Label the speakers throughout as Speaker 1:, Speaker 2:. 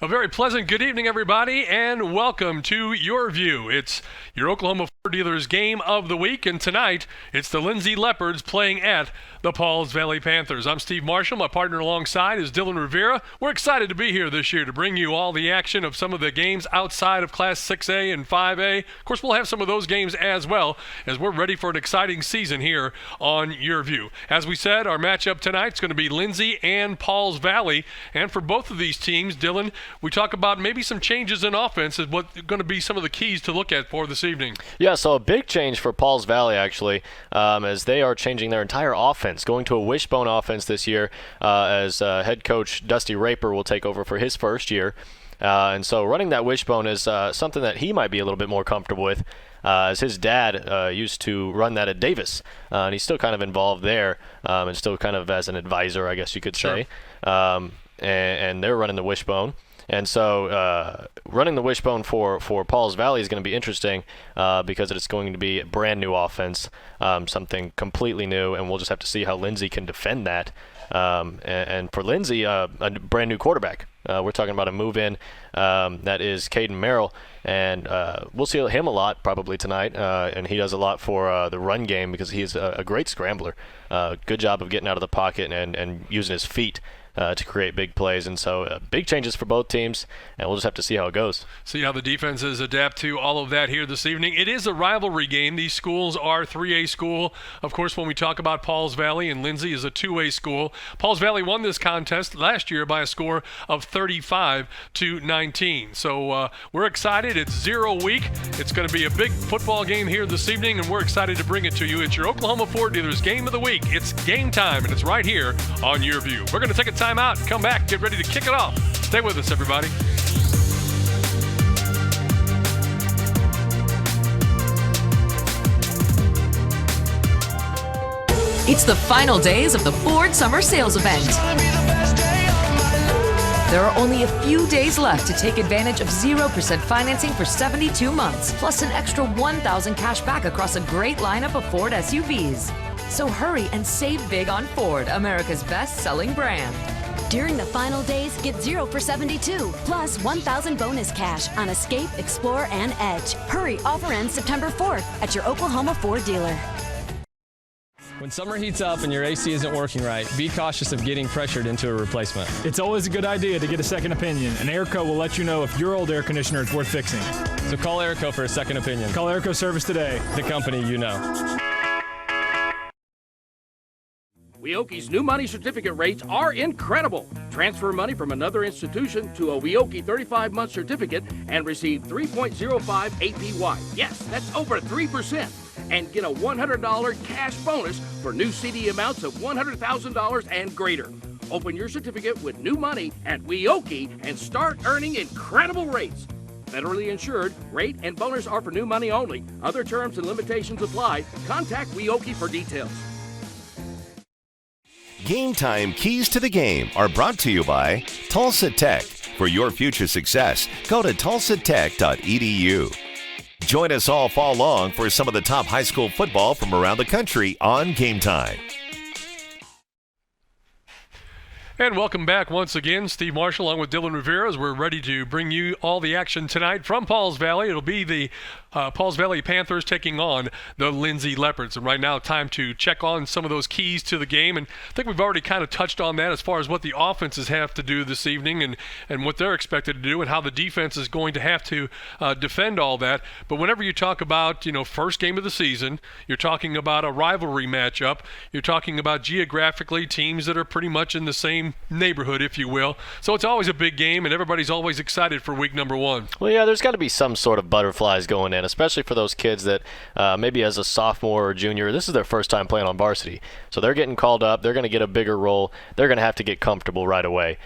Speaker 1: A very pleasant good evening, everybody, and welcome to YurView. It's your Oklahoma Ford Dealers game of the week, and tonight it's the Lindsay Leopards playing at the Pauls Valley Panthers. I'm Steve Marshall. My partner alongside is Dylan Rivera. We're excited to be here this year to bring you all the action of some of the games outside of Class 6A and 5A. Of course, we'll have some of those games as well as we're ready for an exciting season here on YurView. As we said, our matchup tonight is going to be Lindsay and Pauls Valley, and for both of these teams, Dylan, we talk about maybe some changes in offense is what going to be some of the keys to look at for this evening.
Speaker 2: Yeah, so a big change for Pauls Valley, actually, as they are changing their entire offense, going to a wishbone offense this year, as head coach Dusty Raper will take over for his first year. And so running that wishbone is something that he might be a little bit more comfortable with, as his dad used to run that at Davis, and he's still kind of involved there, and still kind of as an advisor, I guess you could say. Sure. And they're running the wishbone. And so running the wishbone for Pauls Valley is going to be interesting because it's going to be a brand new offense, something completely new, and we'll just have to see how Lindsay can defend that. And for Lindsay, a brand new quarterback. We're talking about a move-in that is Caden Merrill, and we'll see him a lot probably tonight, and he does a lot for the run game because he's a great scrambler. Good job of getting out of the pocket and using his feet to create big plays. And so big changes for both teams, and we'll just have to see how it goes.
Speaker 1: See how the defenses adapt to all of that here this evening. It is a rivalry game. These schools are 3A school. Of course, when we talk about Pauls Valley, and Lindsay is a 2A school. Pauls Valley won this contest last year by a score of 35-19. So we're excited. It's 0 week. It's going to be a big football game here this evening, and we're excited to bring it to you. It's your Oklahoma Ford Dealers game of the week. It's game time, and it's right here on YurView. We're going to take a time out, come back, get ready to kick it off. Stay with us, everybody.
Speaker 3: It's the final days of the Ford Summer Sales Event. There are only a few days left to take advantage of 0% financing for 72 months, plus an extra $1,000 cash back across a great lineup of Ford SUVs. So hurry and save big on Ford, America's best-selling brand.
Speaker 4: During the final days, get 0 for 72, plus $1,000 bonus cash on Escape, Explorer, and Edge. Hurry, offer ends September 4th at your Oklahoma Ford dealer.
Speaker 5: When summer heats up and your AC isn't working right, be cautious of getting pressured into a replacement.
Speaker 6: It's always a good idea to get a second opinion, and Airco will let you know if your old air conditioner is worth fixing.
Speaker 5: So call Airco for a second opinion.
Speaker 6: Call Airco Service today.
Speaker 5: The company you know.
Speaker 7: Weoki's new money certificate rates are incredible. Transfer money from another institution to a Weoki 35-month certificate and receive 3.05 APY. Yes, that's over 3%. And get a $100 cash bonus for new CD amounts of $100,000 and greater. Open your certificate with new money at Weoki and start earning incredible rates. Federally insured, rate and bonus are for new money only. Other terms and limitations apply. Contact Weoki for details.
Speaker 8: Game Time Keys to the Game are brought to you by Tulsa Tech. For your future success, go to tulsatech.edu. Join us all fall long for some of the top high school football from around the country on Game Time.
Speaker 1: And welcome back once again. Steve Marshall along with Dylan Rivera as we're ready to bring you all the action tonight from Pauls Valley. It'll be the Pauls Valley Panthers taking on the Lindsay Leopards. And right now, time to check on some of those keys to the game. And I think we've already kind of touched on that as far as what the offenses have to do this evening and what they're expected to do and how the defense is going to have to defend all that. But whenever you talk about, first game of the season, you're talking about a rivalry matchup. You're talking about geographically teams that are pretty much in the same neighborhood, if you will. So it's always a big game, and everybody's always excited for week number one.
Speaker 2: Well, yeah, there's got to be some sort of butterflies going in, especially for those kids that maybe as a sophomore or junior, this is their first time playing on varsity. So they're getting called up. They're going to get a bigger role. They're going to have to get comfortable right away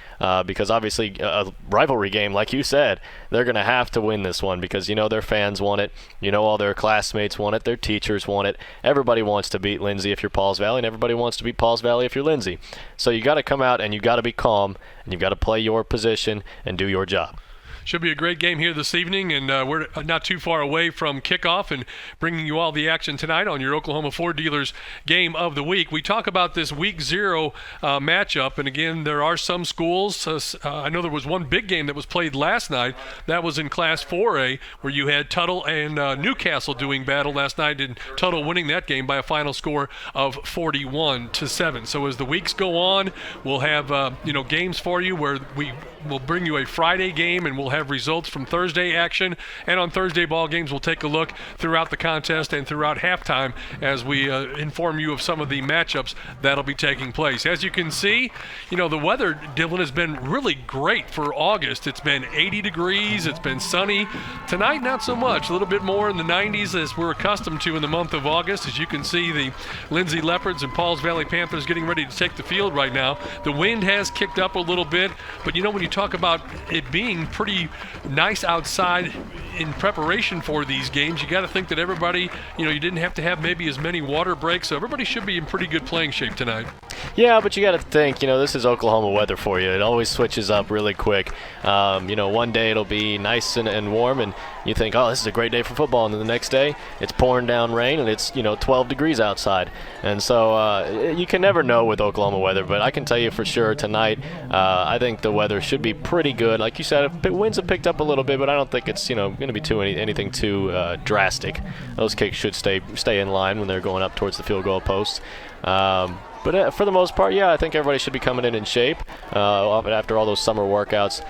Speaker 2: because obviously a rivalry game, like you said, they're going to have to win this one because their fans want it. All their classmates want it. Their teachers want it. Everybody wants to beat Lindsay if you're Pauls Valley, and everybody wants to beat Pauls Valley if you're Lindsay. So you got to come out and you got to be calm, and you've got to play your position and do your job.
Speaker 1: Should be a great game here this evening, and we're not too far away from kickoff and bringing you all the action tonight on your Oklahoma Ford Dealers Game of the Week. We talk about this Week 0 matchup, and again, there are some schools. I know there was one big game that was played last night. That was in Class 4A, where you had Tuttle and Newcastle doing battle last night, and Tuttle winning that game by a final score of 41-7. So as the weeks go on, we'll have games for you where we will bring you a Friday game, and we'll have results from Thursday action. And on Thursday ball games, we'll take a look throughout the contest and throughout halftime as we inform you of some of the matchups that'll be taking place. As you can see, the weather, Dylan, has been really great for August. It's been 80 degrees. It's been sunny. Tonight, not so much. A little bit more in the 90s as we're accustomed to in the month of August. As you can see, the Lindsay Leopards and Pauls Valley Panthers getting ready to take the field right now. The wind has kicked up a little bit, but when you talk about it being pretty nice outside in preparation for these games, you got to think that everybody, you didn't have to have maybe as many water breaks, so everybody should be in pretty good playing shape tonight.
Speaker 2: Yeah, but you got to think, this is Oklahoma weather for you. It always switches up really quick. One day it'll be nice and warm, and you think, oh, this is a great day for football, and then the next day it's pouring down rain, and it's 12 degrees outside. And so you can never know with Oklahoma weather, but I can tell you for sure tonight, I think the weather should be pretty good. Like you said, winds have picked up a little bit, but I don't think it's going to be anything too drastic. Those kicks should stay in line when they're going up towards the field goal posts. But for the most part, yeah, I think everybody should be coming in shape. After all those summer workouts,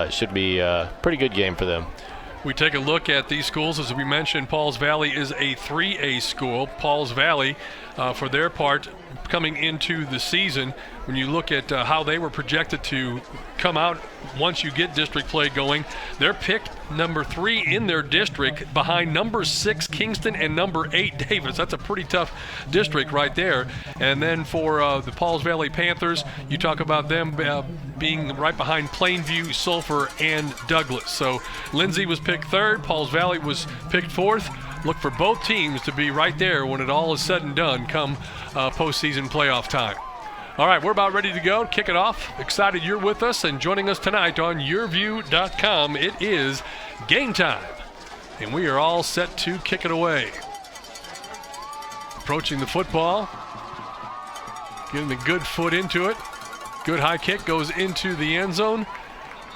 Speaker 2: it should be a pretty good game for them.
Speaker 1: We take a look at these schools. As we mentioned, Pauls Valley is a 3A school. Pauls Valley, for their part, coming into the season, when you look at how they were projected to come out once you get district play going, they're picked number 3 in their district behind number 6 Kingston and number 8 Davis. That's a pretty tough district right there. And then for the Pauls Valley Panthers, you talk about them being right behind Plainview, Sulphur, and Douglas. So Lindsay was picked 3rd, Pauls Valley was picked 4th. Look for both teams to be right there when it all is said and done come postseason playoff time. All right, we're about ready to go. Kick it off. Excited you're with us and joining us tonight on YurView.com. It is game time, and we are all set to kick it away. Approaching the football, getting a good foot into it. Good high kick goes into the end zone.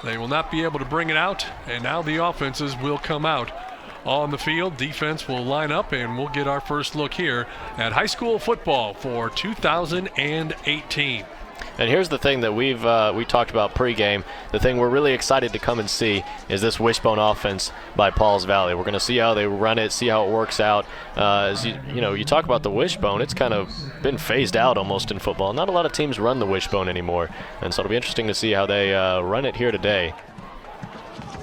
Speaker 1: They will not be able to bring it out, and now the offenses will come out on the field. Defense will line up, and we'll get our first look here at high school football for 2018.
Speaker 2: And here's the thing that we talked about pregame. The thing we're really excited to come and see is this wishbone offense by Pauls Valley. We're going to see how they run it, see how it works out. As you talk about the wishbone, it's kind of been phased out almost in football. Not a lot of teams run the wishbone anymore, and so it'll be interesting to see how they run it here today.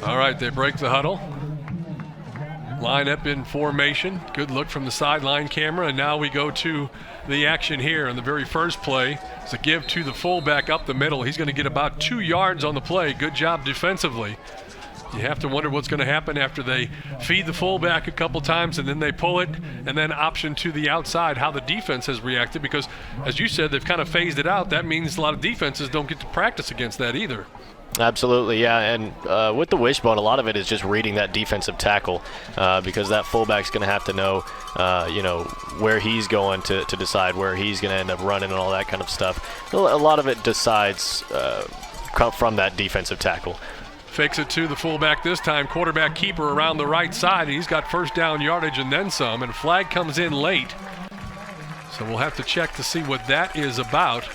Speaker 1: All right, they break the huddle. Line up in formation. Good look from the sideline camera, and now we go to the action here. In the very first play, it's a give to the fullback up the middle. He's going to get about 2 yards on the play. Good job defensively. You have to wonder what's going to happen after they feed the fullback a couple times and then they pull it and then option to the outside, how the defense has reacted, because as you said, they've kind of phased it out. That means a lot of defenses don't get to practice against that either.
Speaker 2: Absolutely, yeah, and with the wishbone, a lot of it is just reading that defensive tackle because that fullback's going to have to know, where he's going to decide where he's going to end up running and all that kind of stuff. A lot of it decides from that defensive tackle.
Speaker 1: Fakes it to the fullback this time. Quarterback keeper around the right side. He's got first down yardage and then some, and flag comes in late. So we'll have to check to see what that is about.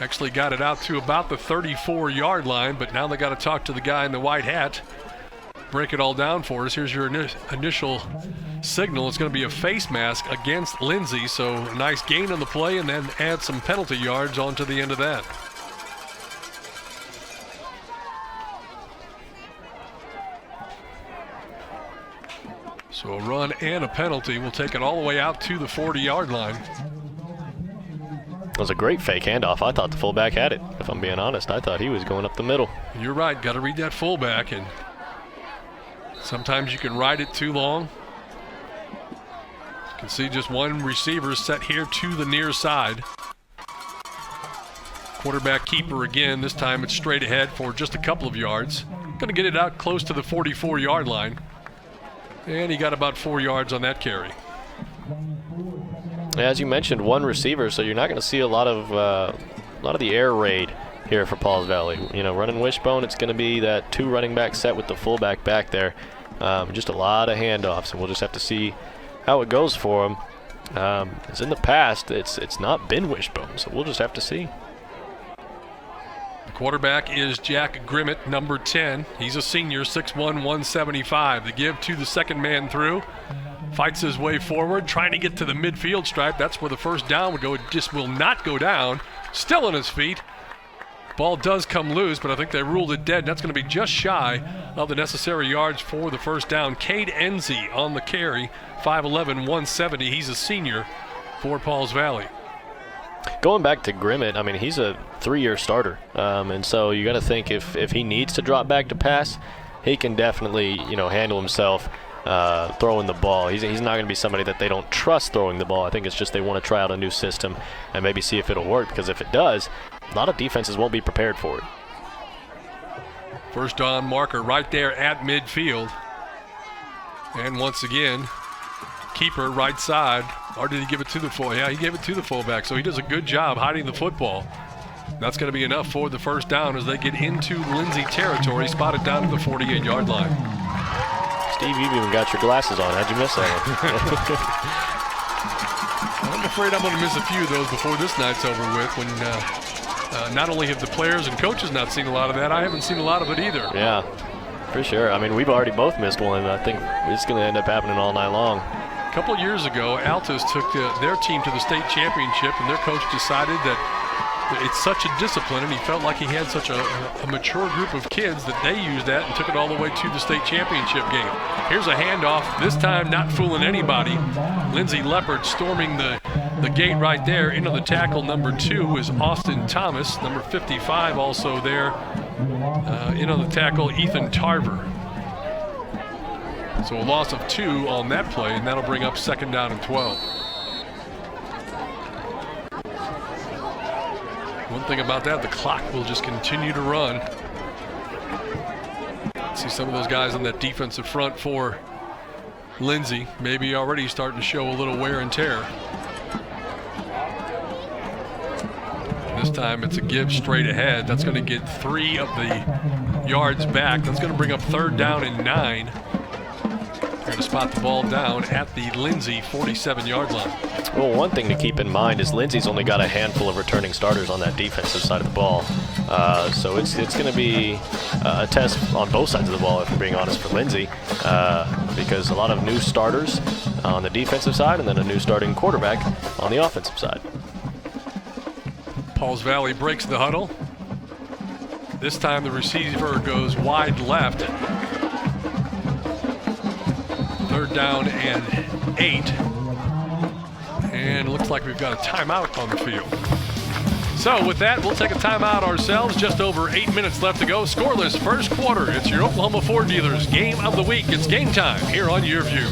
Speaker 1: Actually got it out to about the 34-yard line, but now they got to talk to the guy in the white hat. Break it all down for us. Here's your initial signal. It's going to be a face mask against Lindsay, so a nice gain on the play and then add some penalty yards onto the end of that. So a run and a penalty. We'll take it all the way out to the 40-yard line.
Speaker 2: It was a great fake handoff. I thought the fullback had it, if I'm being honest. I thought he was going up the middle.
Speaker 1: You're right. Got to read that fullback, and sometimes you can ride it too long. You can see just one receiver set here to the near side. Quarterback keeper again. This time it's straight ahead for just a couple of yards. Going to get it out close to the 44-yard line. And he got about 4 yards on that carry.
Speaker 2: As you mentioned, one receiver, so you're not going to see a lot of the air raid here for Pauls Valley. You know, running wishbone, it's going to be that 2 running back set with the fullback back there. Just a lot of handoffs, and we'll just have to see how it goes for him. As in the past, it's not been wishbone, so we'll just have to see.
Speaker 1: The quarterback is Jack Grimmett, number 10. He's a senior, 6'1", 175. The give to the second man through. Fights his way forward, trying to get to the midfield stripe. That's where the first down would go. It just will not go down. Still on his feet. Ball does come loose, but I think they ruled it dead. That's going to be just shy of the necessary yards for the first down. Cade Enzi on the carry, 5'11", 170. He's a senior for Pauls Valley.
Speaker 2: Going back to Grimmett, I mean, he's a 3-year starter, and so you got to think if he needs to drop back to pass, he can definitely, you know, handle himself throwing the ball. He's not going to be somebody that they don't trust throwing the ball. I think it's just they want to try out a new system and maybe see if it'll work, because if it does, a lot of defenses won't be prepared for it.
Speaker 1: First down marker right there at midfield. And once again, keeper right side. Or did he give it to the full? Yeah, he gave it to the fullback. So he does a good job hiding the football. That's going to be enough for the first down as they get into Lindsay territory, spotted down to the 48-yard line.
Speaker 2: Steve, you've even got your glasses on. How'd you miss that one?
Speaker 1: I'm afraid I'm going to miss a few of those before this night's over with. When not only have the players and coaches not seen a lot of that, I haven't seen a lot of it either.
Speaker 2: Yeah, for sure. I mean, we've already both missed one. I think it's going to end up happening all night long.
Speaker 1: A couple of years ago, Altus took their team to the state championship, and their coach decided that it's such a discipline, and he felt like he had such a mature group of kids that they used that and took it all the way to the state championship game. Here's a handoff, this time not fooling anybody. Lindsay Leopards storming the gate right there. Into the tackle, number 2 is Austin Thomas. Number 55 also there. In on the tackle, Ethan Tarver. So a loss of 2 on that play, and that'll bring up second down and 12. One thing about that, the clock will just continue to run. See some of those guys on that defensive front for Lindsay, maybe already starting to show a little wear and tear. This time it's a give straight ahead. That's going to get 3 of the yards back. That's going to bring up third down and 9. They're going to spot the ball down at the Lindsay 47-yard line.
Speaker 2: Well, one thing to keep in mind is Lindsay's only got a handful of returning starters on that defensive side of the ball. So it's going to be a test on both sides of the ball, if we're being honest, for Lindsay, because a lot of new starters on the defensive side and then a new starting quarterback on the offensive side.
Speaker 1: Pauls Valley breaks the huddle. This time the receiver goes wide left. Third down and 8. And it looks like we've got a timeout on the field. So with that, we'll take a timeout ourselves. Just over 8 minutes left to go. Scoreless first quarter. It's your Oklahoma Ford Dealers Game of the Week. It's game time here on YurView.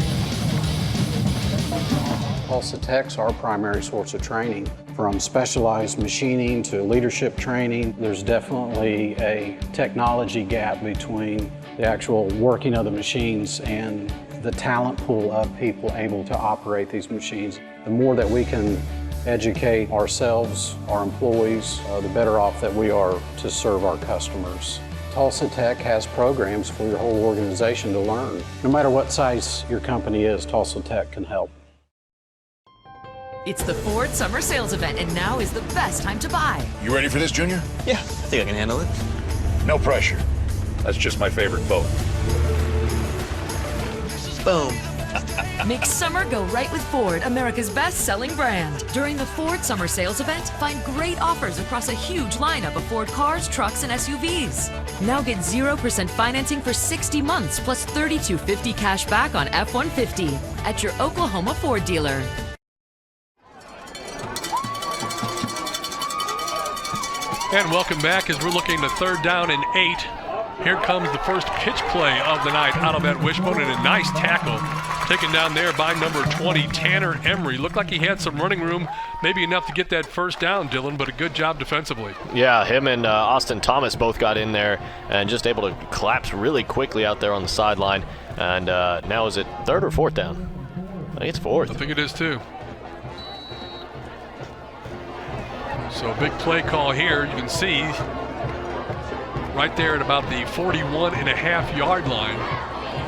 Speaker 9: Tulsa Tech's our primary source of training. From specialized machining to leadership training, there's definitely a technology gap between the actual working of the machines and the talent pool of people able to operate these machines. The more that we can educate ourselves, our employees, the better off that we are to serve our customers. Tulsa Tech has programs for your whole organization to learn. No matter what size your company is, Tulsa Tech can help.
Speaker 3: It's the Ford Summer Sales Event, and now is the best time to buy.
Speaker 10: You ready for this, Junior?
Speaker 11: Yeah, I think I can handle it.
Speaker 10: No pressure. That's just my favorite boat.
Speaker 11: Boom.
Speaker 3: Make summer go right with Ford, America's best-selling brand. During the Ford Summer Sales Event, find great offers across a huge lineup of Ford cars, trucks, and SUVs. Now get 0% financing for 60 months plus $3,250 cash back on F-150 at your Oklahoma Ford dealer.
Speaker 1: And welcome back as we're looking to third down and 8. Here comes the first pitch play of the night out of that wishbone, and a nice tackle Taken down there by number 20, Tanner Emery. Looked like he had some running room, maybe enough to get that first down, Dylan, but a good job defensively.
Speaker 2: Yeah, him and Austin Thomas both got in there and just able to collapse really quickly out there on the sideline. And now is it third or fourth down? I think it's fourth.
Speaker 1: I think it is too. So big play call here. You can see right there at about the 41.5-yard line.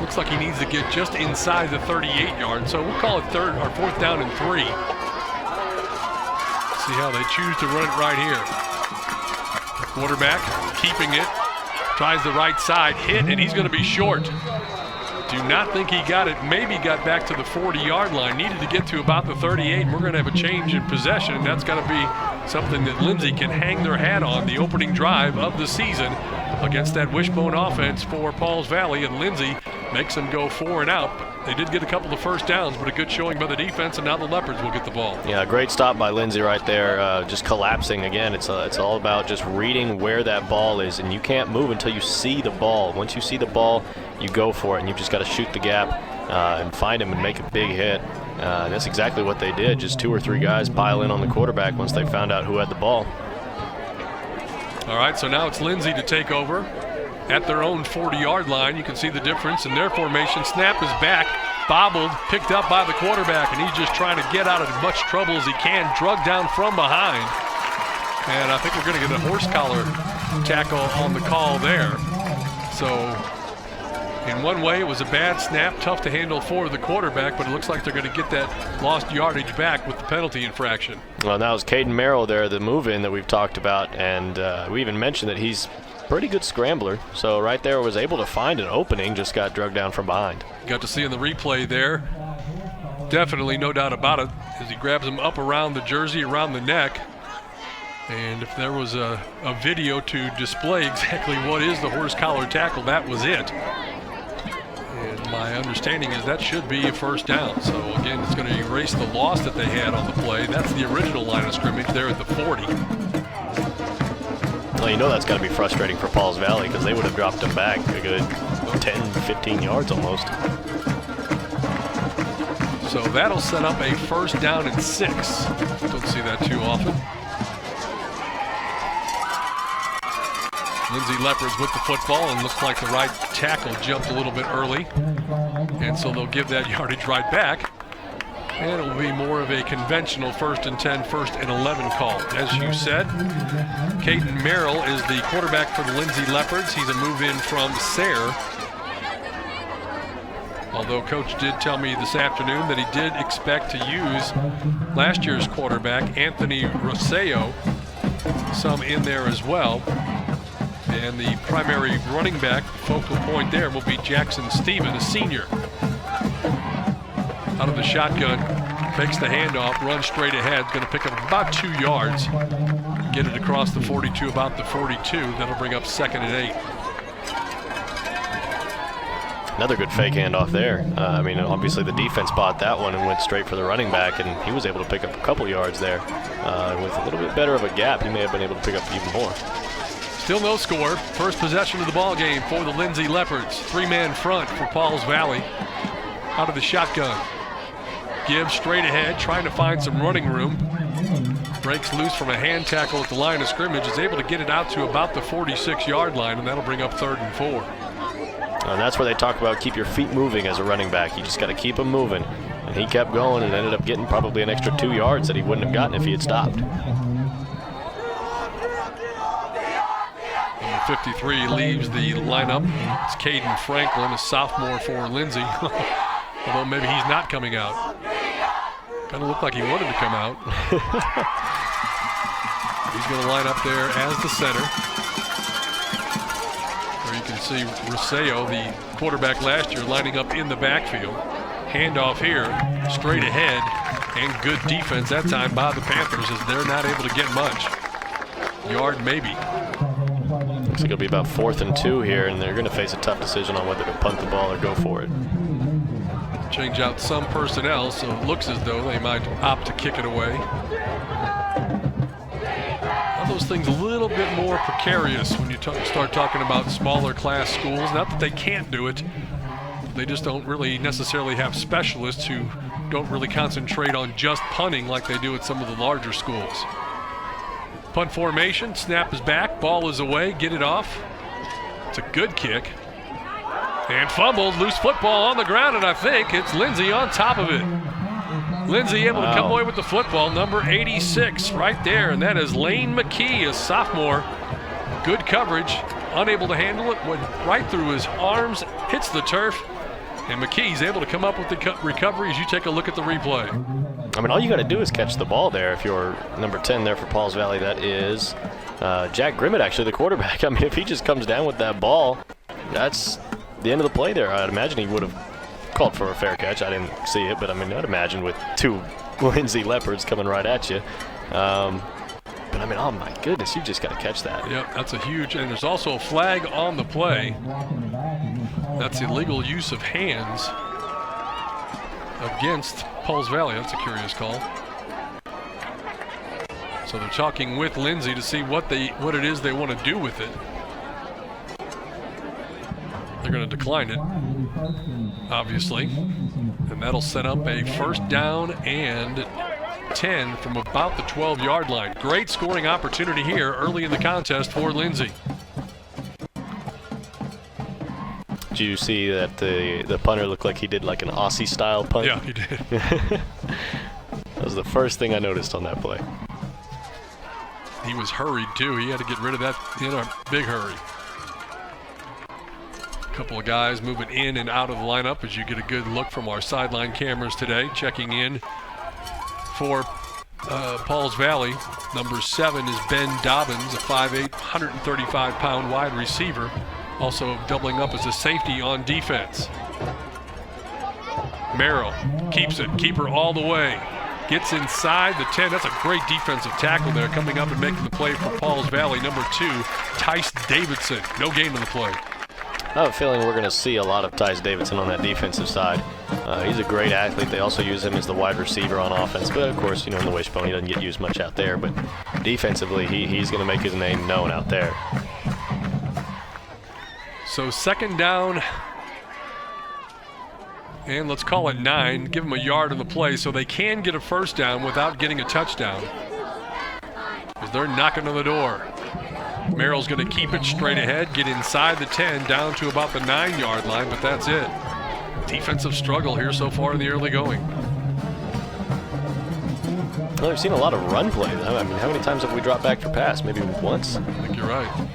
Speaker 1: Looks like he needs to get just inside the 38-yard. So we'll call it third or fourth down and 3. See how they choose to run it right here. Quarterback keeping it. Tries the right side, hit, and he's going to be short. Do not think he got it. Maybe got back to the 40-yard line. Needed to get to about the 38, and we're going to have a change in possession, and that's going to be something that Lindsay can hang their hat on, the opening drive of the season against that wishbone offense for Pauls Valley, and Lindsay makes them go 4 and out. They did get a couple of first downs, but a good showing by the defense, and now the Leopards will get the ball.
Speaker 2: Yeah, great stop by Lindsay right there, just collapsing again. It's all about just reading where that ball is, and you can't move until you see the ball. Once you see the ball, you go for it, and you've just got to shoot the gap and find him and make a big hit. And that's exactly what they did. Just 2 or 3 guys pile in on the quarterback once they found out who had the ball.
Speaker 1: All right, so now it's Lindsay to take over at their own 40-yard line. You can see the difference in their formation. Snap is back, bobbled, picked up by the quarterback, and he's just trying to get out of as much trouble as he can, drugged down from behind. And I think we're going to get a horse collar tackle on the call there. So in one way, it was a bad snap, tough to handle for the quarterback, but it looks like they're going to get that lost yardage back with the penalty infraction.
Speaker 2: Well, that was Caden Merrill there, the move-in that we've talked about, and we even mentioned that he's pretty good scrambler. So right there was able to find an opening, just got drugged down from behind.
Speaker 1: Got to see in the replay there, definitely no doubt about it, as he grabs him up around the jersey, around the neck. And if there was a video to display exactly what is the horse collar tackle, that was it. And my understanding is that should be a first down. So again, it's going to erase the loss that they had on the play. That's the original line of scrimmage there at the 40.
Speaker 2: Well, you know that's got to be frustrating for Pauls Valley because they would have dropped him back a good 10, 15 yards almost.
Speaker 1: So that'll set up a first down and 6. Don't see that too often. Lindsay Leopards with the football, and looks like the right tackle jumped a little bit early. And so they'll give that yardage right back. And it'll be more of a conventional 1st and 10, 1st and 11 call. As you said, Caden Merrill is the quarterback for the Lindsay Leopards. He's a move-in from Sayre. Although Coach did tell me this afternoon that he did expect to use last year's quarterback, Anthony Rosseo, some in there as well. And the primary running back, focal point there, will be Jackson Stephen, a senior. Out of the shotgun, fakes the handoff, runs straight ahead, going to pick up about 2 yards, get it across the 42, about the 42. That'll bring up 2nd and 8.
Speaker 2: Another good fake handoff there. I mean, obviously the defense bought that one and went straight for the running back, and he was able to pick up a couple yards there. With a little bit better of a gap, he may have been able to pick up even more.
Speaker 1: Still no score. First possession of the ball game for the Lindsay Leopards. 3-man front for Pauls Valley. Out of the shotgun. Gibbs straight ahead, trying to find some running room. Breaks loose from a hand tackle at the line of scrimmage. Is able to get it out to about the 46-yard line, and that'll bring up 3rd and 4.
Speaker 2: And that's where they talk about keep your feet moving as a running back. You just got to keep them moving. And he kept going and ended up getting probably an extra 2 yards that he wouldn't have gotten if he had stopped.
Speaker 1: Number 53 leaves the lineup. It's Caden Franklin, a sophomore for Lindsay. Although maybe he's not coming out. Kind of looked like he wanted to come out. He's going to line up there as the center. There you can see Rosseo, the quarterback last year, lining up in the backfield. Handoff here, straight ahead, and good defense that time by the Panthers as they're not able to get much. Yard maybe.
Speaker 2: Looks like it'll be about 4th and 2 here, and they're going to face a tough decision on whether to punt the ball or go for it.
Speaker 1: Change out some personnel, so it looks as though they might opt to kick it away. All those things a little bit more precarious when you start talking about smaller class schools. Not that they can't do it. They just don't really necessarily have specialists who don't really concentrate on just punting like they do at some of the larger schools. Punt formation, snap is back, ball is away, get it off. It's a good kick. And fumbled, loose football on the ground, and I think it's Lindsay on top of it. Lindsay able to come away with the football, number 86 right there, and that is Lane McKee, a sophomore. Good coverage, unable to handle it, went right through his arms, hits the turf, and McKee's able to come up with the recovery as you take a look at the replay.
Speaker 2: I mean, all you got to do is catch the ball there. If you're number 10 there for Pauls Valley, that is Jack Grimmett, actually, the quarterback. I mean, if he just comes down with that ball, that's the end of the play there. I'd imagine he would have called for a fair catch. I didn't see it, but I mean, I'd imagine with two Lindsay Leopards coming right at you. But I mean, oh my goodness, you just got to catch that.
Speaker 1: Yep, that's a huge, and there's also a flag on the play. That's illegal use of hands against Pauls Valley. That's a curious call. So they're talking with Lindsay to see what it is they want to do with it. They're going to decline it, obviously, and that'll set up a first down and 10 from about the 12-yard line. Great scoring opportunity here early in the contest for Lindsay.
Speaker 2: Did you see that the punter looked like he did like an Aussie-style punt?
Speaker 1: Yeah, he did.
Speaker 2: That was the first thing I noticed on that play.
Speaker 1: He was hurried, too. He had to get rid of that in a big hurry. A couple of guys moving in and out of the lineup as you get a good look from our sideline cameras today. Checking in for Pauls Valley, number 7 is Ben Dobbins, a 5'8", 135-pound wide receiver. Also doubling up as a safety on defense. Merrill keeps it, keeper all the way. Gets inside the 10. That's a great defensive tackle there. Coming up and making the play for Pauls Valley, number 2, Tice Davidson. No gain on the play.
Speaker 2: I have a feeling we're going to see a lot of Tice Davidson on that defensive side. He's a great athlete. They also use him as the wide receiver on offense. But, of course, you know, in the wishbone, he doesn't get used much out there. But defensively, he's going to make his name known out there.
Speaker 1: So second down, and let's call it 9. Give them a yard on the play so they can get a first down without getting a touchdown. Because they're knocking on the door. Merrill's going to keep it straight ahead, get inside the 10, down to about the 9-yard line, but that's it. Defensive struggle here so far in the early going.
Speaker 2: Well, we've seen a lot of run play. I mean, how many times have we dropped back for pass? Maybe once?
Speaker 1: I think you're right.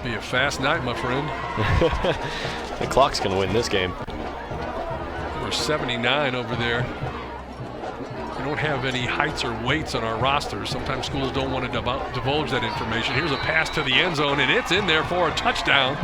Speaker 1: Be a fast night, my friend.
Speaker 2: The clock's going to win this game.
Speaker 1: We're 79 over there. We don't have any heights or weights on our roster. Sometimes schools don't want to divulge that information. Here's a pass to the end zone, and it's in there for a touchdown.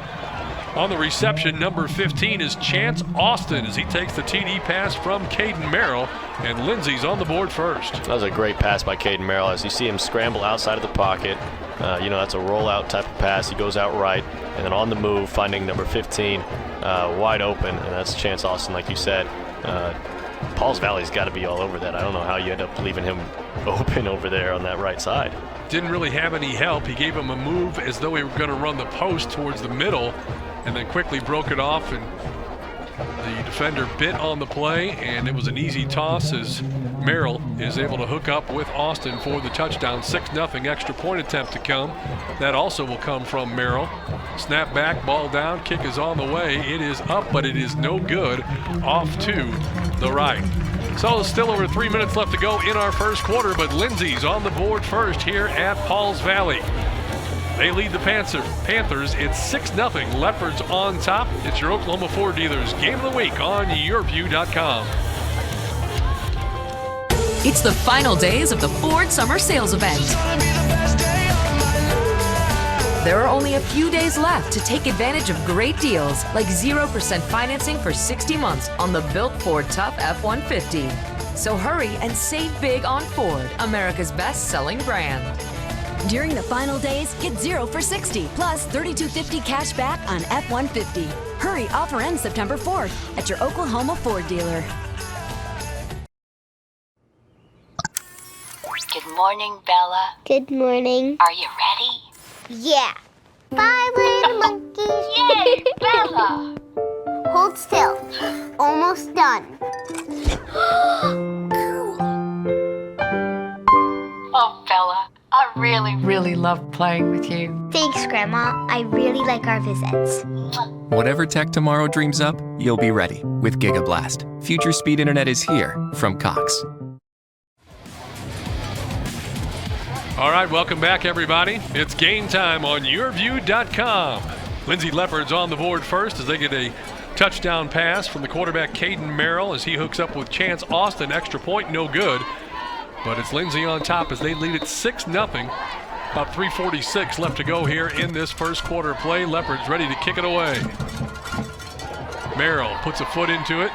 Speaker 1: On the reception, number 15 is Chance Austin as he takes the TD pass from Caden Merrill, and Lindsay's on the board first.
Speaker 2: That was a great pass by Caden Merrill as you see him scramble outside of the pocket. That's a rollout type of pass. He goes out right, and then on the move, finding number 15 wide open, and that's Chance Austin, like you said. Pauls Valley's got to be all over that. I don't know how you end up leaving him open over there on that right side.
Speaker 1: Didn't really have any help. He gave him a move as though he were going to run the post towards the middle, and then quickly broke it off, and the defender bit on the play, and it was an easy toss as Merrill is able to hook up with Austin for the touchdown. 6-0 extra point attempt to come. That also will come from Merrill. Snap back, ball down, kick is on the way. It is up, but it is no good. Off to the right. So still over 3 minutes left to go in our first quarter, but Lindsay's on the board first here at Pauls Valley. They lead the Panthers. It's 6-0. Leopards on top. It's your Oklahoma Ford Dealers Game of the Week on YurView.com.
Speaker 3: It's the final days of the Ford Summer Sales Event. There are only a few days left to take advantage of great deals like 0% financing for 60 months on the built Ford Tough F-150. So hurry and save big on Ford, America's best-selling brand.
Speaker 4: During the final days, get 0 for 60 plus $32.50 cash back on F-150. Hurry, offer ends September 4th at your Oklahoma Ford dealer.
Speaker 12: Good morning, Bella.
Speaker 13: Good morning.
Speaker 12: Are you ready?
Speaker 13: Yeah.
Speaker 12: 5 little monkeys. Yay, Bella! Hold still. Almost done.
Speaker 3: Oh, Bella, I really love playing with you.
Speaker 12: Thanks, Grandma. I really like our visits.
Speaker 13: Whatever tech tomorrow dreams up, you'll be ready with GigaBlast. Future speed internet is here from Cox.
Speaker 1: All right, welcome back, everybody. It's game time on YurView.com. Lindsay Leopards on the board first as they get a touchdown pass from the quarterback Caden Merrill as he hooks up with Chance Austin. Extra point, no good. But it's Lindsay on top as they lead it 6-0. About 3:46 left to go here in this first quarter play. Leopards ready to kick it away. Merrill puts a foot into it.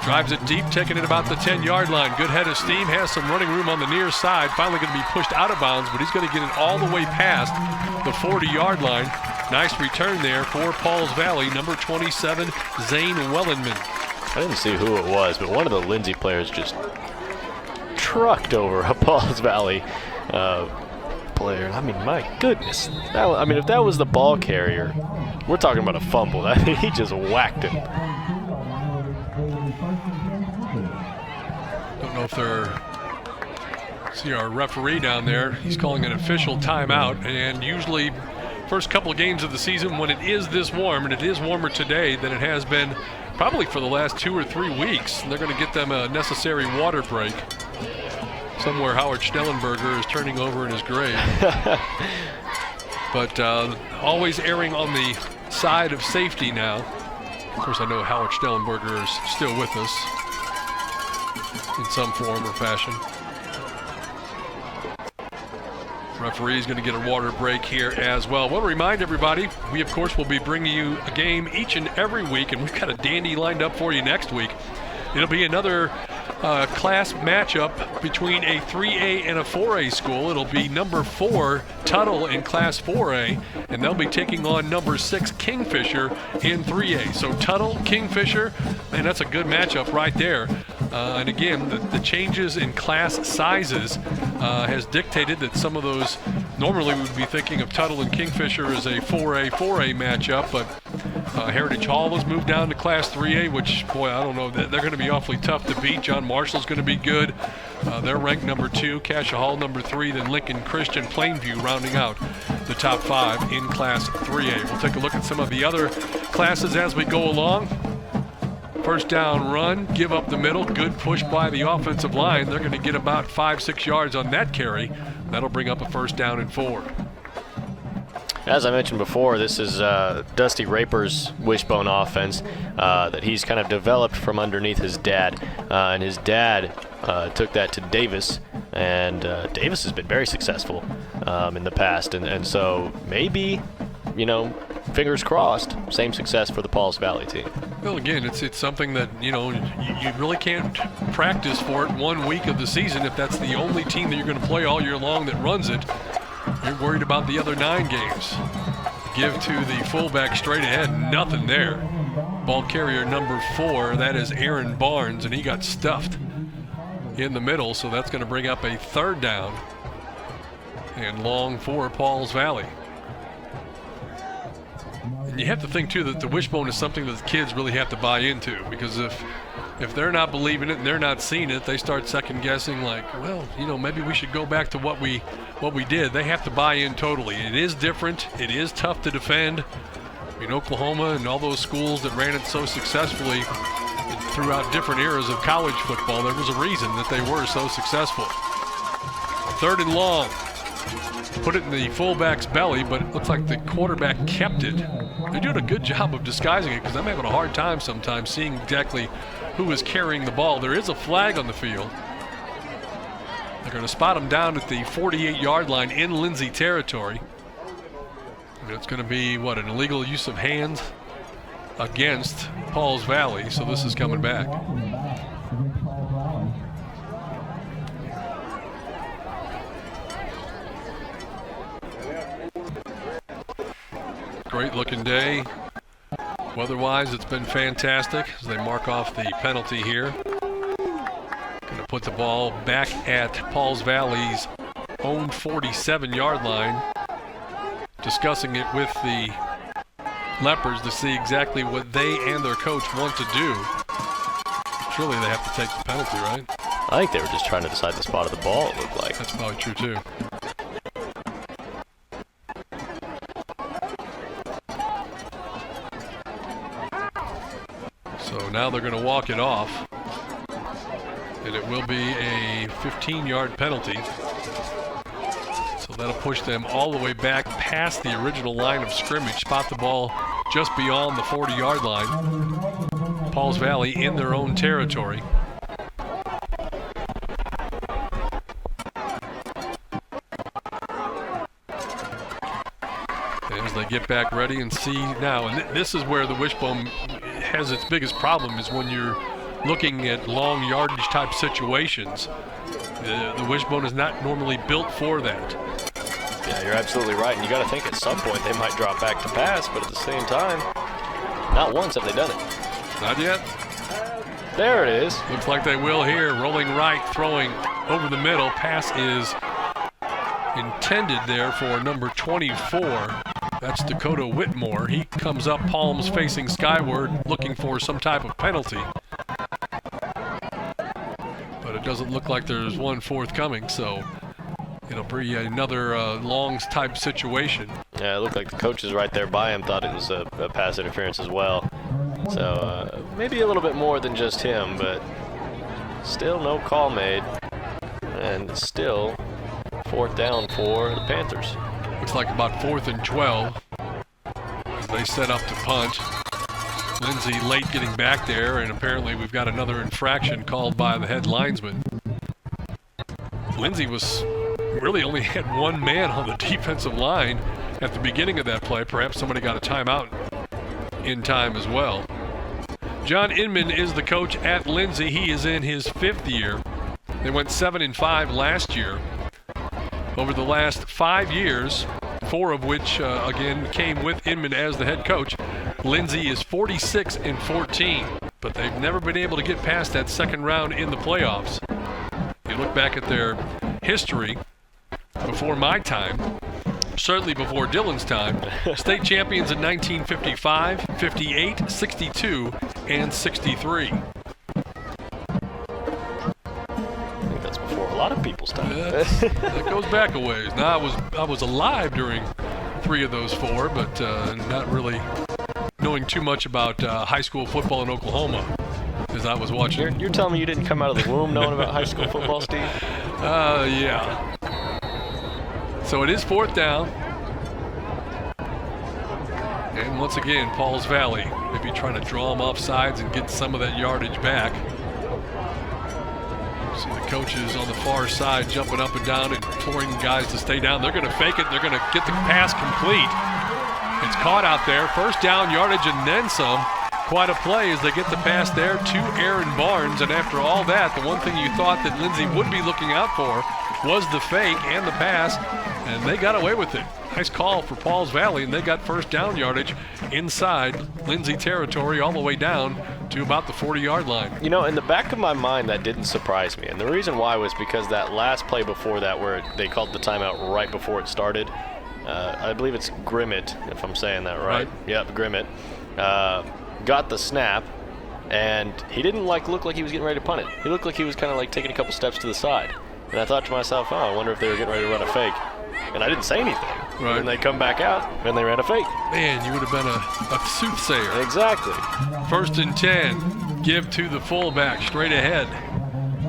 Speaker 1: Drives it deep, taking it about the 10-yard line. Good head of steam, has some running room on the near side. Finally going to be pushed out of bounds, but he's going to get it all the way past the 40-yard line. Nice return there for Pauls Valley, number 27, Zane Wellenman.
Speaker 2: I didn't see who it was, but one of the Lindsay players just trucked over a Pauls Valley player. I mean, my goodness. If that was the ball carrier, we're talking about a fumble. I mean, he just whacked him.
Speaker 1: Don't know if they're... See our referee down there. He's calling an official timeout. And usually, first couple of games of the season, when it is this warm, and it is warmer today than it has been probably for the last 2 or 3 weeks, they're going to get them a necessary water break. Somewhere Howard Schnellenberger is turning over in his grave. But always erring on the side of safety now. Of course, I know Howard Schnellenberger is still with us in some form or fashion. Referee is going to get a water break here as well. I want to remind everybody, we of course will be bringing you a game each and every week, and we've got a dandy lined up for you next week. It'll be another class matchup between a 3A and a 4A school. It'll be number 4 Tuttle in Class 4A, and they'll be taking on number 6 Kingfisher in 3A. So Tuttle, Kingfisher, man, that's a good matchup right there. And again, the changes in class sizes has dictated that some of those, normally we would be thinking of Tuttle and Kingfisher as a 4A matchup, but Heritage Hall was moved down to Class 3A, which, boy, I don't know, they're going to be awfully tough to beat. John Marshall's going to be good. They're ranked number 2, Cassia Hall number 3, then Lincoln Christian Plainview rounding out the top 5 in Class 3A. We'll take a look at some of the other classes as we go along. First down run, give up the middle, good push by the offensive line. They're going to get about 5-6 yards on that carry. That'll bring up a first down and 4.
Speaker 2: As I mentioned before, this is Dusty Raper's wishbone offense that he's kind of developed from underneath his dad. And his dad took that to Davis, and Davis has been very successful in the past. And so maybe, fingers crossed, same success for the Pauls Valley team.
Speaker 1: Well, again, it's something that, you really can't practice for it 1 week of the season if that's the only team that you're going to play all year long that runs it. You're worried about the other 9 games. Give to the fullback straight ahead, nothing there. Ball carrier number 4, that is Aaron Barnes, and he got stuffed in the middle, so that's going to bring up a third down and long for Pauls Valley. And you have to think, too, that the wishbone is something that the kids really have to buy into, because if they're not believing it and they're not seeing it, they start second-guessing like, well, maybe we should go back to what we did. They have to buy in totally. It is different. It is tough to defend. Oklahoma and all those schools that ran it so successfully throughout different eras of college football, there was a reason that they were so successful. Third and long. Put it in the fullback's belly, but it looks like the quarterback kept it. They're doing a good job of disguising it because I'm having a hard time sometimes seeing exactly who is carrying the ball. There is a flag on the field. They're going to spot him down at the 48-yard line in Lindsay territory. And it's going to be, an illegal use of hands against Pauls Valley, so this is coming back. Great looking day. Weather-wise, it's been fantastic as they mark off the penalty here. Going to put the ball back at Pauls Valley's own 47-yard line. discussing it with the Leopards to see exactly what they and their coach want to do. Surely they have to take the penalty, right?
Speaker 2: I think they were just trying to decide the spot of the ball, it looked like.
Speaker 1: That's probably true, too. So now they're going to walk it off. And it will be a 15-yard penalty. So that'll push them all the way back past the original line of scrimmage, spot the ball just beyond the 40-yard line. Pauls Valley in their own territory. As they get back ready and see now, and this is where the wishbone has its biggest problem, is when you're looking at long yardage type situations. The wishbone is not normally built for that.
Speaker 2: Yeah, you're absolutely right. And you got to think at some point they might drop back to pass, but at the same time, not once have they done it.
Speaker 1: Not yet.
Speaker 2: There it is.
Speaker 1: Looks like they will here. Rolling right, throwing over the middle. Pass is intended there for number 24. That's Dakota Whitmore. He comes up, palms facing skyward, looking for some type of penalty. But it doesn't look like there's one forthcoming, so it'll be another long type situation.
Speaker 2: Yeah, it looked like the coaches right there by him thought it was a pass interference as well. So maybe a little bit more than just him, but still no call made. And still 4th down for the Panthers.
Speaker 1: Looks like about 4th and 12 as they set up to punt. Lindsay late getting back there, and apparently we've got another infraction called by the head linesman. Lindsay was really only had one man on the defensive line at the beginning of that play. Perhaps somebody got a timeout in time as well. John Inman is the coach at Lindsay. He is in his 5th year. They went 7-5 last year. Over the last 5 years, 4 of which, again, came with Inman as the head coach, Lindsay is 46-14, but they've never been able to get past that second round in the playoffs. You look back at their history before my time, certainly before Dylan's time, state champions in 1955, 58, 62, and 63.
Speaker 2: A lot of people's time.
Speaker 1: That goes back a ways. Now I was alive during 3 of those 4, but not really knowing too much about high school football in Oklahoma as I was watching.
Speaker 2: You're telling me you didn't come out of the womb knowing about high school football, Steve?
Speaker 1: Yeah. So it is 4th down. And once again, Pauls Valley maybe trying to draw them off sides and get some of that yardage back. See the coaches on the far side jumping up and down and imploring guys to stay down. They're going to fake it. They're going to get the pass complete. It's caught out there. 1st down yardage and then some. Quite a play as they get the pass there to Aaron Barnes. And after all that, the one thing you thought that Lindsay would be looking out for was the fake and the pass. And they got away with it. Nice call for Pauls Valley, and they got 1st down yardage inside Lindsay territory all the way down to about the 40-yard line.
Speaker 2: You know, in the back of my mind, that didn't surprise me. And the reason why was because that last play before that where they called the timeout right before it started, I believe it's Grimmett, if I'm saying that right. Yep, Grimmett, got the snap, and he didn't look like he was getting ready to punt it. He looked like he was kind of taking a couple steps to the side. And I thought to myself, oh, I wonder if they were getting ready to run a fake. And I didn't say anything.
Speaker 1: Right.
Speaker 2: And they come back out, and they ran a fake.
Speaker 1: Man, you would have been a soothsayer.
Speaker 2: Exactly.
Speaker 1: 1st and 10. Give to the fullback, straight ahead.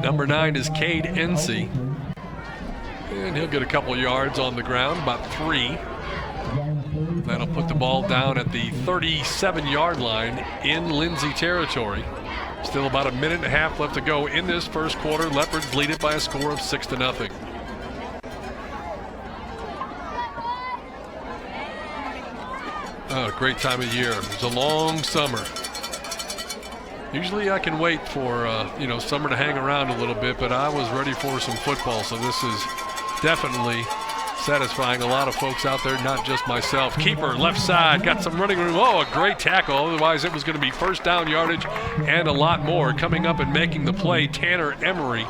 Speaker 1: Number 9 is Cade Ensey. And he'll get a couple yards on the ground, about 3. That'll put the ball down at the 37-yard line in Lindsay territory. Still about a minute and a half left to go in this first quarter. Leopards lead it by a score of 6-0. Oh, great time of year. It's a long summer. Usually I can wait for, summer to hang around a little bit, but I was ready for some football, so this is definitely satisfying a lot of folks out there, not just myself. Keeper, left side, got some running room. Oh, a great tackle. Otherwise, it was going to be 1st down yardage and a lot more. Coming up and making the play, Tanner Emery.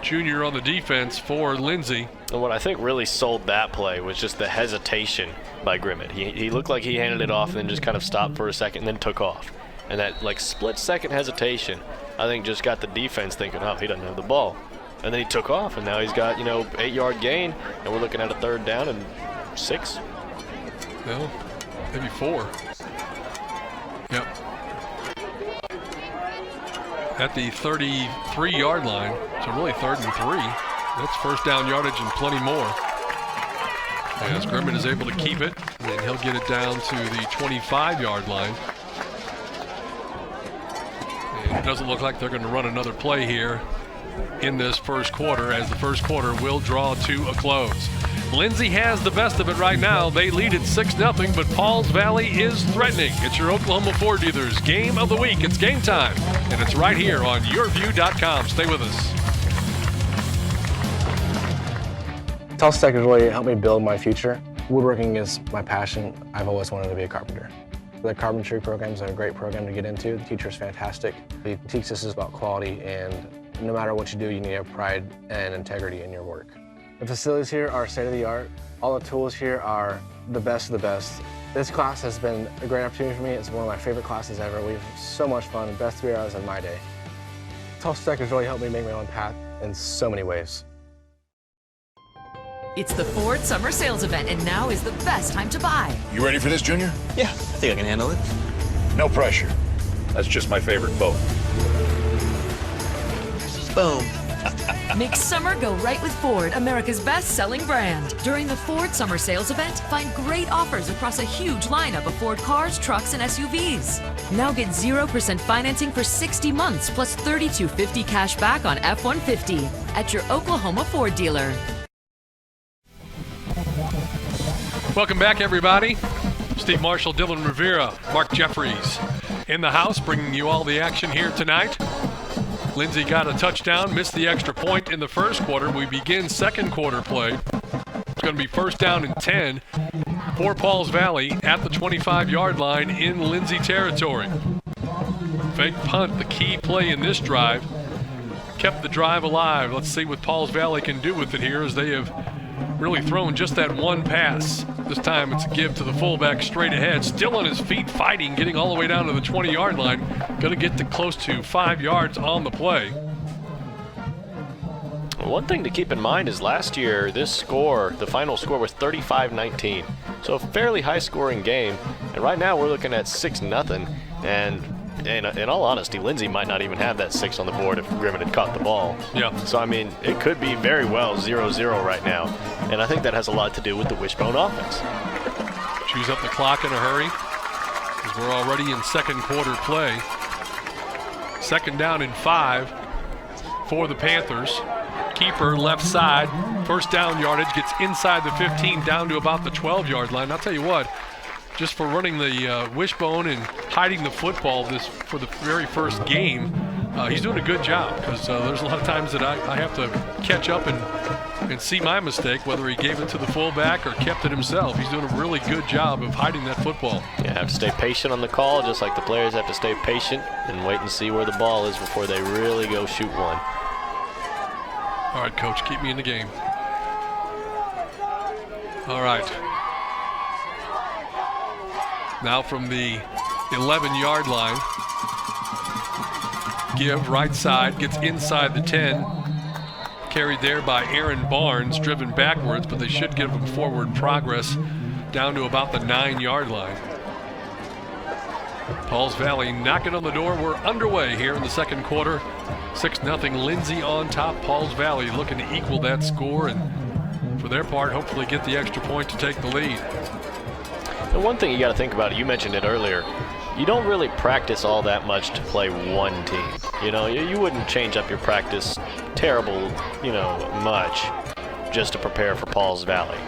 Speaker 1: junior on the defense for Lindsay.
Speaker 2: And what I think really sold that play was just the hesitation by Grimmett. He looked like he handed it off and then just kind of stopped for a second and then took off. And that like split-second hesitation, I think, just got the defense thinking, oh, he doesn't have the ball. And then he took off, and now he's got, 8-yard gain, and we're looking at a 3rd down and 6.
Speaker 1: No, maybe 4. Yep. At the 33-yard line, so really 3rd and 3. That's first down yardage and plenty more. As Grimmett is able to keep it, and he'll get it down to the 25-yard line. And it doesn't look like they're going to run another play here in this first quarter, as the first quarter will draw to a close. Lindsay has the best of it right now. They lead at 6-0, but Pauls Valley is threatening. It's your Oklahoma Ford Dealers Game of the Week. It's game time, and it's right here on YurView.com. Stay with us.
Speaker 14: Tulsa Tech has really helped me build my future. Woodworking is my passion. I've always wanted to be a carpenter. The carpentry program is a great program to get into. The teacher is fantastic. He teaches us about quality, and no matter what you do, you need to have pride and integrity in your work. The facilities here are state-of-the-art. All the tools here are the best of the best. This class has been a great opportunity for me. It's one of my favorite classes ever. We've had so much fun, the best 3 hours of my day. Tulsa Tech has really helped me make my own path in so many ways.
Speaker 3: It's the Ford Summer Sales Event, and now is the best time to buy.
Speaker 10: You ready for this, Junior?
Speaker 11: Yeah, I think I can handle it.
Speaker 10: No pressure. That's just my favorite boat.
Speaker 11: Boom.
Speaker 3: Make summer go right with Ford, America's best-selling brand. During the Ford Summer Sales Event, find great offers across a huge lineup of Ford cars, trucks, and SUVs. Now get 0% financing for 60 months, plus $3,250 cash back on F-150 at your Oklahoma Ford dealer.
Speaker 1: Welcome back, everybody. Steve Marshall, Dylan Rivera, Mark Jeffries in the house, bringing you all the action here tonight. Lindsay got a touchdown, missed the extra point in the first quarter. We begin second quarter play. It's going to be first down and 10 for Pauls Valley at the 25-yard line in Lindsay territory. Fake punt, the key play in this drive, kept the drive alive. Let's see what Pauls Valley can do with it here, as they have really thrown just that one pass. This time it's a give to the fullback straight ahead. Still on his feet fighting, getting all the way down to the 20-yard line. Going to get to close to 5 yards on the play.
Speaker 2: One thing to keep in mind is last year, this score, the final score was 35-19. So a fairly high-scoring game. And right now we're looking at 6-0. And in all honesty, Lindsay might not even have that 6 on the board if Grimmett had caught the ball.
Speaker 1: Yeah.
Speaker 2: So, I mean, it could be very well 0-0 right now. And I think that has a lot to do with the wishbone offense.
Speaker 1: Choose up the clock in a hurry, because we're already in second quarter play. Second down and 5 for the Panthers. Keeper left side. First down yardage gets inside the 15 down to about the 12-yard line. I'll tell you what, just for running the wishbone and hiding the football for the very first game, he's doing a good job, because there's a lot of times that I have to catch up and see my mistake, whether he gave it to the fullback or kept it himself. He's doing a really good job of hiding that football.
Speaker 2: Yeah, have to stay patient on the call, just like the players have to stay patient and wait and see where the ball is before they really go shoot one.
Speaker 1: All right, Coach, keep me in the game. All right. Now from the 11-yard line, give right side, gets inside the 10. Carried there by Aaron Barnes, driven backwards, but they should give him forward progress down to about the 9-yard line. Pauls Valley knocking on the door. We're underway here in the second quarter. 6-0, Lindsay on top. Pauls Valley looking to equal that score, and for their part, hopefully get the extra point to take the lead.
Speaker 2: And one thing you got to think about, you mentioned it earlier, you don't really practice all that much to play one team. You know, you wouldn't change up your practice terrible, much just to prepare for Pauls Valley.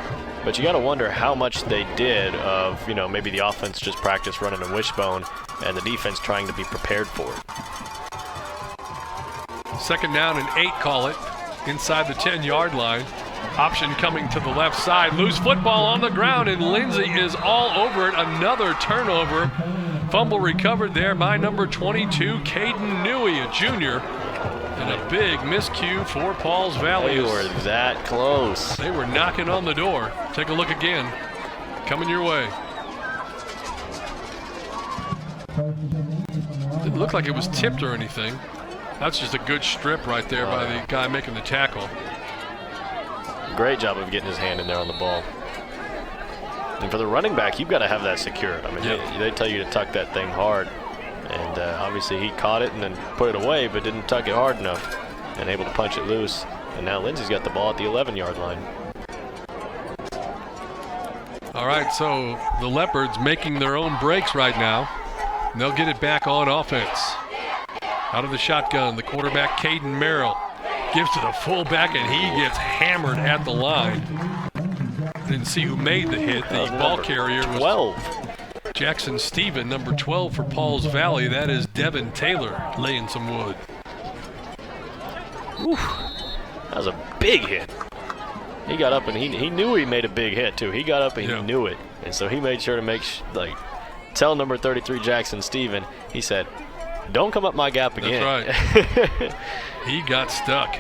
Speaker 2: But you got to wonder how much they did of, maybe the offense just practice running a wishbone and the defense trying to be prepared for it.
Speaker 1: Second down and 8, call it, inside the 10-yard line. Option coming to the left side. Loose football on the ground, and Lindsay is all over it. Another turnover. Fumble recovered there by number 22, Caden Newey, a junior. And a big miscue for Pauls Valley.
Speaker 2: They were that close.
Speaker 1: They were knocking on the door. Take a look again. Coming your way. Didn't look like it was tipped or anything. That's just a good strip right there by the guy making the tackle.
Speaker 2: Great job of getting his hand in there on the ball. And for the running back, you've got to have that secured. I mean, they tell you to tuck that thing hard. And obviously he caught it and then put it away, but didn't tuck it hard enough and able to punch it loose. And now Lindsay's got the ball at the 11-yard line.
Speaker 1: All right, so the Leopards making their own breaks right now. And they'll get it back on offense. Out of the shotgun, the quarterback, Caden Merrill, gives to the fullback, and he gets hammered at the line. Didn't see who made the hit. The ball carrier was
Speaker 2: 12.
Speaker 1: Jackson Stephen, number 12 for Pauls Valley. That is Devin Taylor laying some wood.
Speaker 2: Oof. That was a big hit. He got up and he knew he made a big hit too. He got up and he knew it. And so he made sure to tell number 33 Jackson Stephen, he said, don't come up my gap again.
Speaker 1: That's right. He got stuck.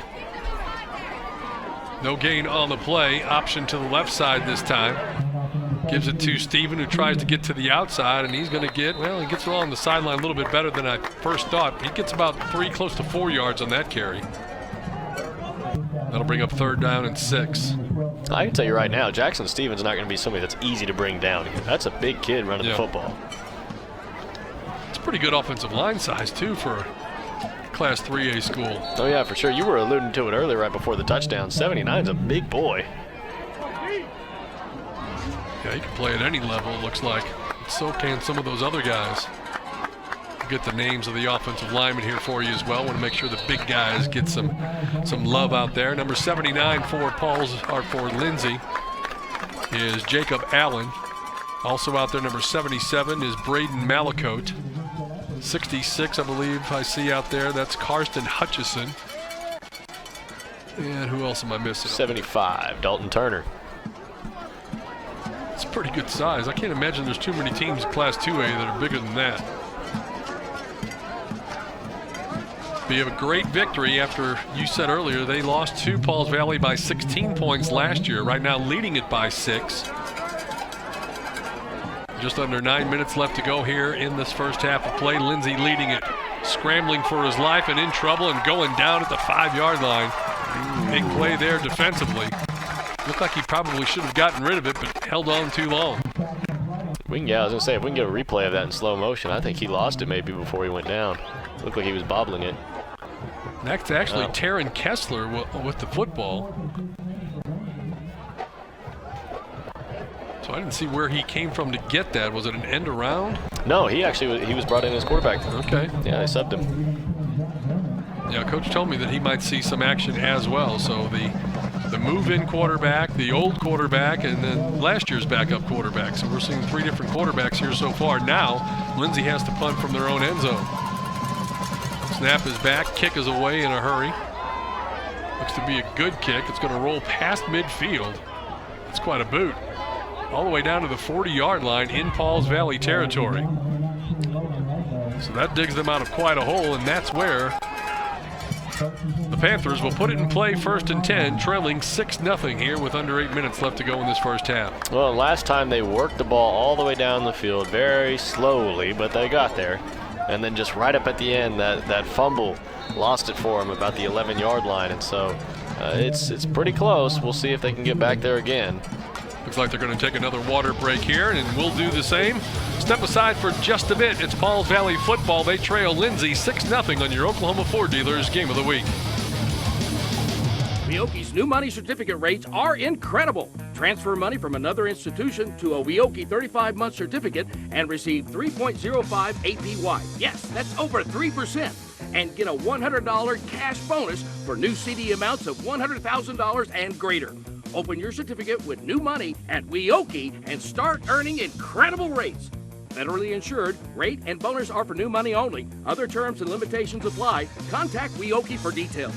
Speaker 1: No gain on the play. Option to the left side this time. Gives it to Stephen, who tries to get to the outside, and he's going to he gets along the sideline a little bit better than I first thought. He gets about close to 4 yards on that carry. That'll bring up 3rd down and 6.
Speaker 2: I can tell you right now, Jackson Stevens not going to be somebody that's easy to bring down. That's a big kid running the football.
Speaker 1: It's pretty good offensive line size, too, for a Class 3A school.
Speaker 2: Oh, yeah, for sure. You were alluding to it earlier right before the touchdown. 79's a big boy.
Speaker 1: Yeah, he can play at any level, it looks like. So can some of those other guys. We'll get the names of the offensive linemen here for you as well. Want to make sure the big guys get some love out there. Number 79 for Lindsay is Jacob Allen. Also out there, number 77 is Braden Malacote. 66, I believe I see out there. That's Karsten Hutchison. And who else am I missing?
Speaker 2: 75, Dalton Turner.
Speaker 1: It's a pretty good size. I can't imagine there's too many teams in Class 2A that are bigger than that. Be a great victory after you said earlier they lost to Pauls Valley by 16 points last year. Right now leading it by 6. Just under 9 minutes left to go here in this first half of play. Lindsay leading it, scrambling for his life and in trouble and going down at the 5-yard line. Big play there defensively. Looked like he probably should have gotten rid of it, but held on too long.
Speaker 2: I was going to say, if we can get a replay of that in slow motion, I think he lost it maybe before he went down. Looked like he was bobbling it.
Speaker 1: That's actually Taryn Kessler with the football. So I didn't see where he came from to get that. Was it an end around?
Speaker 2: No, he was brought in as quarterback.
Speaker 1: Okay.
Speaker 2: Yeah, they subbed him.
Speaker 1: Yeah, Coach told me that he might see some action as well. So the move-in quarterback, the old quarterback, and then last year's backup quarterback. So we're seeing 3 different quarterbacks here so far. Now, Lindsay has to punt from their own end zone. Snap is back, kick is away in a hurry. Looks to be a good kick. It's going to roll past midfield. That's quite a boot. All the way down to the 40-yard line in Pauls Valley territory. So that digs them out of quite a hole, and that's where the Panthers will put it in play 1st and 10, trailing 6-0 here with under 8 minutes left to go in this first half.
Speaker 2: Well, last time they worked the ball all the way down the field very slowly, but they got there. And then just right up at the end, that fumble lost it for them about the 11-yard line. And so it's pretty close. We'll see if they can get back there again.
Speaker 1: Looks like they're going to take another water break here, and we'll do the same. Step aside for just a bit. It's Pauls Valley football. They trail Lindsay 6-0 on your Oklahoma Ford Dealers Game of the Week.
Speaker 7: Weoki's new money certificate rates are incredible. Transfer money from another institution to a Weoki 35-month certificate and receive 3.05 APY. Yes, that's over 3%. And get a $100 cash bonus for new CD amounts of $100,000 and greater. Open your certificate with new money at Weoki and start earning incredible rates. Federally insured, rate and bonus are for new money only. Other terms and limitations apply. Contact Weoki for details.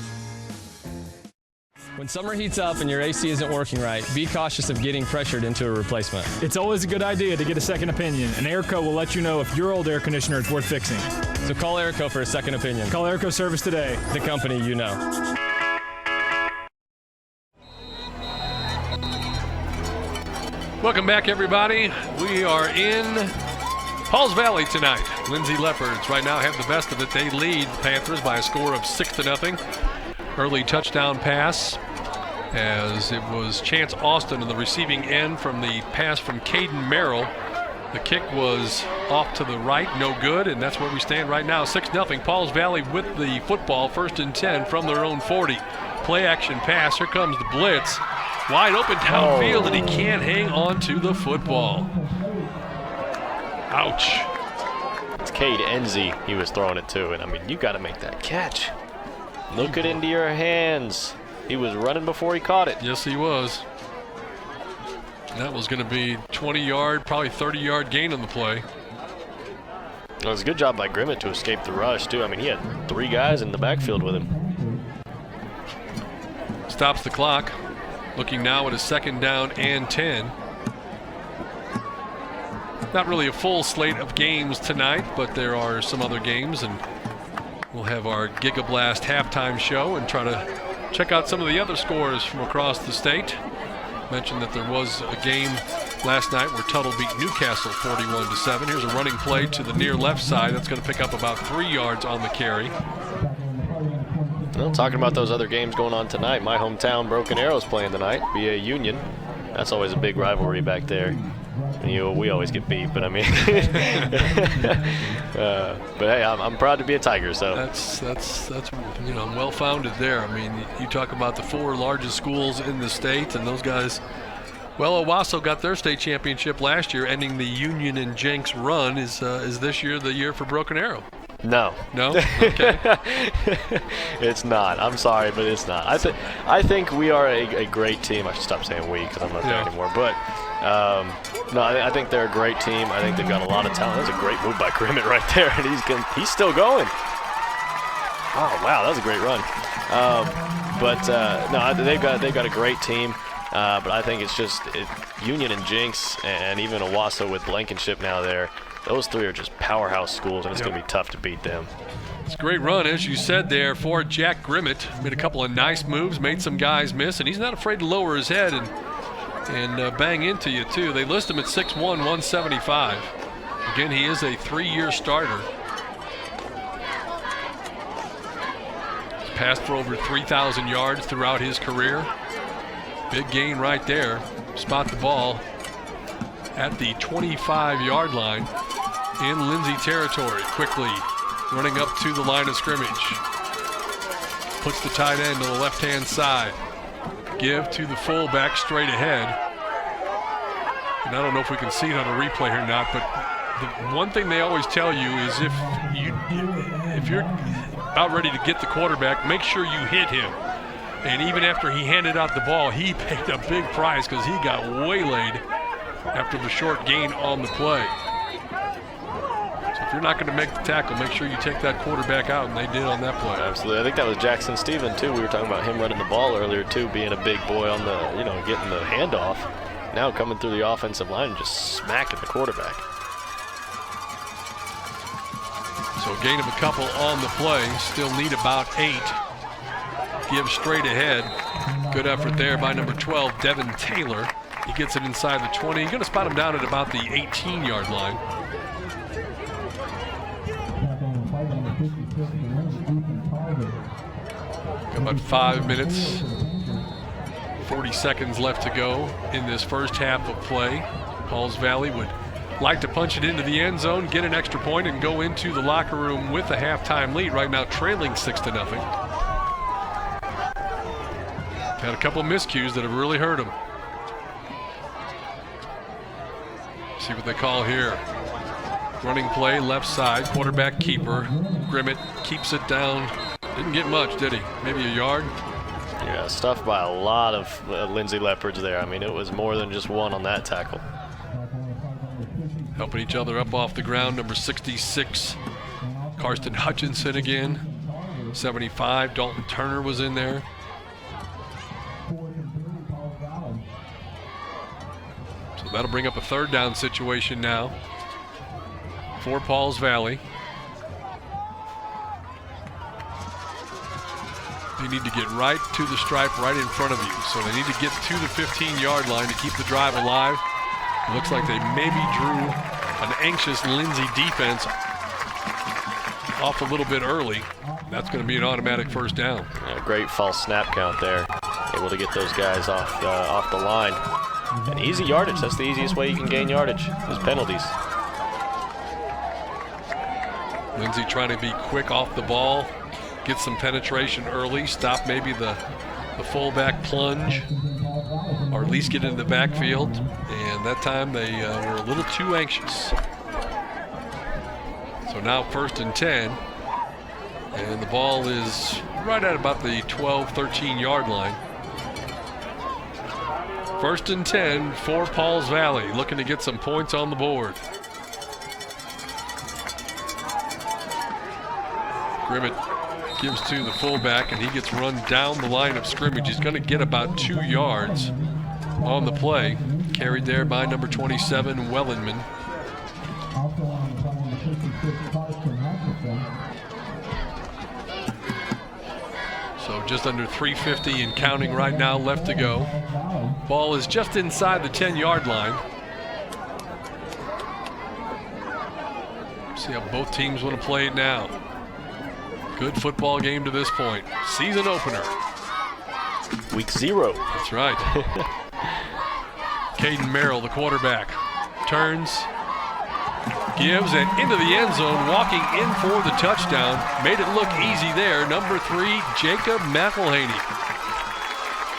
Speaker 5: When summer heats up and your AC isn't working right, be cautious of getting pressured into a replacement.
Speaker 6: It's always a good idea to get a second opinion. An Airco will let you know if your old air conditioner is worth fixing.
Speaker 5: So call Airco for a second opinion.
Speaker 6: Call Airco Service today.
Speaker 5: The company you know.
Speaker 1: Welcome back, everybody. We are in Pauls Valley tonight. Lindsay Leopards right now have the best of it. They lead the Panthers by a score of 6-0. Early touchdown pass as it was Chance Austin in the receiving end from the pass from Caden Merrill. The kick was off to the right, no good, and that's where we stand right now. 6-0. Pauls Valley with the football, 1st and 10 from their own 40. Play action pass. Here comes the blitz. Wide open downfield, and he can't hang on to the football. Ouch.
Speaker 2: It's Cade Enzi he was throwing it to, and I mean, you got to make that catch. Look it into your hands. He was running before he caught it.
Speaker 1: Yes, he was. That was going to be 20-yard, probably 30-yard gain on the play.
Speaker 2: Well, it was a good job by Grimmett to escape the rush, too. I mean, he had 3 guys in the backfield with him.
Speaker 1: Stops the clock. Looking now at a 2nd down and 10. Not really a full slate of games tonight, but there are some other games, and we'll have our Giga Blast halftime show and try to check out some of the other scores from across the state. Mentioned that there was a game last night where Tuttle beat Newcastle 41-7. Here's a running play to the near left side. That's going to pick up about 3 yards on the carry.
Speaker 2: Well, talking about those other games going on tonight, my hometown Broken Arrow's playing tonight, BA Union. That's always a big rivalry back there. We always get beat, but I mean, but hey, I'm proud to be a Tiger. So
Speaker 1: that's well-founded there. I mean, you talk about the 4 largest schools in the state, and those guys. Well, Owasso got their state championship last year, ending the Union and Jenks run. Is this year the year for Broken Arrow?
Speaker 2: No.
Speaker 1: No? Okay.
Speaker 2: It's not. I'm sorry, but it's not. I think we are a great team. I should stop saying we because I'm not there anymore. But no, I think they're a great team. I think they've got a lot of talent. That's a great move by Grimmett right there, and he's still going. Oh wow, that was a great run. No, they've got a great team. But I think it's just Union and Jenks and even Owasso with Blankenship now there. Those 3 are just powerhouse schools, and it's going to be tough to beat them.
Speaker 1: It's a great run, as you said there, for Jack Grimmett. Made a couple of nice moves, made some guys miss, and he's not afraid to lower his head and bang into you, too. They list him at 6'1", 175. Again, he is a 3-year starter. He's passed for over 3,000 yards throughout his career. Big gain right there. Spot the ball at the 25-yard line in Lindsay territory. Quickly running up to the line of scrimmage. Puts the tight end on the left-hand side. Give to the fullback straight ahead. And I don't know if we can see it on a replay or not, but the one thing they always tell you is if you're about ready to get the quarterback, make sure you hit him. And even after he handed out the ball, he paid a big price because he got waylaid after the short gain on the play. So if you're not going to make the tackle, make sure you take that quarterback out, and they did on that play.
Speaker 2: Absolutely. I think that was Jackson Stephen, too. We were talking about him running the ball earlier, too, being a big boy on the, getting the handoff. Now coming through the offensive line and just smacking the quarterback.
Speaker 1: So a gain of a couple on the play. Still need about 8. Give straight ahead. Good effort there by number 12, Devin Taylor. He gets it inside the 20. You're going to spot him down at about the 18-yard line. About 5 minutes, 40 seconds left to go in this first half of play. Pauls Valley would like to punch it into the end zone, get an extra point, and go into the locker room with a halftime lead. Right now trailing 6-0. Had a couple of miscues that have really hurt them. See what they call here. Running play, left side, quarterback keeper. Grimmett keeps it down. Didn't get much, did he? Maybe a yard?
Speaker 2: Yeah, stuffed by a lot of Lindsay Leopards there. I mean, it was more than just one on that tackle.
Speaker 1: Helping each other up off the ground, number 66, Karsten Hutchinson again. 75, Dalton Turner was in there. So that'll bring up a 3rd down situation now for Pauls Valley. you need to get right to the stripe right in front of you. So they need to get to the 15-yard line to keep the drive alive. It looks like they maybe drew an anxious Lindsay defense off a little bit early. That's going to be an automatic first down.
Speaker 2: Yeah, great false snap count there. Able to get those guys off the line. And easy yardage. That's the easiest way you can gain yardage, is penalties.
Speaker 1: Lindsay trying to be quick off the ball, get some penetration early, stop maybe the fullback plunge, or at least get into the backfield. And that time they were a little too anxious. So now 1st and 10. And the ball is right at about the 12, 13-yard line. 1st and 10 for Pauls Valley, looking to get some points on the board. Grimmett gives to the fullback, and he gets run down the line of scrimmage. He's going to get about 2 yards on the play. Carried there by number 27, Wellenman. So just under 3:50 and counting right now left to go. Ball is just inside the 10-yard line. See how both teams want to play it now. Good football game to this point. Season opener.
Speaker 2: Week 0.
Speaker 1: That's right. Caden Merrill, the quarterback, turns, gives, and into the end zone, walking in for the touchdown. Made it look easy there. Number 3, Jacob McElhaney.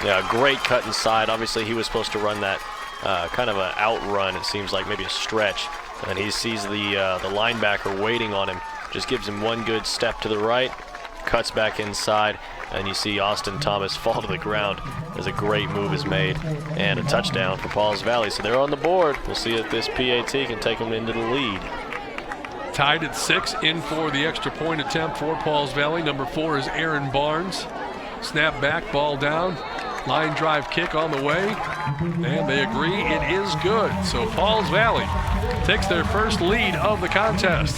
Speaker 2: Yeah, great cut inside. Obviously, he was supposed to run that kind of an out run. It seems like maybe a stretch. And he sees the linebacker waiting on him. Just gives him one good step to the right, cuts back inside, and you see Austin Thomas fall to the ground as a great move is made, and a touchdown for Pauls Valley. So they're on the board. We'll see if this PAT can take them into the lead.
Speaker 1: Tied at 6, in for the extra point attempt for Pauls Valley. Number 4 is Aaron Barnes. Snap back, ball down. Line drive kick on the way, and they agree it is good. So Pauls Valley takes their first lead of the contest.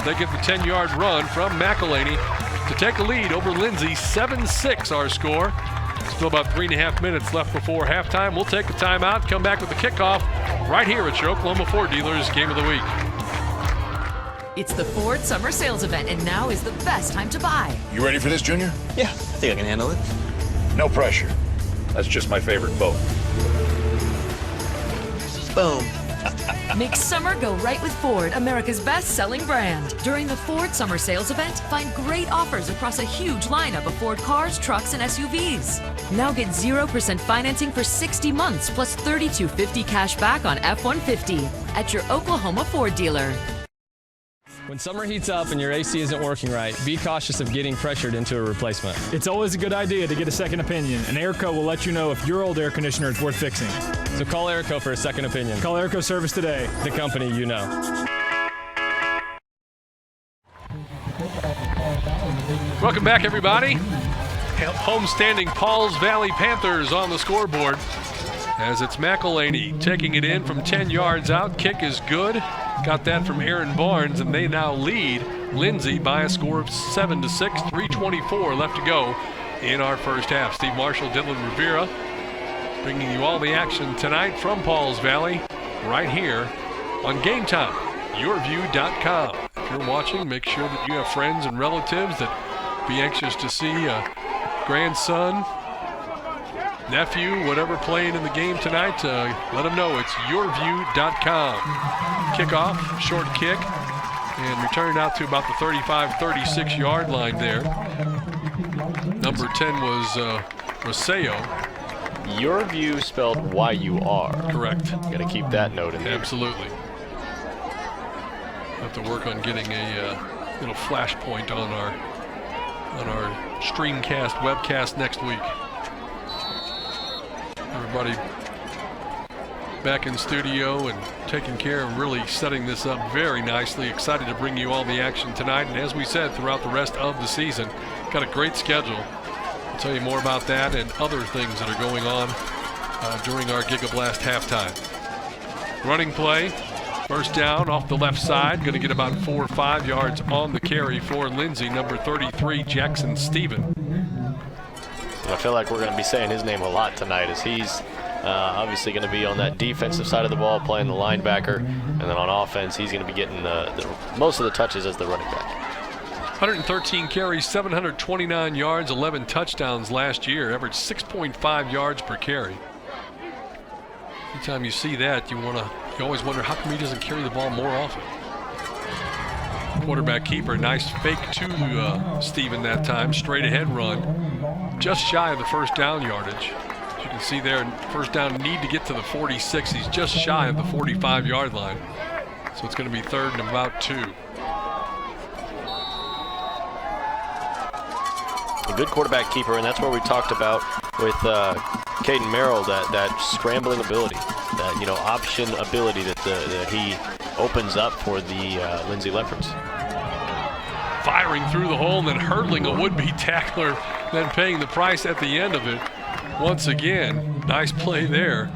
Speaker 1: They get the 10-yard run from McElhaney to take a lead over Lindsay. 7-6 our score. Still about 3.5 minutes left before halftime. We'll take a timeout, come back with the kickoff right here at your Oklahoma Ford Dealers Game of the Week.
Speaker 3: It's the Ford Summer Sales Event, and now is the best time to buy.
Speaker 10: You ready for this, Junior?
Speaker 11: Yeah, I think I can handle it.
Speaker 10: No pressure. That's just my favorite boat.
Speaker 11: Boom.
Speaker 3: Make summer go right with Ford, America's best-selling brand. During the Ford Summer Sales Event, find great offers across a huge lineup of Ford cars, trucks, and SUVs. Now get 0% financing for 60 months plus $3,250 cash back on F-150 at your Oklahoma Ford dealer.
Speaker 5: When summer heats up and your AC isn't working right, be cautious of getting pressured into a replacement.
Speaker 6: It's always a good idea to get a second opinion, and Airco will let you know if your old air conditioner is worth fixing.
Speaker 5: So call Airco for a second opinion.
Speaker 6: Call Airco Service today.
Speaker 5: The company you know.
Speaker 1: Welcome back, everybody. Homestanding Pauls Valley Panthers on the scoreboard as it's McElhaney taking it in from 10 yards out. Kick is good. Got that from Aaron Barnes, and they now lead Lindsay by a score of 7-6. 3:24 left to go in our first half. Steve Marshall, Dylan Rivera, bringing you all the action tonight from Pauls Valley right here on Game Time, YurView.com. If you're watching, make sure that you have friends and relatives that be anxious to see a grandson, nephew, whatever playing in the game tonight. Let them know it's YurView.com. Kickoff, short kick, and returned out to about the 35-36 yard line there. Number 10 was Roseo.
Speaker 2: YurView spelled Y-U-R.
Speaker 1: Correct.
Speaker 2: Got to keep that note in there.
Speaker 1: Absolutely. Have to work on getting a little flashpoint on our streamcast webcast next week. Everybody back in studio and taking care of really setting this up very nicely. Excited to bring you all the action tonight, and as we said, throughout the rest of the season. Got a great schedule. I'll tell you more about that and other things that are going on during our GigaBlast halftime. Running play, first down off the left side, going to get about 4 or 5 yards on the carry for Lindsay, number 33, Jackson Stephen.
Speaker 2: I feel like we're going to be saying his name a lot tonight, as he's obviously going to be on that defensive side of the ball, playing the linebacker, and then on offense, he's going to be getting most of the touches as the running back.
Speaker 1: 113 carries, 729 yards, 11 touchdowns last year, averaged 6.5 yards per carry. Anytime you see that, you always wonder how come he doesn't carry the ball more often. Quarterback keeper, nice fake to Steven that time, straight ahead run, just shy of the first down yardage. As you can see there, first down need to get to the 46. He's just shy of the 45-yard line. So it's going to be 3rd and about 2.
Speaker 2: A good quarterback keeper, and that's where we talked about with Caden Merrill, that scrambling ability, that option ability that he opens up for the Lindsay Leopards.
Speaker 1: Firing through the hole and then hurdling a would-be tackler, then paying the price at the end of it. Once again, nice play there.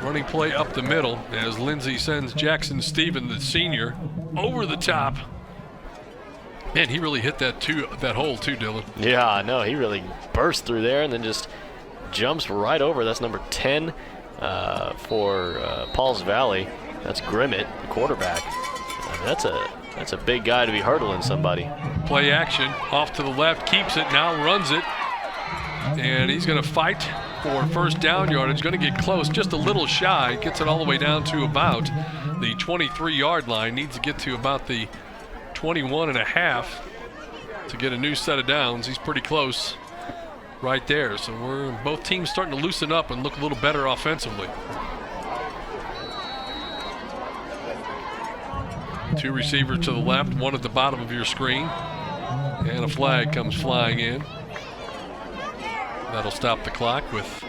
Speaker 1: Running play up the middle as Lindsay sends Jackson Steven, the senior, over the top. Man, he really hit that hole too, Dylan.
Speaker 2: Yeah, I know. He really burst through there and then just jumps right over. That's number 10 for Pauls Valley. That's Grimmett, the quarterback. I mean, that's a big guy to be hurdling somebody.
Speaker 1: Play action, off to the left, keeps it, now runs it. And he's going to fight for first down yardage. Going to get close, just a little shy. Gets it all the way down to about the 23-yard line. Needs to get to about the 21.5 to get a new set of downs. He's pretty close right there. So we're both teams starting to loosen up and look a little better offensively. 2 receivers to the left, 1 at the bottom of your screen. And a flag comes flying in. That'll stop the clock with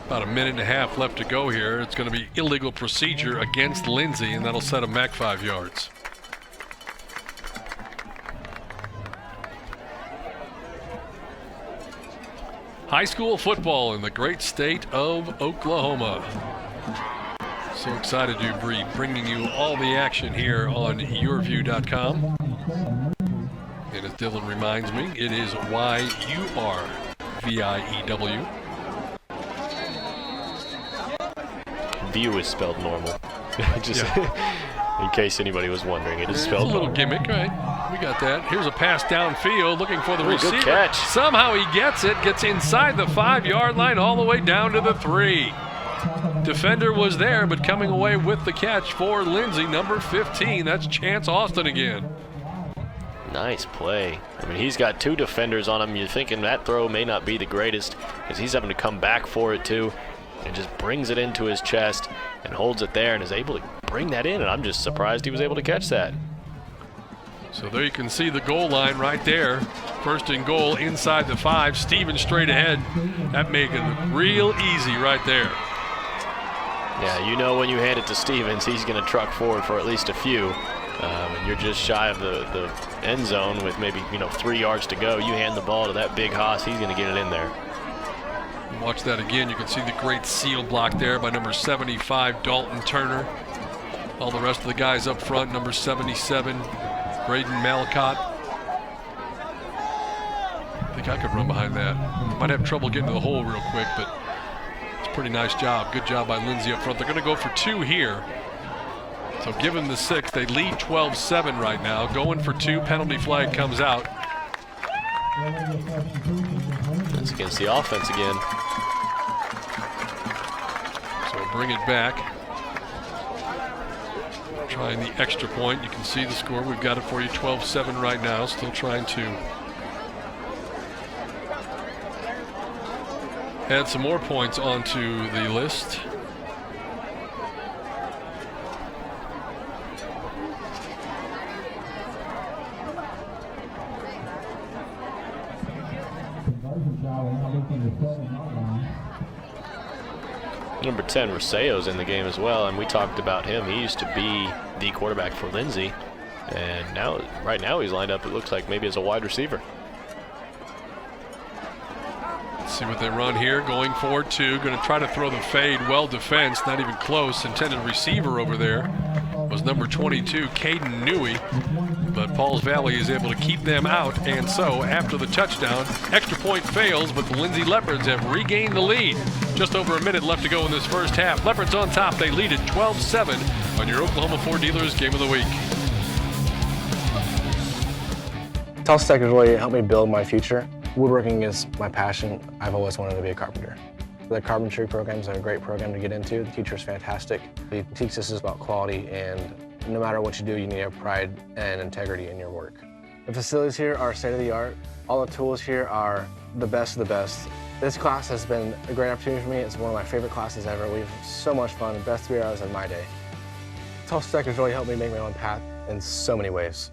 Speaker 1: about a minute and a half left to go here. It's going to be illegal procedure against Lindsay, and that'll set him back 5 yards. High school football in the great state of Oklahoma. So excited to be bringing you all the action here on YurView.com. And as Dylan reminds me, it is YurView.
Speaker 2: View is spelled normal. Just in case anybody was wondering, it is spelled
Speaker 1: normal. It's a little gimmick, right? We got that. Here's a pass downfield looking for the receiver.
Speaker 2: Good catch.
Speaker 1: Somehow he gets it, gets inside the 5-yard line all the way down to the 3. Defender was there, but coming away with the catch for Lindsay, number 15. That's Chance Austin again.
Speaker 2: Nice play. I mean, he's got 2 defenders on him. You're thinking that throw may not be the greatest because he's having to come back for it too, and just brings it into his chest and holds it there and is able to bring that in, and I'm just surprised he was able to catch that.
Speaker 1: So there you can see the goal line right there. 1st and goal inside the 5. Steven straight ahead. That making it real easy right there.
Speaker 2: Yeah, you know when you hand it to Stevens, he's going to truck forward for at least a few. And you're just shy of the end zone with maybe 3 yards to go. You hand the ball to that big hoss, he's going to get it in there.
Speaker 1: Watch that again. You can see the great seal block there by number 75, Dalton Turner. All the rest of the guys up front, number 77, Braden Malcott. I think I could run behind that. Might have trouble getting to the hole real quick, but it's a pretty nice job. Good job by Lindsay up front. They're going to go for 2 here. So give them the 6. They lead 12-7 right now. Going for 2. Penalty flag comes out.
Speaker 2: That's against the offense again.
Speaker 1: So bring it back. Trying the extra point. You can see the score. We've got it for you, 12-7 right now. Still trying to add some more points onto the list.
Speaker 2: Number 10, Roseo's in the game as well, and we talked about him. He used to be the quarterback for Lindsay, and right now he's lined up, it looks like, maybe as a wide receiver.
Speaker 1: Let's see what they run here. Going for 2. Going to try to throw the fade. Well defensed, not even close. Intended receiver over there was number 22, Caden Newey. but Pauls Valley is able to keep them out, and so after the touchdown, extra point fails, but the Lindsay Leopards have regained the lead. Just over a minute left to go in this first half. Leopards on top. They lead it 12-7 on your Oklahoma Ford Dealers Game of the Week.
Speaker 14: Tulsa Tech has really helped me build my future. Woodworking is my passion. I've always wanted to be a carpenter. The carpentry programs are a great program to get into. The teacher is fantastic. He teaches us about quality, and no matter what you do, you need to have pride and integrity in your work. The facilities here are state-of-the-art. All the tools here are the best of the best. This class has been a great opportunity for me. It's one of my favorite classes ever. We've so much fun, the best 3 hours of my day. Tulsa Tech has really helped me make my own path in so many ways.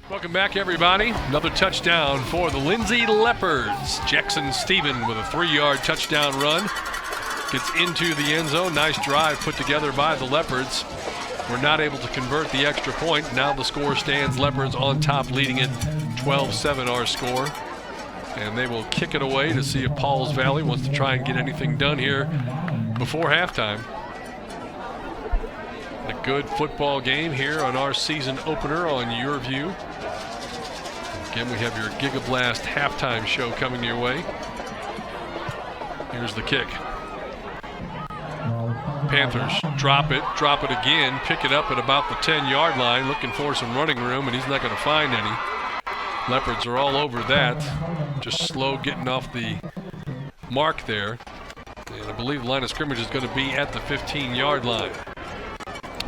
Speaker 1: Welcome back, everybody. Another touchdown for the Lindsay Leopards. Jackson Stephen with a 3-yard touchdown run. Gets into the end zone. Nice drive put together by the Leopards. We're not able to convert the extra point. Now the score stands Leopards on top, leading it 12-7 our score. And they will kick it away to see if Pauls Valley wants to try and get anything done here before halftime. A good football game here on our season opener on YurView. Again, we have your Giga Blast halftime show coming your way. Here's the kick. Panthers drop it again, pick it up at about the 10-yard line, looking for some running room, and he's not going to find any. Leopards are all over that. Just slow getting off the mark there. And I believe the line of scrimmage is going to be at the 15-yard line.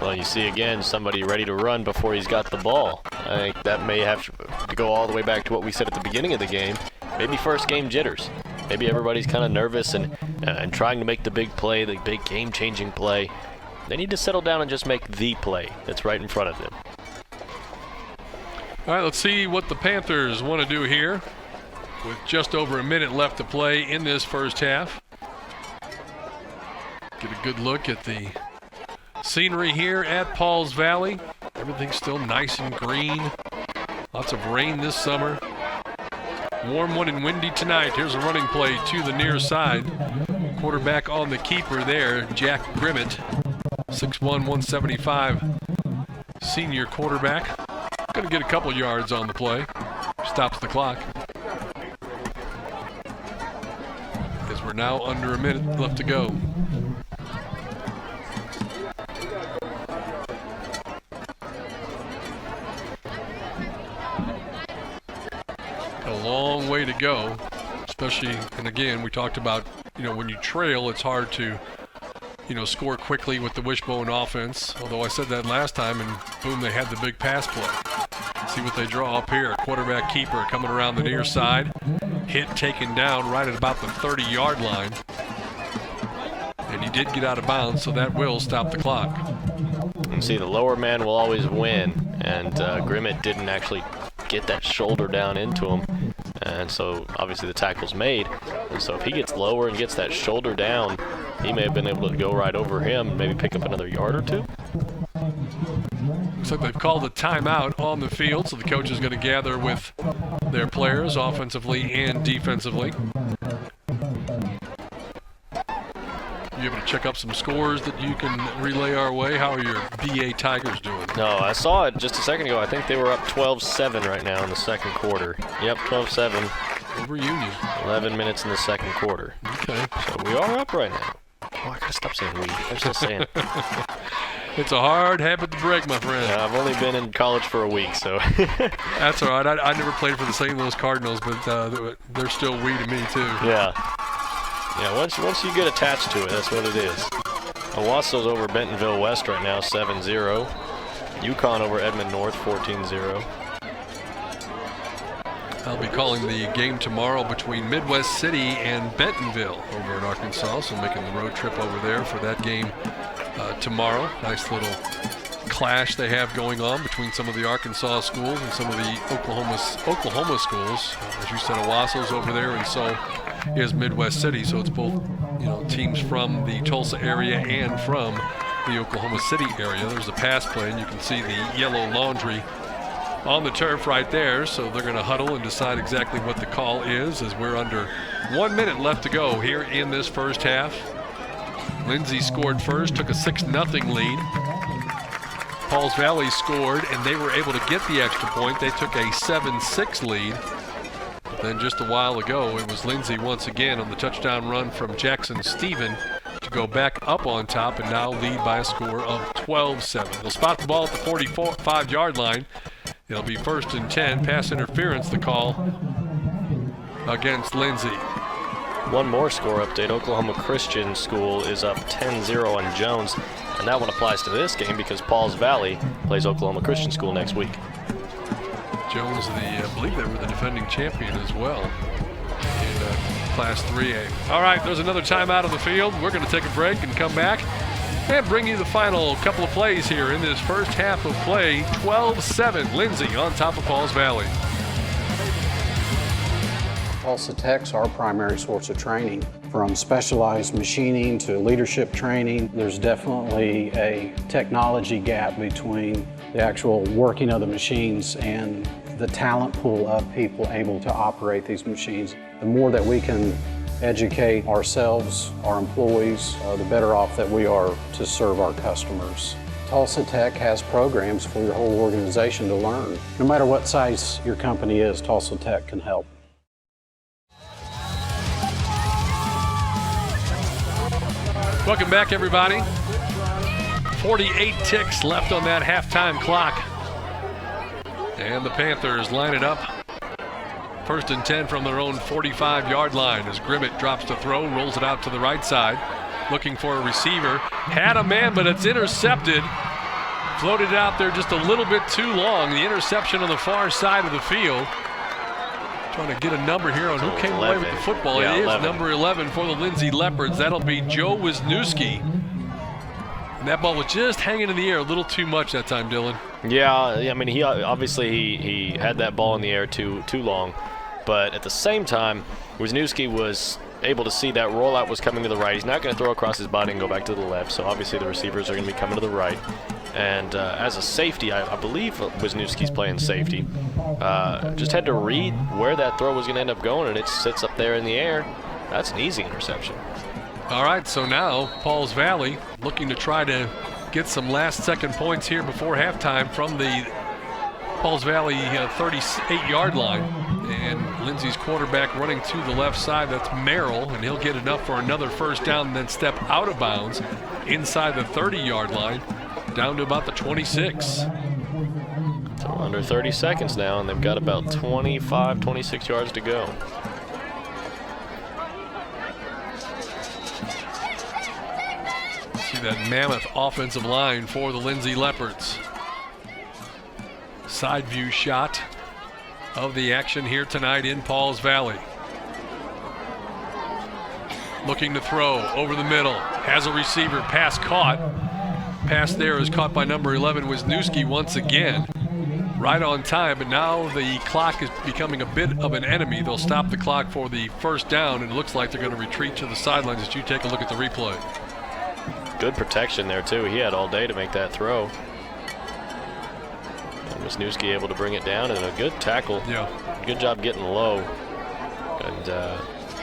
Speaker 2: Well, you see again somebody ready to run before he's got the ball. I think that may have to go all the way back to what we said at the beginning of the game. Maybe first game jitters. Maybe everybody's kind of nervous and trying to make the big play, the big game-changing play. They need to settle down and just make the play that's right in front of them.
Speaker 1: All right, let's see what the Panthers want to do here with just over a minute left to play in this first half. Get a good look at the scenery here at Pauls Valley. Everything's still nice and green. Lots of rain this summer. Warm one and windy tonight. Here's a running play to the near side. Quarterback on the keeper there, Jack Grimmett. 6'1", 175 senior quarterback. Going to get a couple yards on the play. Stops the clock. As we're now under a minute left to go. A long way to go, especially, and again, we talked about, when you trail, it's hard to, score quickly with the wishbone offense. Although I said that last time, and boom, they had the big pass play. See what they draw up here. Quarterback keeper coming around the near side. Hit taken down right at about the 30-yard line. And he did get out of bounds, so that will stop the clock.
Speaker 2: And see, the lower man will always win, and Grimmett didn't actually get that shoulder down into him, and so obviously the tackle's made, and so if he gets lower and gets that shoulder down, he may have been able to go right over him and maybe pick up another yard or two.
Speaker 1: Looks like they've called a timeout on the field, so the coach is going to gather with their players offensively and defensively. You able to check up some scores that you can relay our way? How are your BA Tigers doing?
Speaker 2: No, I saw it just a second ago. I think they were up 12-7 right now in the second quarter. Yep, 12-7.
Speaker 1: Over Union.
Speaker 2: 11 minutes in the second quarter.
Speaker 1: Okay.
Speaker 2: So we are up right now. Oh, I gotta stop saying we. I'm just saying.
Speaker 1: It's a hard habit to break, my friend.
Speaker 2: Yeah, I've only been in college for a week, so.
Speaker 1: That's all right. I never played for the St. Louis Cardinals, but they're still we to me, too.
Speaker 2: Yeah. Yeah, once you get attached to it, that's what it is. Owasso's over Bentonville West right now, 7-0. UConn over Edmond North, 14-0.
Speaker 1: I'll be calling the game tomorrow between Midwest City and Bentonville over in Arkansas, so making the road trip over there for that game tomorrow. Nice little clash they have going on between some of the Arkansas schools and some of the Oklahoma schools. As you said, Owasso's over there, and so is Midwest City, so it's both teams from the Tulsa area and from the Oklahoma City area. There's a pass play, and you can see the yellow laundry on the turf right there, so they're going to huddle and decide exactly what the call is as we're under 1 minute left to go here in this first half. Lindsay scored first, took a 6-0 lead. Pauls Valley scored, and they were able to get the extra point. They took a 7-6 lead. But then just a while ago, it was Lindsay once again on the touchdown run from Jackson Stephen to go back up on top and now lead by a score of 12-7. They'll spot the ball at the 45-yard line. It'll be 1st and 10. Pass interference, the call against Lindsay.
Speaker 2: One more score update. Oklahoma Christian School is up 10-0 on Jones, and that one applies to this game because Pauls Valley plays Oklahoma Christian School next week.
Speaker 1: Jones, I believe they were the defending champion as well in Class 3A. All right, there's another timeout on the field. We're going to take a break and come back and bring you the final couple of plays here in this first half of play. 12-7, Lindsay on top of Pauls Valley.
Speaker 9: Tulsa Tech's our primary source of training. From specialized machining to leadership training, there's definitely a technology gap between the actual working of the machines and the talent pool of people able to operate these machines. The more that we can educate ourselves, our employees, the better off that we are to serve our customers. Tulsa Tech has programs for your whole organization to learn. No matter what size your company is, Tulsa Tech can help.
Speaker 1: Welcome back, everybody. 48 ticks left on that halftime clock. And the Panthers line it up. 1st and 10 from their own 45-yard line as Grimmett drops to throw, rolls it out to the right side. Looking for a receiver. Had a man, but it's intercepted. Floated out there just a little bit too long. The interception on the far side of the field. Trying to get a number here on who came away with the football.
Speaker 2: Yeah,
Speaker 1: it is
Speaker 2: 11.
Speaker 1: number 11 for the Lindsay Leopards. That'll be Joe Wisniewski. And that ball was just hanging in the air a little too much that time, Dylan.
Speaker 2: Yeah, I mean, he obviously he had that ball in the air too long, but at the same time, Wisniewski was able to see that rollout was coming to the right. He's not going to throw across his body and go back to the left, so obviously the receivers are going to be coming to the right. And as a safety, I believe Wisniewski's playing safety. Just had to read where that throw was going to end up going, and it sits up there in the air. That's an easy interception.
Speaker 1: All right, so now Pauls Valley looking to try to get some last-second points here before halftime from the Pauls Valley 38-yard line. And Lindsay's quarterback running to the left side, that's Merrill, and he'll get enough for another first down and then step out of bounds inside the 30-yard line down to about the 26.
Speaker 2: So under 30 seconds now, and they've got about 25, 26 yards to go.
Speaker 1: See that mammoth offensive line for the Lindsay Leopards. Side view shot of the action here tonight in Pauls Valley. Looking to throw over the middle. Has a receiver. Pass caught. Pass there is caught by number 11, Wisniewski once again. Right on time, but now the clock is becoming a bit of an enemy. They'll stop the clock for the first down, and it looks like they're going to retreat to the sidelines as you take a look at the replay.
Speaker 2: Good protection there, too. He had all day to make that throw. And Wisniewski able to bring it down, and a good tackle.
Speaker 1: Yeah.
Speaker 2: Good job getting low. And,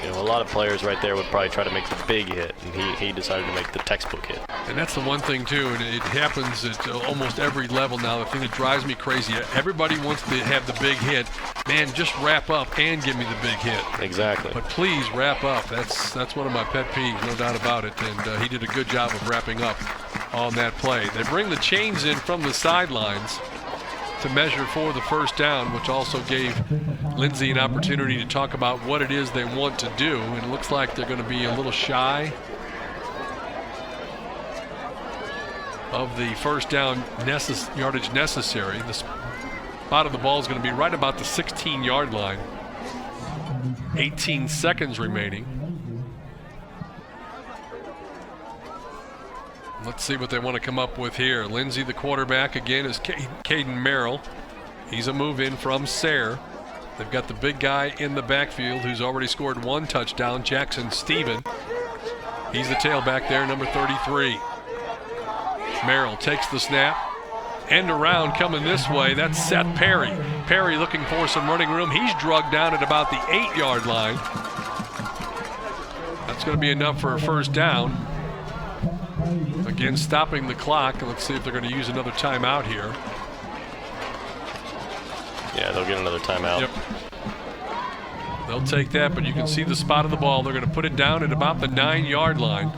Speaker 2: a lot of players right there would probably try to make the big hit, and he decided to make the textbook hit.
Speaker 1: And that's the one thing, too, and it happens at almost every level now. The thing that drives me crazy, everybody wants to have the big hit. Man, just wrap up and give me the big hit.
Speaker 2: Exactly.
Speaker 1: But please wrap up. That's one of my pet peeves, no doubt about it. And he did a good job of wrapping up on that play. They bring the chains in from the sidelines to measure for the first down, which also gave Lindsay an opportunity to talk about what it is they want to do. And it looks like they're going to be a little shy of the first down yardage necessary. The spot of the ball is going to be right about the 16-yard line. 18 seconds remaining. Let's see what they want to come up with here. Lindsay, the quarterback, again, is Caden Merrill. He's a move in from Sayre. They've got the big guy in the backfield who's already scored one touchdown, Jackson Stephen. He's the tailback there, number 33. Merrill takes the snap. End around coming this way. That's Seth Perry. Perry looking for some running room. He's drugged down at about the 8-yard line. That's going to be enough for a first down. Again, stopping the clock. Let's see if they're going to use another timeout here.
Speaker 2: Yeah, they'll get another timeout.
Speaker 1: Yep. They'll take that, but you can see the spot of the ball. They're going to put it down at about the 9-yard line.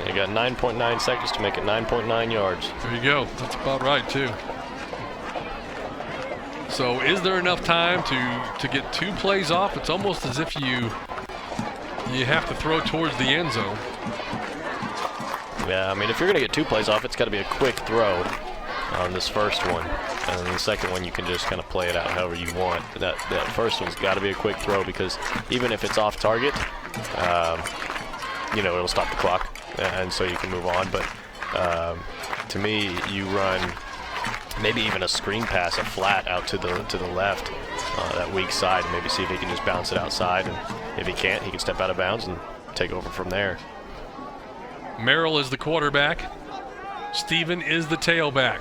Speaker 2: You got 9.9 seconds to make it 9.9 yards.
Speaker 1: There you go. That's about right, too. So is there enough time to get 2 plays off? It's almost as if you have to throw towards the end zone.
Speaker 2: Yeah, I mean, if you're going to get 2 plays off, it's got to be a quick throw on this first one. And then the second one, you can just kind of play it out however you want. That first one's got to be a quick throw because even if it's off target, it'll stop the clock. And so you can move on. But to me, you run maybe even a screen pass, a flat out to the left, that weak side, and maybe see if he can just bounce it outside. And if he can't, he can step out of bounds and take over from there.
Speaker 1: Merrill is the quarterback. Steven is the tailback.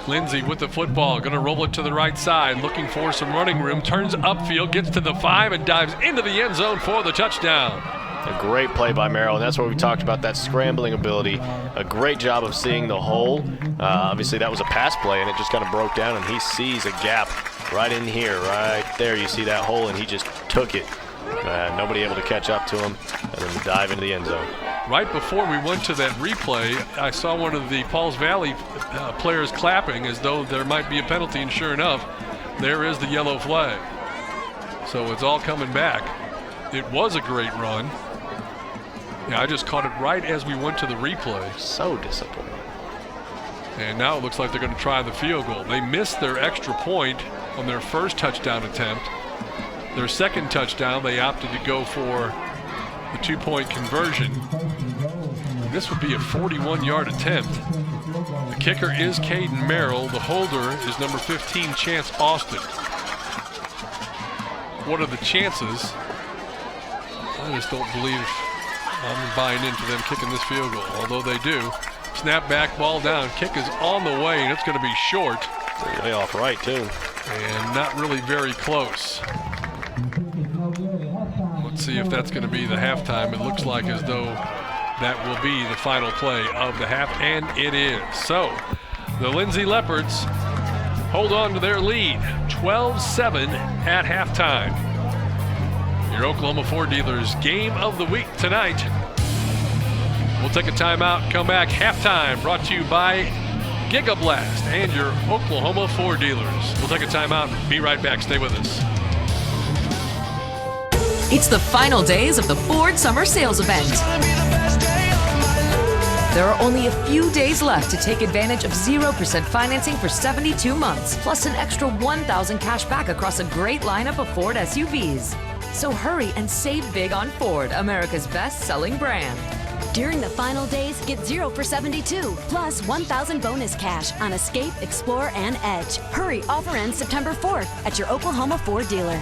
Speaker 1: Lindsay with the football, going to roll it to the right side, looking for some running room, turns upfield, gets to the 5, and dives into the end zone for the touchdown.
Speaker 2: A great play by Merrill, and that's what we talked about, that scrambling ability. A great job of seeing the hole. Obviously, that was a pass play, and it just kind of broke down, and he sees a gap right in here, right there. You see that hole, and he just took it. Nobody able to catch up to him, and then dive into the end zone.
Speaker 1: Right before we went to that replay, I saw one of the Pauls Valley players clapping as though there might be a penalty, and sure enough, there is the yellow flag. So it's all coming back. It was a great run. Yeah, I just caught it right as we went to the replay.
Speaker 2: So disappointing.
Speaker 1: And now it looks like they're going to try the field goal. They missed their extra point on their first touchdown attempt. Their second touchdown, they opted to go for the 2-point conversion. This would be a 41-yard attempt. The kicker is Caden Merrill. The holder is number 15, Chance Austin. What are the chances? I just don't believe I'm buying into them kicking this field goal, although they do. Snap back, ball down. Kick is on the way, and it's going to be short.
Speaker 2: Way off right, too.
Speaker 1: And not really very close. Let's see if that's going to be the halftime. It looks like as though that will be the final play of the half, and it is. So the Lindsay Leopards hold on to their lead, 12-7 at halftime. Your Oklahoma Ford dealers game of the week tonight. We'll take a timeout, come back. Halftime brought to you by GigaBlast and your Oklahoma Ford dealers. We'll take a timeout. Be right back. Stay with us.
Speaker 3: It's the final days of the Ford Summer Sales Event. There are only a few days left to take advantage of 0% financing for 72 months, plus an extra $1,000 cash back across a great lineup of Ford SUVs. So hurry and save big on Ford, America's best-selling brand.
Speaker 4: During the final days, get 0 for 72, plus 1,000 bonus cash on Escape, Explorer, and Edge. Hurry, offer ends September 4th at your Oklahoma Ford dealer.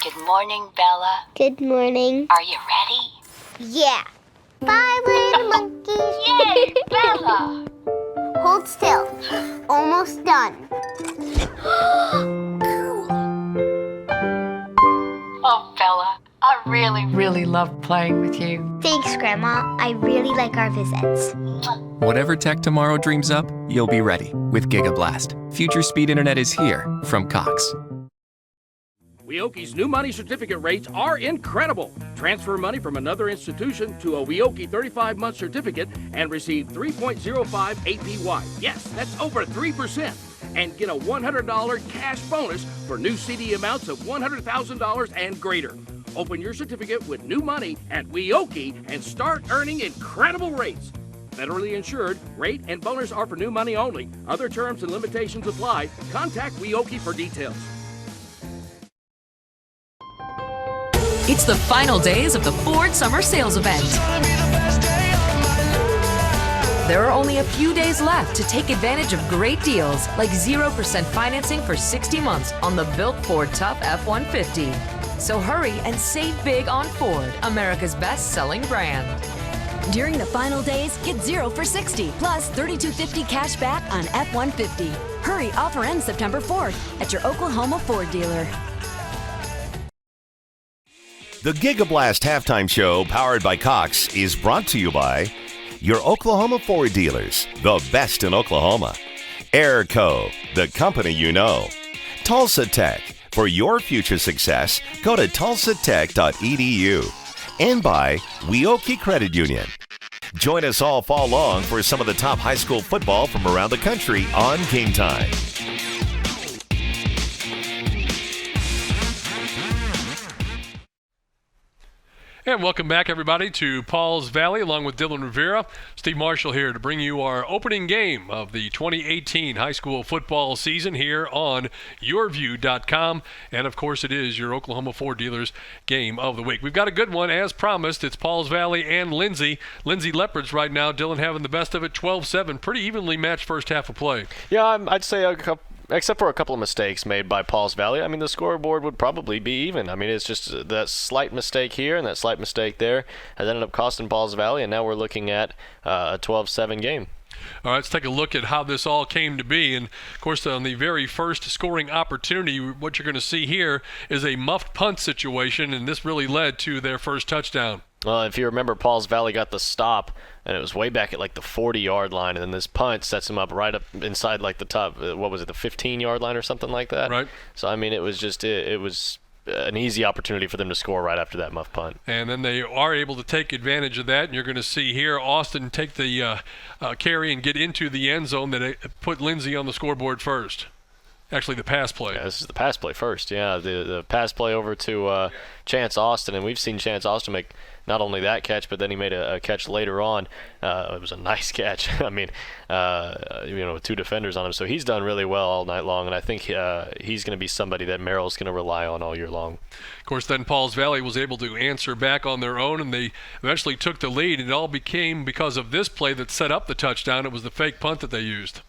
Speaker 15: Good morning, Bella.
Speaker 12: Good morning.
Speaker 15: Are you ready?
Speaker 12: Yeah. 5 little monkeys.
Speaker 15: Yay, Bella!
Speaker 12: Hold still. Almost done.
Speaker 15: Oh, Bella, I really love playing with you.
Speaker 12: Thanks, Grandma. I really like our visits.
Speaker 13: Whatever tech tomorrow dreams up, you'll be ready with GigaBlast. Future speed internet is here from Cox.
Speaker 7: Weoki's new money certificate rates are incredible. Transfer money from another institution to a Weoki 35-month certificate and receive 3.05 APY. Yes, that's over 3%. And get a $100 cash bonus for new CD amounts of $100,000 and greater. Open your certificate with new money at Weoki and start earning incredible rates. Federally insured, rate and bonus are for new money only. Other terms and limitations apply. Contact Weoki for details.
Speaker 3: It's the final days of the Ford Summer Sales Event. There are only a few days left to take advantage of great deals like 0% financing for 60 months on the built Ford Tough F-150. So hurry and save big on Ford, America's best-selling brand.
Speaker 4: During the final days, get 0 for 60, plus $32.50 cash back on F-150. Hurry, offer ends September 4th at your Oklahoma Ford dealer.
Speaker 8: The GigaBlast halftime show, powered by Cox, is brought to you by your Oklahoma Ford dealers, the best in Oklahoma. Airco, the company you know. Tulsa Tech, for your future success, go to tulsatech.edu. And by Weoki Credit Union. Join us all fall long for some of the top high school football from around the country on Game Time.
Speaker 1: And welcome back, everybody, to Pauls Valley, along with Dylan Rivera. Steve Marshall here to bring you our opening game of the 2018 high school football season here on YurView.com. And, of course, it is your Oklahoma Ford Dealers game of the week. We've got a good one, as promised. It's Pauls Valley and Lindsay. Lindsay Leopards right now. Dylan having the best of it, 12-7. Pretty evenly matched first half of play.
Speaker 2: Yeah, I'd say except for a couple of mistakes made by Pauls Valley, I mean, the scoreboard would probably be even. I mean, it's just that slight mistake here and that slight mistake there has ended up costing Pauls Valley, and now we're looking at a 12-7 game.
Speaker 1: All right, let's take a look at how this all came to be. And, of course, on the very first scoring opportunity, what you're going to see here is a muffed punt situation, and this really led to their first touchdown.
Speaker 2: Well, if you remember, Pauls Valley got the stop, and it was way back at like the 40-yard line, and then this punt sets him up right up inside like the top, what was it, the 15-yard line or something like that?
Speaker 1: Right.
Speaker 2: So, I mean, it was just it was an easy opportunity for them to score right after that muff punt.
Speaker 1: And then they are able to take advantage of that, and you're going to see here Austin take the carry and get into the end zone that put Lindsay on the scoreboard first. Actually, the pass play.
Speaker 2: Yeah, this is the pass play first. Yeah, the pass play over to Chance Austin, and we've seen Chance Austin make not only that catch, but then he made a catch later on. It was a nice catch. I mean, with two defenders on him. So he's done really well all night long, and I think he's going to be somebody that Merrill's going to rely on all year long.
Speaker 1: Of course, then Pauls Valley was able to answer back on their own, and they eventually took the lead. It all became because of this play that set up the touchdown. It was the fake punt that they used.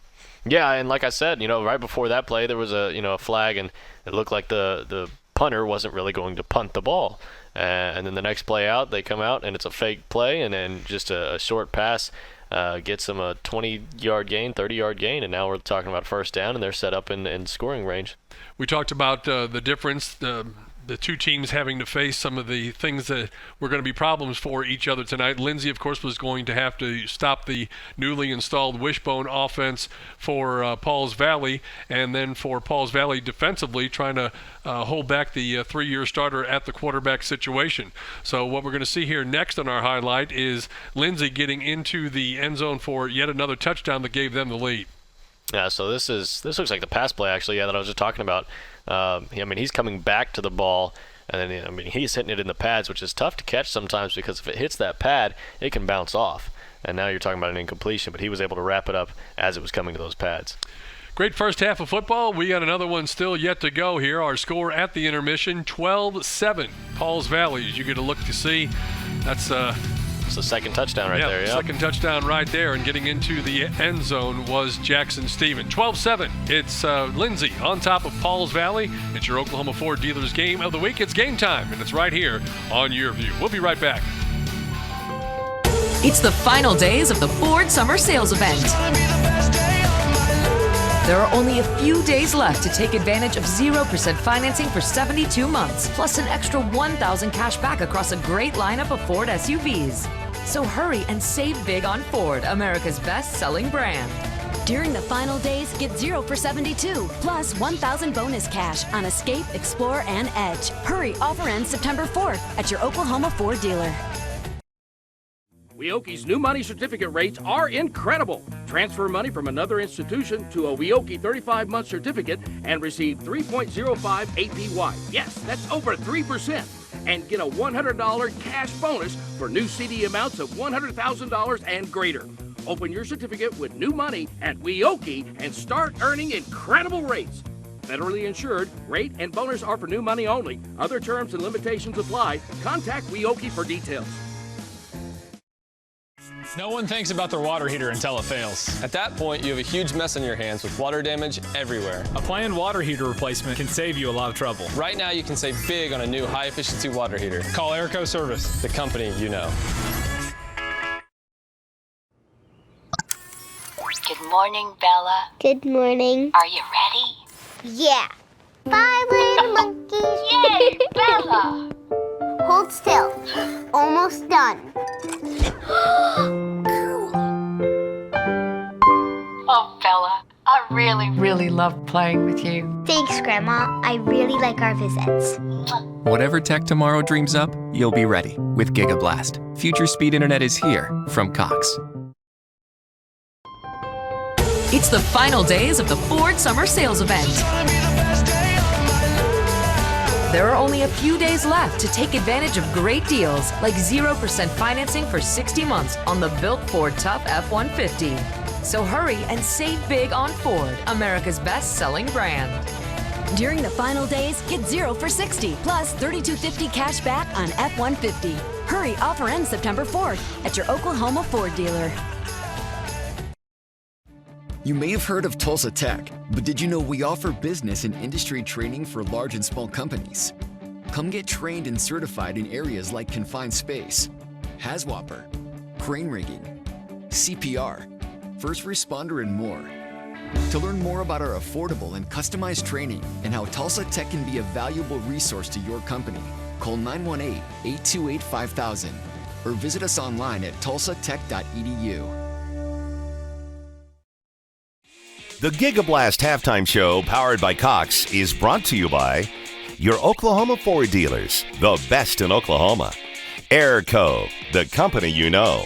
Speaker 2: Yeah, and like I said, right before that play, there was a flag, and it looked like the punter wasn't really going to punt the ball. And then the next play out, they come out, and it's a fake play, and then just a short pass gets them a 20-yard gain, 30-yard gain, and now we're talking about first down, and they're set up in scoring range.
Speaker 1: We talked about the difference, the two teams having to face some of the things that were going to be problems for each other tonight. Lindsay, of course, was going to have to stop the newly installed wishbone offense for Pauls Valley, and then for Pauls Valley defensively trying to hold back the three-year starter at the quarterback situation. So what we're going to see here next on our highlight is Lindsay getting into the end zone for yet another touchdown that gave them the lead.
Speaker 2: Yeah, so this looks like the pass play, actually, that I was just talking about. He's coming back to the ball, and then, he's hitting it in the pads, which is tough to catch sometimes because if it hits that pad, it can bounce off. And now you're talking about an incompletion, but he was able to wrap it up as it was coming to those pads.
Speaker 1: Great first half of football. We got another one still yet to go here. Our score at the intermission, 12-7. Pauls Valley, as you get a look to see. That's
Speaker 2: it's the second touchdown right there. Yeah,
Speaker 1: second touchdown right there, and getting into the end zone was Jackson Stephen. 12-7. It's Lindsay on top of Pauls Valley. It's your Oklahoma Ford Dealers game of the week. It's game time, and it's right here on YurView. We'll be right back.
Speaker 3: It's the final days of the Ford Summer Sales Event. There are only a few days left to take advantage of 0% financing for 72 months, plus an extra $1,000 cash back across a great lineup of Ford SUVs. So hurry and save big on Ford, America's best-selling brand.
Speaker 4: During the final days, get 0 for 72, plus 1,000 bonus cash on Escape, Explorer, and Edge. Hurry, offer ends September 4th at your Oklahoma Ford dealer.
Speaker 7: Weoki's new money certificate rates are incredible. Transfer money from another institution to a Weoki 35-month certificate and receive 3.05 APY. Yes, that's over 3%. And get a $100 cash bonus for new CD amounts of $100,000 and greater. Open your certificate with new money at Weoki and start earning incredible rates. Federally insured, rate and bonus are for new money only. Other terms and limitations apply. Contact Weoki for details.
Speaker 5: No one thinks about their water heater until it fails. At that point, you have a huge mess on your hands with water damage everywhere.
Speaker 6: A planned water heater replacement can save you a lot of trouble.
Speaker 5: Right now, you can save big on a new high-efficiency water heater.
Speaker 6: Call Airco Service,
Speaker 5: the company you know.
Speaker 15: Good morning, Bella.
Speaker 12: Good morning.
Speaker 15: Are you ready?
Speaker 12: Yeah. 5 little monkeys.
Speaker 15: Yay, Bella!
Speaker 12: Hold still. Almost done.
Speaker 15: Oh, Bella, I really love playing with you.
Speaker 12: Thanks, Grandma. I really like our visits.
Speaker 13: Whatever tech tomorrow dreams up, you'll be ready with GigaBlast. Future speed internet is here from Cox.
Speaker 3: It's the final days of the Ford Summer Sales Event. There are only a few days left to take advantage of great deals like 0% financing for 60 months on the built Ford Tough F-150. So hurry and save big on Ford, America's best-selling brand.
Speaker 4: During the final days, get 0 for 60 plus $32.50 cash back on F-150. Hurry, offer ends September 4th at your Oklahoma Ford dealer.
Speaker 16: You may have heard of Tulsa Tech, but did you know we offer business and industry training for large and small companies? Come get trained and certified in areas like confined space, HAZWOPER, crane rigging, CPR, first responder, and more. To learn more about our affordable and customized training and how Tulsa Tech can be a valuable resource to your company, call 918-828-5000 or visit us online at tulsatech.edu.
Speaker 8: The GigaBlast halftime show, powered by Cox, is brought to you by your Oklahoma Ford dealers, the best in Oklahoma. Airco, the company you know.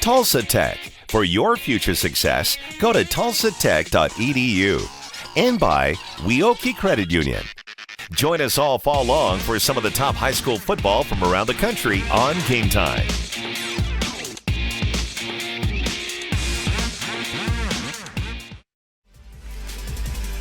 Speaker 8: Tulsa Tech, for your future success, go to tulsatech.edu. And by Weoki Credit Union. Join us all fall long for some of the top high school football from around the country on Game Time.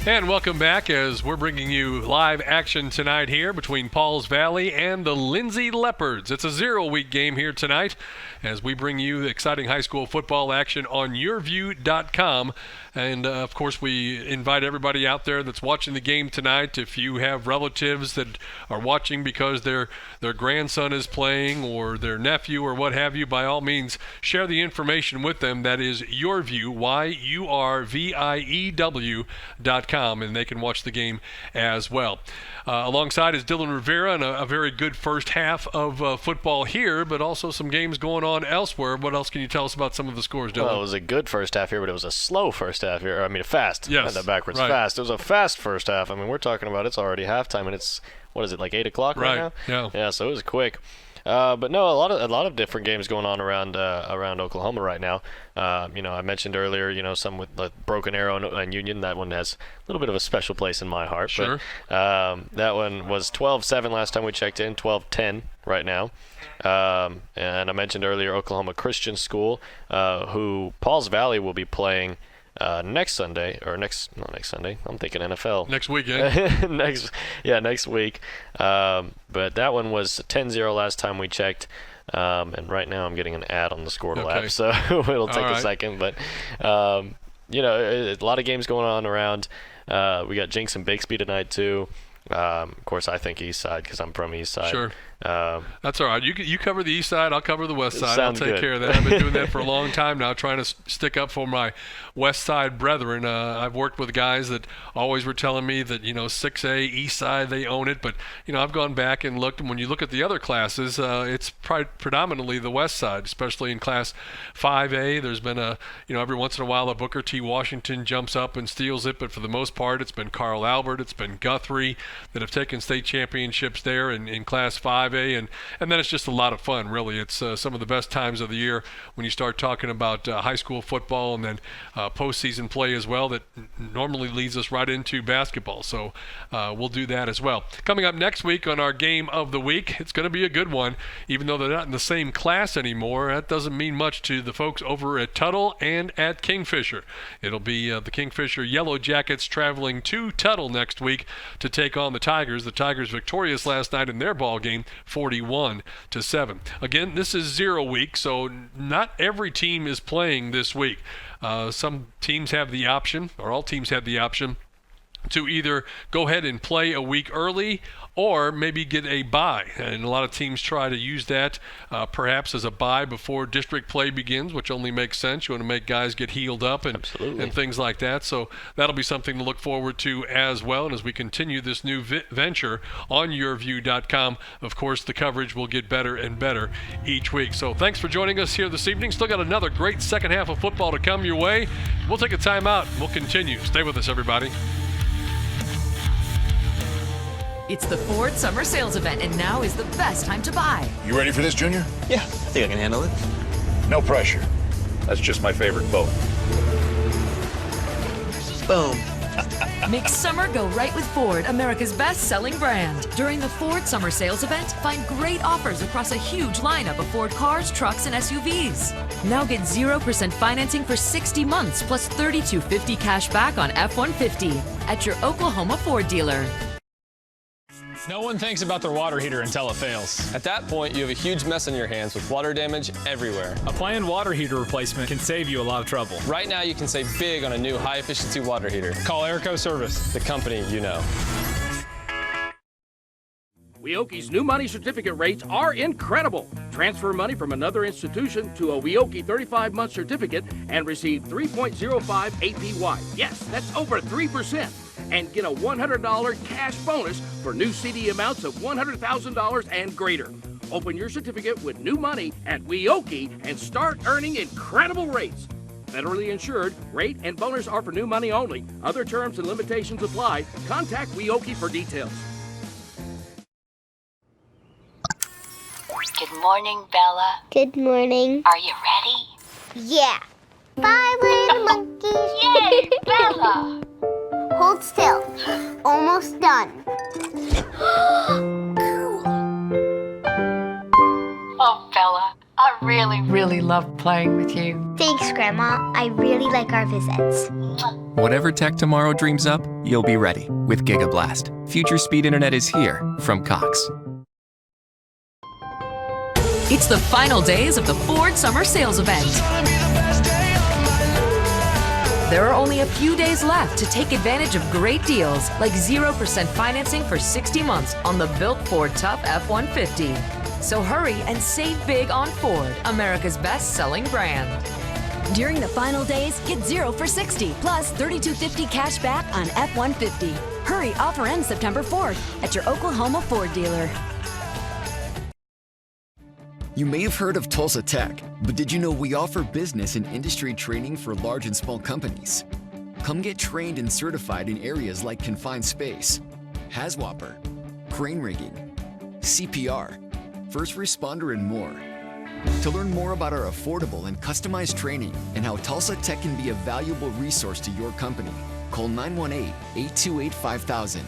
Speaker 1: And welcome back as we're bringing you live action tonight here between Pauls Valley and the Lindsay Leopards. It's a 0-week game here tonight as we bring you exciting high school football action on YurView.com. And, of course, we invite everybody out there that's watching the game tonight. If you have relatives that are watching because their grandson is playing or their nephew or what have you, by all means, share the information with them. That is YurView, YurView.com, and they can watch the game as well. Alongside is Dylan Rivera and a very good first half of football here, but also some games going on elsewhere. What else can you tell us about some of the scores, Dylan?
Speaker 2: Well, it was a good first half here, but it was a slow first half here. I mean, fast.
Speaker 1: Yes.
Speaker 2: I had that backwards.
Speaker 1: Right.
Speaker 2: Fast. It was a fast first half. I mean, we're talking about it's already halftime, and it's, what is it, like 8 o'clock right now?
Speaker 1: Yeah.
Speaker 2: Yeah, so it was quick. But no, a lot of different games going on around Oklahoma right now. I mentioned earlier, some with the Broken Arrow and Union. That one has a little bit of a special place in my heart.
Speaker 1: Sure.
Speaker 2: But, that one was 12-7 last time we checked in, 12-10 right now. And I mentioned earlier Oklahoma Christian School, who Pauls Valley will be playing next Sunday. I'm thinking NFL.
Speaker 1: Next weekend.
Speaker 2: Next week. But that one was 10-0 last time we checked. And right now I'm getting an ad on the Squirtle app, so it'll take a second. But, a lot of games going on around. We got Jinx and Bixby tonight, too. Of course, I think East Side because I'm from East Side.
Speaker 1: Sure. That's all right. You cover the East Side, I'll cover the West Side.
Speaker 2: Sounds
Speaker 1: I'll take
Speaker 2: good.
Speaker 1: care of that. I've been doing that for a long time now, trying to stick up for my West Side brethren. I've worked with guys that always were telling me that 6A East Side, they own it, but I've gone back and looked, and when you look at the other classes, it's predominantly the West Side, especially in Class 5A. There's been every once in a while a Booker T. Washington jumps up and steals it, but for the most part, it's been Carl Albert, it's been Guthrie that have taken state championships there in Class 5A, and then it's just a lot of fun, really. It's some of the best times of the year when you start talking about high school football and then postseason play as well that normally leads us right into basketball. So we'll do that as well. Coming up next week on our Game of the Week, it's going to be a good one. Even though they're not in the same class anymore, that doesn't mean much to the folks over at Tuttle and at Kingfisher. It'll be the Kingfisher Yellow Jackets traveling to Tuttle next week to take on the Tigers. The Tigers victorious last night in their ball game, 41-7. Again, this is 0 week, so not every team is playing this week. Some teams have the option, or all teams have the option, to either go ahead and play a week early or maybe get a bye. And a lot of teams try to use that perhaps as a bye before district play begins, which only makes sense. You want to make guys get healed up and things like that. So that'll be something to look forward to as well. And as we continue this new venture on YurView.com, of course, the coverage will get better and better each week. So thanks for joining us here this evening. Still got another great second half of football to come your way. We'll take a timeout. We'll continue. Stay with us, everybody.
Speaker 3: It's the Ford Summer Sales Event, and now is the best time to buy.
Speaker 10: You ready for this, Junior?
Speaker 11: Yeah, I think I can handle it.
Speaker 10: No pressure. That's just my favorite boat.
Speaker 11: Boom.
Speaker 3: Make summer go right with Ford, America's best-selling brand. During the Ford Summer Sales Event, find great offers across a huge lineup of Ford cars, trucks, and SUVs. Now get 0% financing for 60 months plus $3,250 cash back on F-150 at your Oklahoma Ford dealer.
Speaker 5: No one thinks about their water heater until it fails. At that point, you have a huge mess on your hands with water damage everywhere.
Speaker 6: A planned water heater replacement can save you a lot of trouble.
Speaker 5: Right now, you can save big on a new high-efficiency water heater.
Speaker 6: Call Airco Service,
Speaker 5: the company you know.
Speaker 7: Weoki's new money certificate rates are incredible. Transfer money from another institution to a Weoki 35-month certificate and receive 3.05 APY. Yes, that's over 3%. And get a $100 cash bonus for new CD amounts of $100,000 and greater. Open your certificate with new money at Weoki and start earning incredible rates. Federally insured, rate and bonus are for new money only. Other terms and limitations apply. Contact Weoki for details.
Speaker 15: Good morning, Bella.
Speaker 12: Good morning.
Speaker 15: Are you ready?
Speaker 12: Yeah. 5 little monkeys.
Speaker 15: Yay, Bella!
Speaker 12: Hold still. Almost done.
Speaker 15: Oh, Bella, I really love playing with you.
Speaker 12: Thanks, Grandma. I really like our visits.
Speaker 13: Whatever tech tomorrow dreams up, you'll be ready with GigaBlast. Future speed internet is here from Cox.
Speaker 3: It's the final days of the Ford Summer Sales Event. There are only a few days left to take advantage of great deals like 0% financing for 60 months on the built Ford Tough F-150. So hurry and save big on Ford, America's best-selling brand.
Speaker 4: During the final days, get 0 for 60 plus $3,250 cash back on F-150. Hurry, offer ends September 4th at your Oklahoma Ford dealer.
Speaker 16: You may have heard of Tulsa Tech, but did you know we offer business and industry training for large and small companies? Come get trained and certified in areas like confined space, HAZWOPER, crane rigging, CPR, first responder, and more. To learn more about our affordable and customized training and how Tulsa Tech can be a valuable resource to your company, call 918-828-5000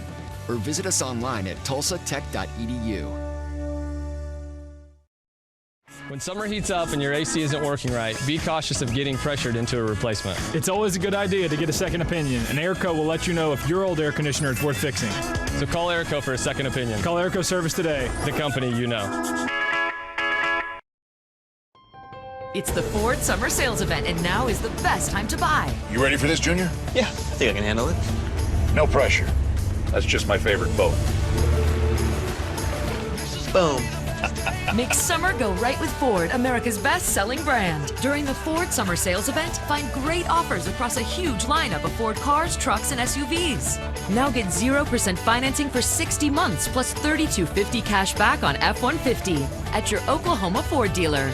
Speaker 16: or visit us online at tulsatech.edu.
Speaker 5: When summer heats up and your AC isn't working right, be cautious of getting pressured into a replacement.
Speaker 6: It's always a good idea to get a second opinion, and Airco will let you know if your old air conditioner is worth fixing.
Speaker 5: So call Airco for a second opinion.
Speaker 6: Call Airco Service today,
Speaker 5: the company you know.
Speaker 3: It's the Ford Summer Sales Event, and now is the best time to buy.
Speaker 10: You ready for this, Junior?
Speaker 11: Yeah, I think I can handle it.
Speaker 10: No pressure. That's just my favorite boat.
Speaker 11: Boom.
Speaker 3: Make summer go right with Ford, America's best-selling brand. During the Ford Summer Sales Event, find great offers across a huge lineup of Ford cars, trucks, and SUVs. Now get 0% financing for 60 months plus $3,250 cash back on F-150 at your Oklahoma Ford dealer.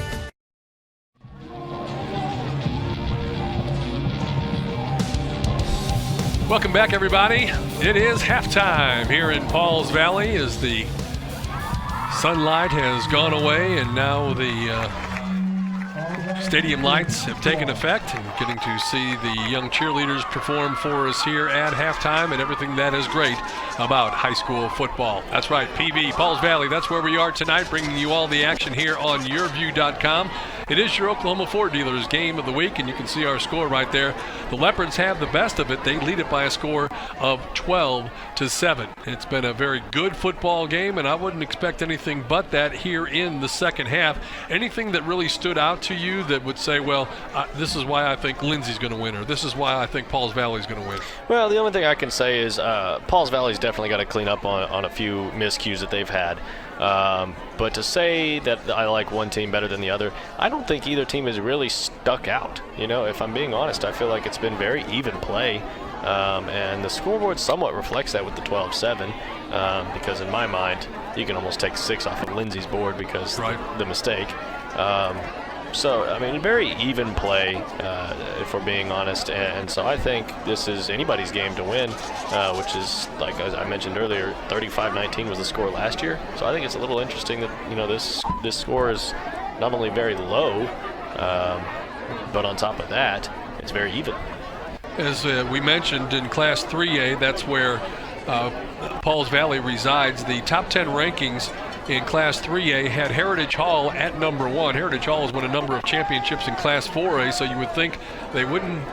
Speaker 1: Welcome back, everybody. It is halftime here in Pauls Valley as the sunlight has gone away and now the stadium lights have taken effect, and getting to see the young cheerleaders perform for us here at halftime and everything that is great about high school football. That's right, PV, Pauls Valley, that's where we are tonight, bringing you all the action here on YurView.com. It is your Oklahoma Ford Dealers game of the week, and you can see our score right there. The Leopards have the best of it. They lead it by a score of 12-7. It's been a very good football game, and I wouldn't expect anything but that here in the second half. Anything that really stood out to you that would say, well, this is why I think Lindsay's going to win, or this is why I think Pauls Valley's going to win?
Speaker 2: Well, the only thing I can say is Pauls Valley's definitely got to clean up on a few miscues that they've had. But to say that I like one team better than the other, I don't think either team has really stuck out. If I'm being honest, I feel like it's been very even play. And the scoreboard somewhat reflects that with the 12-7, because in my mind, you can almost take 6 off of Lindsay's board because the mistake. So, very even play, if we're being honest. And so I think this is anybody's game to win, which is, like as I mentioned earlier, 35-19 was the score last year. So I think it's a little interesting that, this score is not only very low, but on top of that, it's very even.
Speaker 1: As we mentioned, in Class 3A, that's where Pauls Valley resides. The top 10 rankings in Class 3A had Heritage Hall at number 1. Heritage Hall has won a number of championships in Class 4A, so you would think they wouldn't.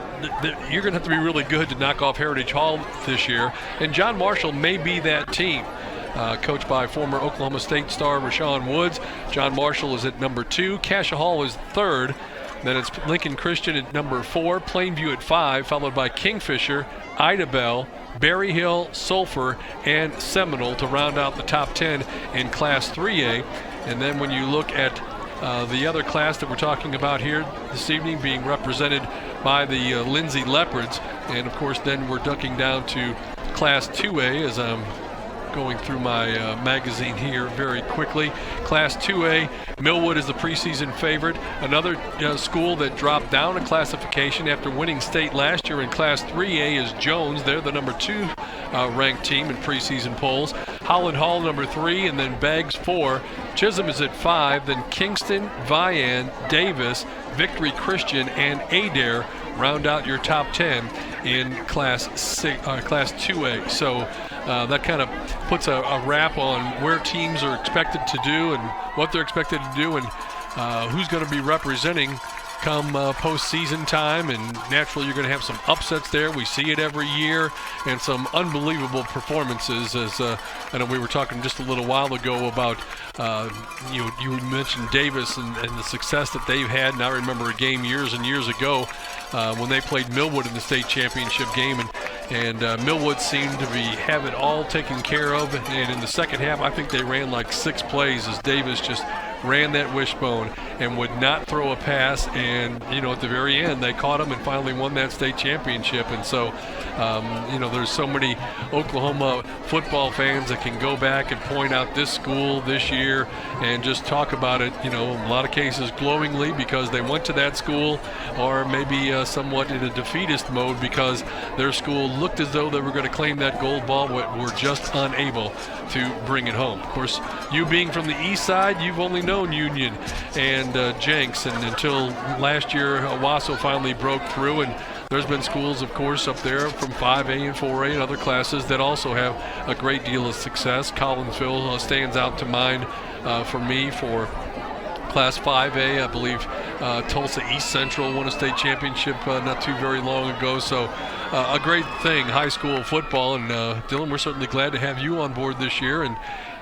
Speaker 1: You're going to have to be really good to knock off Heritage Hall this year. And John Marshall may be that team. Coached by former Oklahoma State star Rashawn Woods. John Marshall is at number 2. Cassia Hall is 3rd. Then it's Lincoln Christian at number 4, Plainview at 5, followed by Kingfisher, Idabel, Berry Hill, Sulphur, and Seminole to round out the top 10 in Class 3A. And then when you look at the other class that we're talking about here this evening, being represented by the Lindsay Leopards, and of course then we're ducking down to Class 2A as I'm going through my magazine here very quickly. Class 2A, Millwood is the preseason favorite. Another school that dropped down a classification after winning state last year in Class 3A is Jones. They're the number 2 ranked team in preseason polls. Holland Hall number 3, and then Beggs 4. Chisholm is at 5, then Kingston, Vian, Davis, Victory Christian, and Adair round out your top 10 in Class 2A. So that kind of puts a wrap on where teams are expected to do and what they're expected to do, and who's going to be representing come postseason time. And naturally, you're going to have some upsets there. We see it every year, and some unbelievable performances. As I know we were talking just a little while ago about you mentioned Davis and the success that they've had. And I remember a game years and years ago when they played Millwood in the state championship game, and Millwood seemed to have it all taken care of. And in the second half, I think they ran like 6 plays as Davis just ran that wishbone and would not throw a pass. And at the very end, they caught him and finally won that state championship. And so there's so many Oklahoma football fans that can go back and point out this school this year and just talk about it, in a lot of cases glowingly because they went to that school, or maybe somewhat in a defeatist mode because their school looked as though they were going to claim that gold ball but were just unable to bring it home. Of course, you being from the east side, you've only known Union and Jenks, and until last year Owasso finally broke through. And there's been schools, of course, up there from 5A and 4A and other classes that also have a great deal of success. Collinsville stands out to mind for me for Class 5A. I believe Tulsa East Central won a state championship not too very long ago. So a great thing, high school football. And Dylan, we're certainly glad to have you on board this year and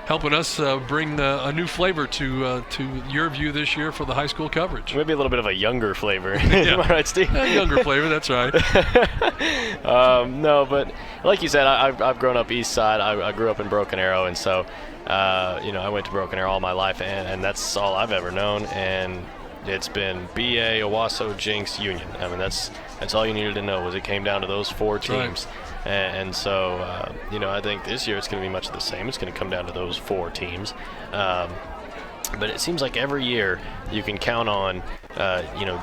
Speaker 1: helping us bring a new flavor to YurView this year for the high school coverage.
Speaker 2: Maybe a little bit of a younger flavor.
Speaker 1: Yeah.
Speaker 2: Am I right, Steve?
Speaker 1: A younger flavor, that's right.
Speaker 2: No, but like you said, I've grown up east side. I grew up in Broken Arrow, and so I went to Broken Arrow all my life, and that's all I've ever known. And it's been BA, Owasso, Jenks, Union. I mean, that's all you needed to know was it came down to those 4 teams. Right. And so, I think this year it's going to be much the same. It's going to come down to those 4 teams. But it seems like every year you can count on,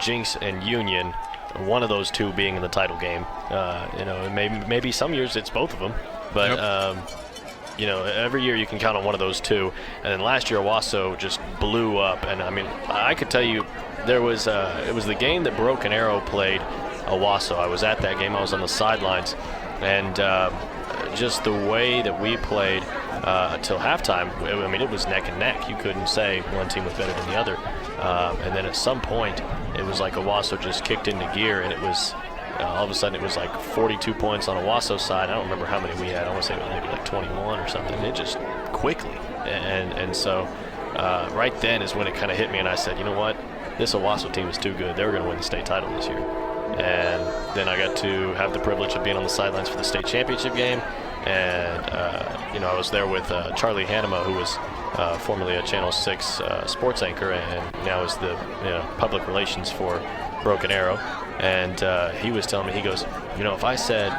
Speaker 2: Jenks and Union, one of those 2 being in the title game. Maybe some years it's both of them. But, every year you can count on one of those 2. And then last year Owasso just blew up. And, I could tell you it was the game that Broken Arrow played Owasso. I was at that game. I was on the sidelines. And just the way that we played, until halftime, I mean, it was neck and neck. You couldn't say one team was better than the other. And then at some point, it was like Owasso just kicked into gear, and it was all of a sudden it was like 42 points on Owasso's side. I don't remember how many we had. I want to say it was maybe like 21 or something. It just quickly. And so right then is when it kind of hit me, and I said, you know what? This Owasso team is too good. They were going to win the state title this year. And then I got to have the privilege of being on the sidelines for the state championship game. And, I was there with Charlie Hanema, who was formerly a Channel 6 sports anchor and now is the public relations for Broken Arrow. And he was telling me, he goes, if I said,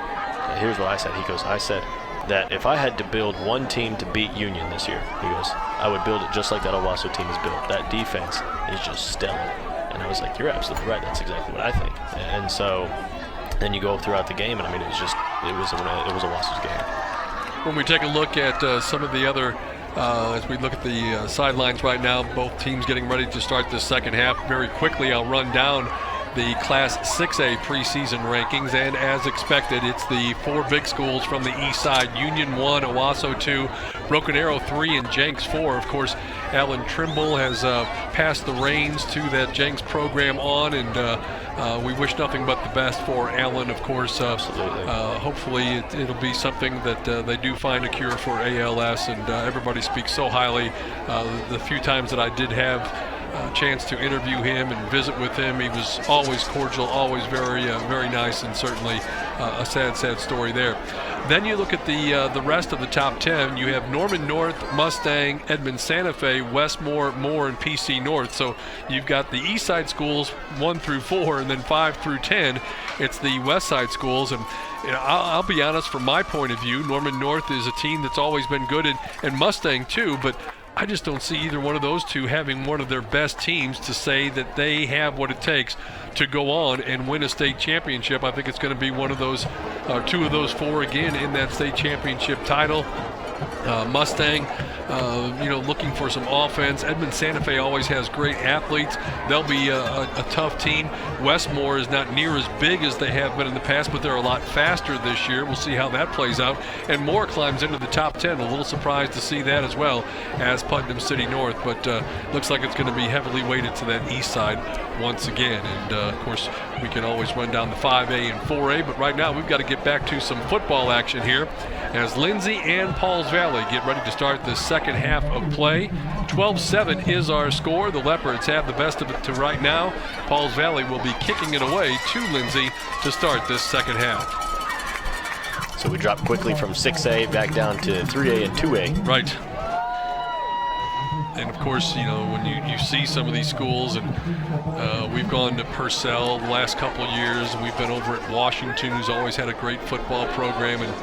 Speaker 2: here's what I said. He goes, I said that if I had to build one team to beat Union this year, he goes, I would build it just like that Owasso team is built. That defense is just stellar. And I was like, you're absolutely right. That's exactly what I think. And so then you go throughout the game, and I mean, it was Owasso's game.
Speaker 1: When we take a look at some of the other, as we look at the sidelines right now, both teams getting ready to start the second half. Very quickly, I'll run down the Class 6A preseason rankings, and as expected, it's the four big schools from the east side: Union 1, Owasso 2, Broken Arrow 3, and Jenks 4. Of course, Alan Trimble has passed the reins to that Jenks program on, and we wish nothing but the best for Alan, of course.
Speaker 2: Absolutely.
Speaker 1: Hopefully it'll be something that they do find a cure for ALS, and everybody speaks so highly. The few times that I did have chance to interview him and visit with him, he was always cordial, always very nice, and certainly a sad story there. Then you look at the rest of the top 10. You have Norman North, Mustang, Edmond Santa Fe, Westmore, Moore, and PC North. So you've got the east side schools 1 through 4, and then 5 through 10 it's the west side schools. And I'll be honest, from my point of view, Norman North is a team that's always been good, and Mustang too, but I just don't see either one of those two having one of their best teams to say that they have what it takes to go on and win a state championship. I think it's going to be one of those, two of those four again in that state championship title. Mustang, looking for some offense. Edmond Santa Fe always has great athletes. They'll be a tough team. Westmore is not near as big as they have been in the past, but they're a lot faster this year. We'll see how that plays out. And Moore climbs into the top 10. A little surprised to see that as well as Putnam City North, but looks like it's going to be heavily weighted to that east side once again. And of course, we can always run down the 5A and 4A, but right now we've got to get back to some football action here as Lindsay and Pauls Valley get ready to start the second half of play. 12-7 is our score. The Leopards have the best of it to right now. Pauls Valley will be kicking it away to Lindsay to start this second half.
Speaker 2: So we drop quickly from 6A back down to 3A and 2A.
Speaker 1: Right. And of course, when you see some of these schools, and we've gone to Purcell the last couple of years, and we've been over at Washington, who's always had a great football program, and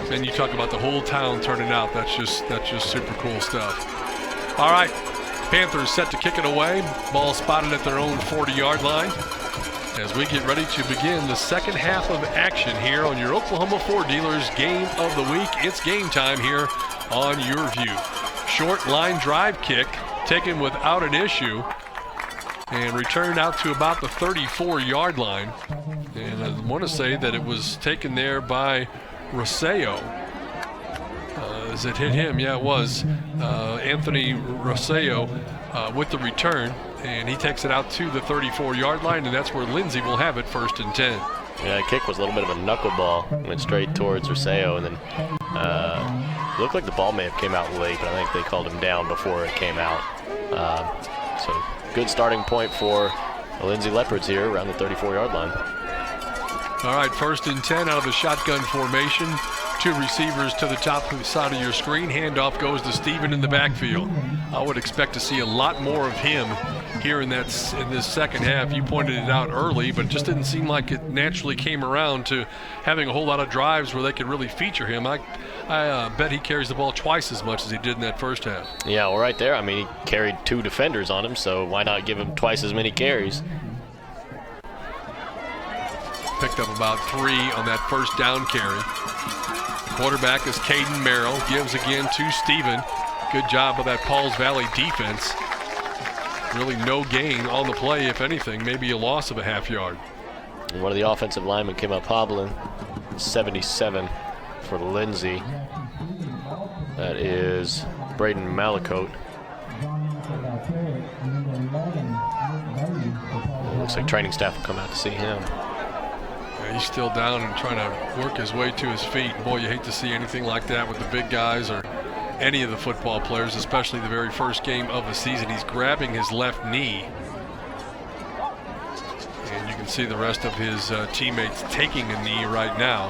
Speaker 1: then you talk about the whole town turning out. That's just super cool stuff. All right, Panthers set to kick it away. Ball spotted at their own 40-yard line as we get ready to begin the second half of action here on your Oklahoma Ford Dealers Game of the Week. It's game time here on YurView. Short line drive kick taken without an issue and returned out to about the 34-yard line. And I want to say that it was taken there by Rosayo. As it hit him, yeah, it was Anthony Rosayo with the return, and he takes it out to the 34-yard line, and that's where Lindsay will have it 1st and 10.
Speaker 2: Yeah, the kick was a little bit of a knuckleball. Went straight towards Rosayo, and then looked like the ball may have came out late, but I think they called him down before it came out. So good starting point for the Lindsay Leopards here around the 34-yard line.
Speaker 1: All right, 1st and 10 out of the shotgun formation. Two receivers to the top side of your screen. Handoff goes to Steven in the backfield. I would expect to see a lot more of him here in this second half. You pointed it out early, but it just didn't seem like it naturally came around to having a whole lot of drives where they could really feature him. I bet he carries the ball twice as much as he did in that first half.
Speaker 2: Yeah, well, right there, I mean, he carried 2 defenders on him, so why not give him twice as many carries?
Speaker 1: Picked up about 3 on that first down carry. Quarterback is Caden Merrill. Gives again to Steven. Good job of that Pauls Valley defense. Really no gain on the play, if anything. Maybe a loss of a half yard.
Speaker 2: And one of the offensive linemen came up hobbling. 77 for Lindsay. That is Braden Malicote. Looks like training staff will come out to see him.
Speaker 1: Yeah, he's still down and trying to work his way to his feet. Boy, you hate to see anything like that with the big guys or any of the football players, especially the very first game of the season. He's grabbing his left knee. And you can see the rest of his teammates taking a knee right now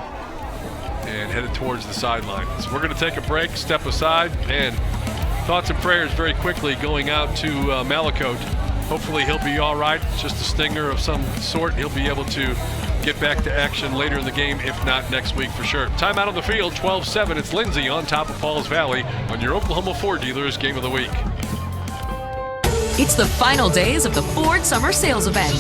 Speaker 1: and headed towards the sideline. So we're going to take a break, step aside, and thoughts and prayers very quickly going out to Malicote. Hopefully he'll be all right. It's just a stinger of some sort. He'll be able to get back to action later in the game, if not next week for sure. Time out on the field, 12-7. It's Lindsay on top of Pauls Valley on your Oklahoma Ford Dealers Game of the Week.
Speaker 3: It's the final days of the Ford Summer Sales Event.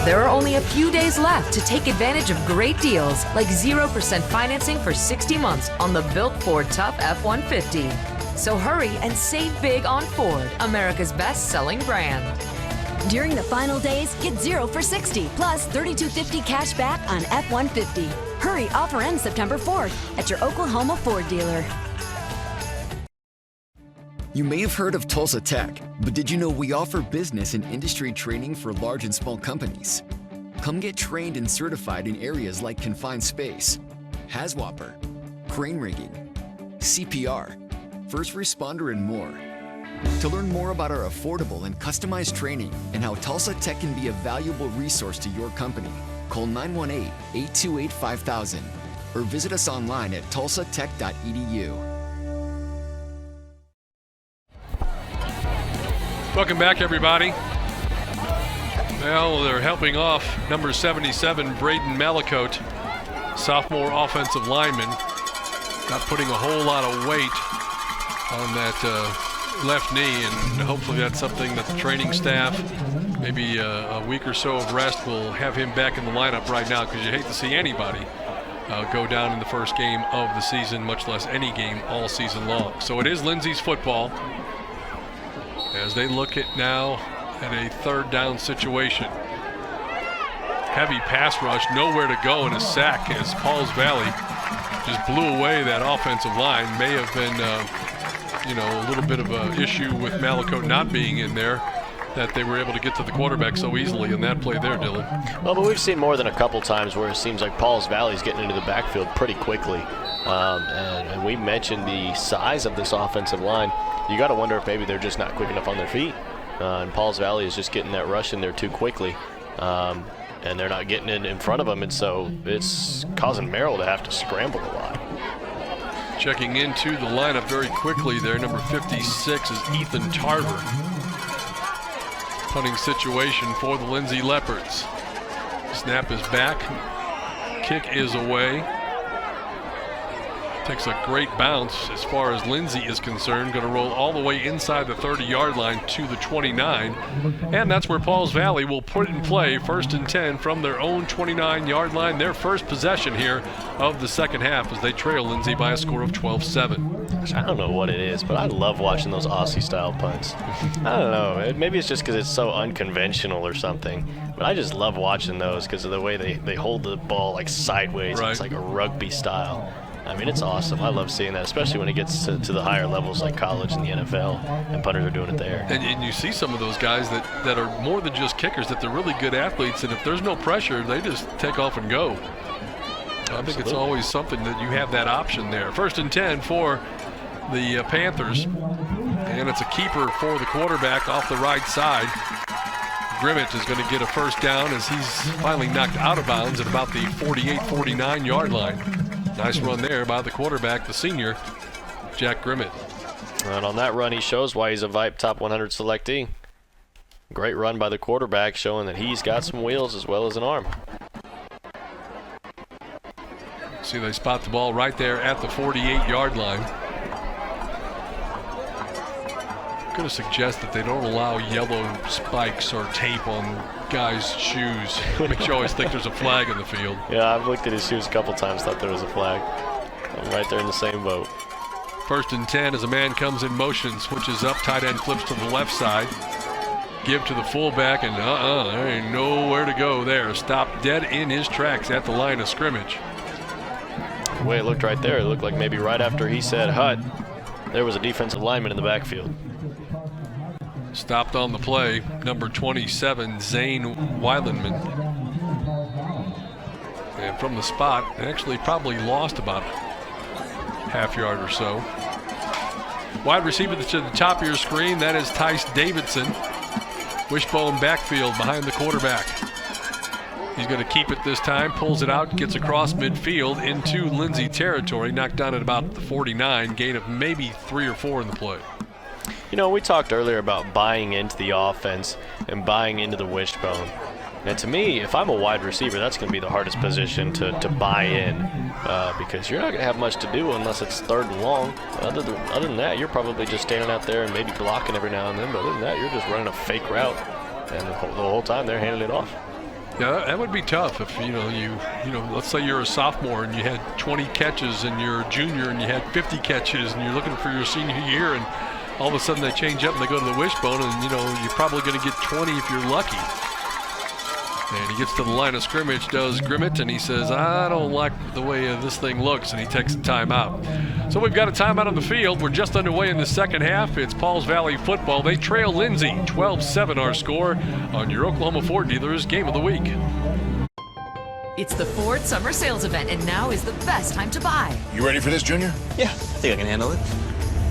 Speaker 3: There are only a few days left to take advantage of great deals like 0% financing for 60 months on the built Ford Tough F-150. So hurry and save big on Ford, America's best-selling brand.
Speaker 4: During the final days, get 0 for 60 plus $32.50 cash back on F-150. Hurry, offer ends September 4th at your Oklahoma Ford dealer.
Speaker 16: You may have heard of Tulsa Tech, but did you know we offer business and industry training for large and small companies? Come get trained and certified in areas like confined space, HAZWOPER, crane rigging, CPR, first responder, and more. To learn more about our affordable and customized training and how Tulsa Tech can be a valuable resource to your company, call 918-828-5000 or visit us online at tulsatech.edu.
Speaker 1: Welcome back, everybody. Well, they're helping off number 77, Braden Malicote, sophomore offensive lineman. Not putting a whole lot of weight on that left knee, and hopefully that's something that the training staff, maybe a week or so of rest, will have him back in the lineup right now, because you hate to see anybody go down in the first game of the season, much less any game all season long. So it is Lindsay's football as they look at now at a third down situation. Heavy pass rush, nowhere to go, and a sack as Pauls Valley just blew away that offensive line. May have been a little bit of an issue with Malicote not being in there, that they were able to get to the quarterback so easily in that play there, Dylan.
Speaker 2: Well, but we've seen more than a couple times where it seems like Pauls Valley's getting into the backfield pretty quickly. And we mentioned the size of this offensive line. You got to wonder if maybe they're just not quick enough on their feet. And Pauls Valley is just getting that rush in there too quickly. And they're not getting in front of them, and so it's causing Merrill to have to scramble a lot.
Speaker 1: Checking into the lineup very quickly there, number 56 is Ethan Tarver. Punting situation for the Lindsay Leopards. Snap is back. Kick is away. Takes a great bounce as far as Lindsay is concerned. Going to roll all the way inside the 30-yard line to the 29. And that's where Pauls Valley will put it in play. 1st and 10 from their own 29-yard line. Their first possession here of the second half as they trail Lindsay by a score of 12-7.
Speaker 2: I don't know what it is, but I love watching those Aussie-style punts. I don't know. Maybe it's just because it's so unconventional or something. But I just love watching those because of the way they hold the ball like sideways. Right. It's like a rugby style. I mean, it's awesome. I love seeing that, especially when it gets to the higher levels like college and the NFL, and punters are doing it there.
Speaker 1: And you see some of those guys that are more than just kickers, that they're really good athletes, and if there's no pressure, they just take off and go. I think it's always something that you have that option there. 1st and 10 for the Panthers, and it's a keeper for the quarterback off the right side. Grimmett is going to get a first down as he's finally knocked out of bounds at about the 48-49 yard line. Nice run there by the quarterback, the senior, Jack Grimmett.
Speaker 2: And on that run, he shows why he's a VIPE Top 100 selectee. Great run by the quarterback, showing that he's got some wheels as well as an arm.
Speaker 1: See, they spot the ball right there at the 48-yard line. I'm going to suggest that they don't allow yellow spikes or tape on guys' shoes. Makes you always think there's a flag in the field.
Speaker 2: Yeah, I've looked at his shoes a couple times, thought there was a flag. I'm right there in the same boat.
Speaker 1: 1st and 10 as a man comes in motion, switches up, tight end flips to the left side. Give to the fullback, and there ain't nowhere to go there. Stopped dead in his tracks at the line of scrimmage.
Speaker 2: The way it looked right there, it looked like maybe right after he said hut, there was a defensive lineman in the backfield.
Speaker 1: Stopped on the play, number 27, Zane Weilandman. And from the spot, actually probably lost about half yard or so. Wide receiver to the top of your screen, that is Tice Davidson. Wishbone backfield behind the quarterback. He's going to keep it this time, pulls it out, gets across midfield into Lindsay territory, knocked down at about the 49, gain of maybe 3 or 4 in the play.
Speaker 2: You know, we talked earlier about buying into the offense and buying into the wishbone. And to me, if I'm a wide receiver, that's going to be the hardest position to buy in because you're not going to have much to do unless it's 3rd and long. Other than that, you're probably just standing out there and maybe blocking every now and then. But other than that, you're just running a fake route, and the whole time they're handing it off.
Speaker 1: Yeah, that would be tough if you know, let's say you're a sophomore and you had 20 catches, and you're a junior and you had 50 catches, and you're looking for your senior year, and all of a sudden they change up and they go to the wishbone, and you're probably going to get 20 if you're lucky. And he gets to the line of scrimmage, does Grimmett, and he says, I don't like the way this thing looks, and he takes a timeout. So we've got a timeout on the field. We're just underway in the second half. It's Pauls Valley football. They trail Lindsay, 12-7 our score on your Oklahoma Ford Dealers Game of the Week.
Speaker 3: It's the Ford Summer Sales Event, and now is the best time to buy.
Speaker 10: You ready for this, Junior?
Speaker 11: Yeah, I think I can handle it.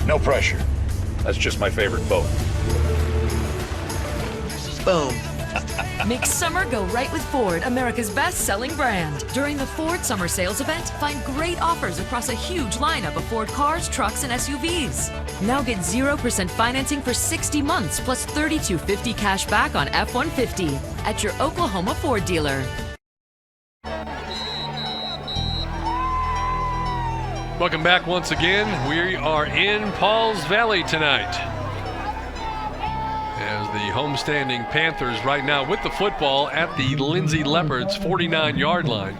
Speaker 10: No pressure. That's just my favorite boat.
Speaker 11: Boom.
Speaker 3: Make summer go right with Ford, America's best-selling brand. During the Ford Summer Sales Event, find great offers across a huge lineup of Ford cars, trucks, and SUVs. Now get 0% financing for 60 months plus $3,250 cash back on F-150 at your Oklahoma Ford dealer.
Speaker 1: Welcome back once again. We are in Pauls Valley tonight, as the homestanding Panthers right now with the football at the Lindsay Leopards 49-yard line.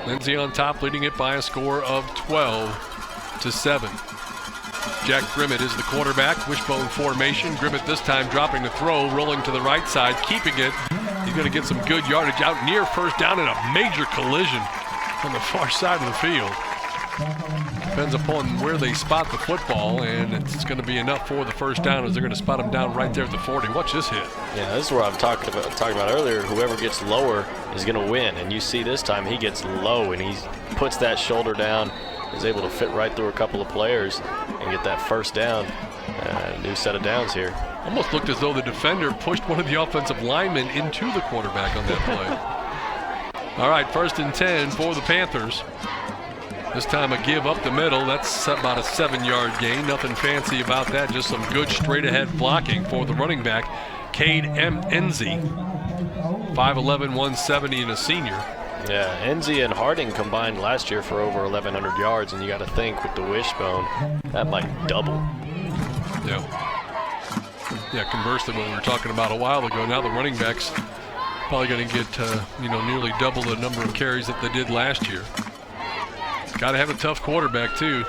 Speaker 1: Lindsay on top, leading it by a score of 12-7. Jack Grimmett is the quarterback, wishbone formation. Grimmett this time dropping the throw, rolling to the right side, keeping it. He's going to get some good yardage out near first down in a major collision on the far side of the field. Depends upon where they spot the football, and it's going to be enough for the first down as they're going to spot him down right there at the 40. Watch this hit.
Speaker 2: Yeah, this is where I'm talking about earlier. Whoever gets lower is going to win, and you see this time he gets low and he puts that shoulder down, is able to fit right through a couple of players and get that first down. New set of downs here.
Speaker 1: Almost looked as though the defender pushed one of the offensive linemen into the quarterback on that play. All right, 1st and 10 for the Panthers. This time a give up the middle. That's about a 7-yard gain. Nothing fancy about that. Just some good straight-ahead blocking for the running back, Cade Enzi. 5'11", 170, and a senior.
Speaker 2: Yeah, Enzi and Harding combined last year for over 1,100 yards, and you got to think with the wishbone, that might double.
Speaker 1: Yeah, conversely, what we were talking about a while ago, now the running backs probably going to get nearly double the number of carries that they did last year. Got to have a tough quarterback, too.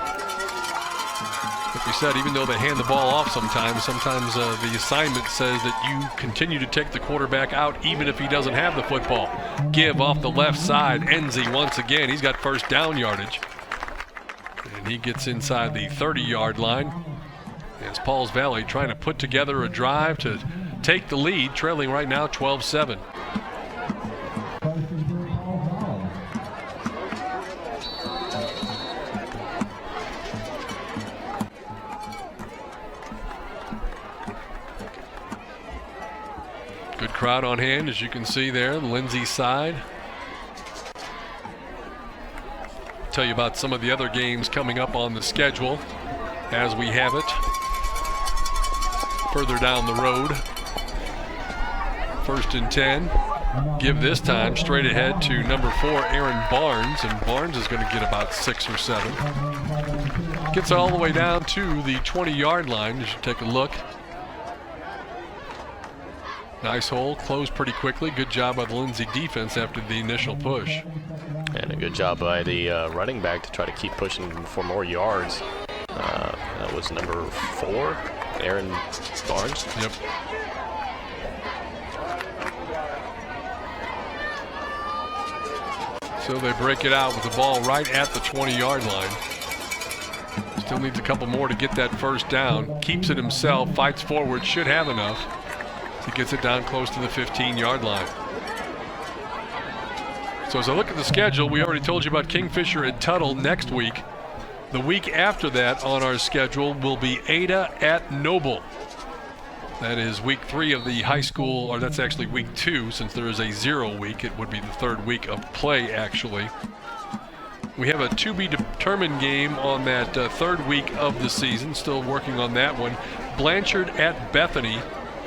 Speaker 1: Like we said, even though they hand the ball off sometimes the assignment says that you continue to take the quarterback out even if he doesn't have the football. Give off the left side. Enzi once again. He's got first down yardage. And he gets inside the 30-yard line. As Pauls Valley trying to put together a drive to take the lead, trailing right now 12-7. Good crowd on hand, as you can see there, Lindsay's side. Tell you about some of the other games coming up on the schedule as we have it. Further down the road, 1st and 10. Give this time straight ahead to number 4, Aaron Barnes, and Barnes is going to get about 6 or 7. Gets all the way down to the 20-yard line as you take a look. Nice hole, closed pretty quickly. Good job by the Lindsay defense after the initial push.
Speaker 2: And a good job by the running back to try to keep pushing for more yards. That was number 4, Aaron Barnes.
Speaker 1: Yep. So they break it out with the ball right at the 20-yard line. Still needs a couple more to get that first down. Keeps it himself, fights forward, should have enough. He gets it down close to the 15-yard line. So as I look at the schedule, we already told you about Kingfisher and Tuttle next week. The week after that on our schedule will be Ada at Noble. That is week 3 of the high school, or that's actually week 2, since there is a 0 week. It would be the 3rd week of play, actually. We have a to-be-determined game on that 3rd week of the season. Still working on that one. Blanchard at Bethany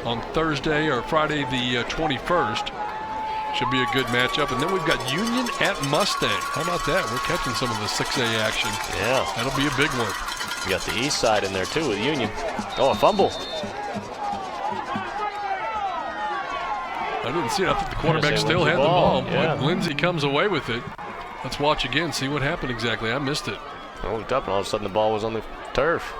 Speaker 1: on Thursday or Friday the 21st. Should be a good matchup. And then we've got Union at Mustang. How about that? We're catching some of the 6A action.
Speaker 2: Yeah.
Speaker 1: That'll be a big one.
Speaker 2: You got the east side in there, too, with Union. Oh, a fumble.
Speaker 1: I didn't see it. I think the quarterback still had the ball.
Speaker 2: Yeah.
Speaker 1: But Lindsay comes away with it. Let's watch again, see what happened exactly. I missed it.
Speaker 2: I looked up, and all of a sudden the ball was on the turf.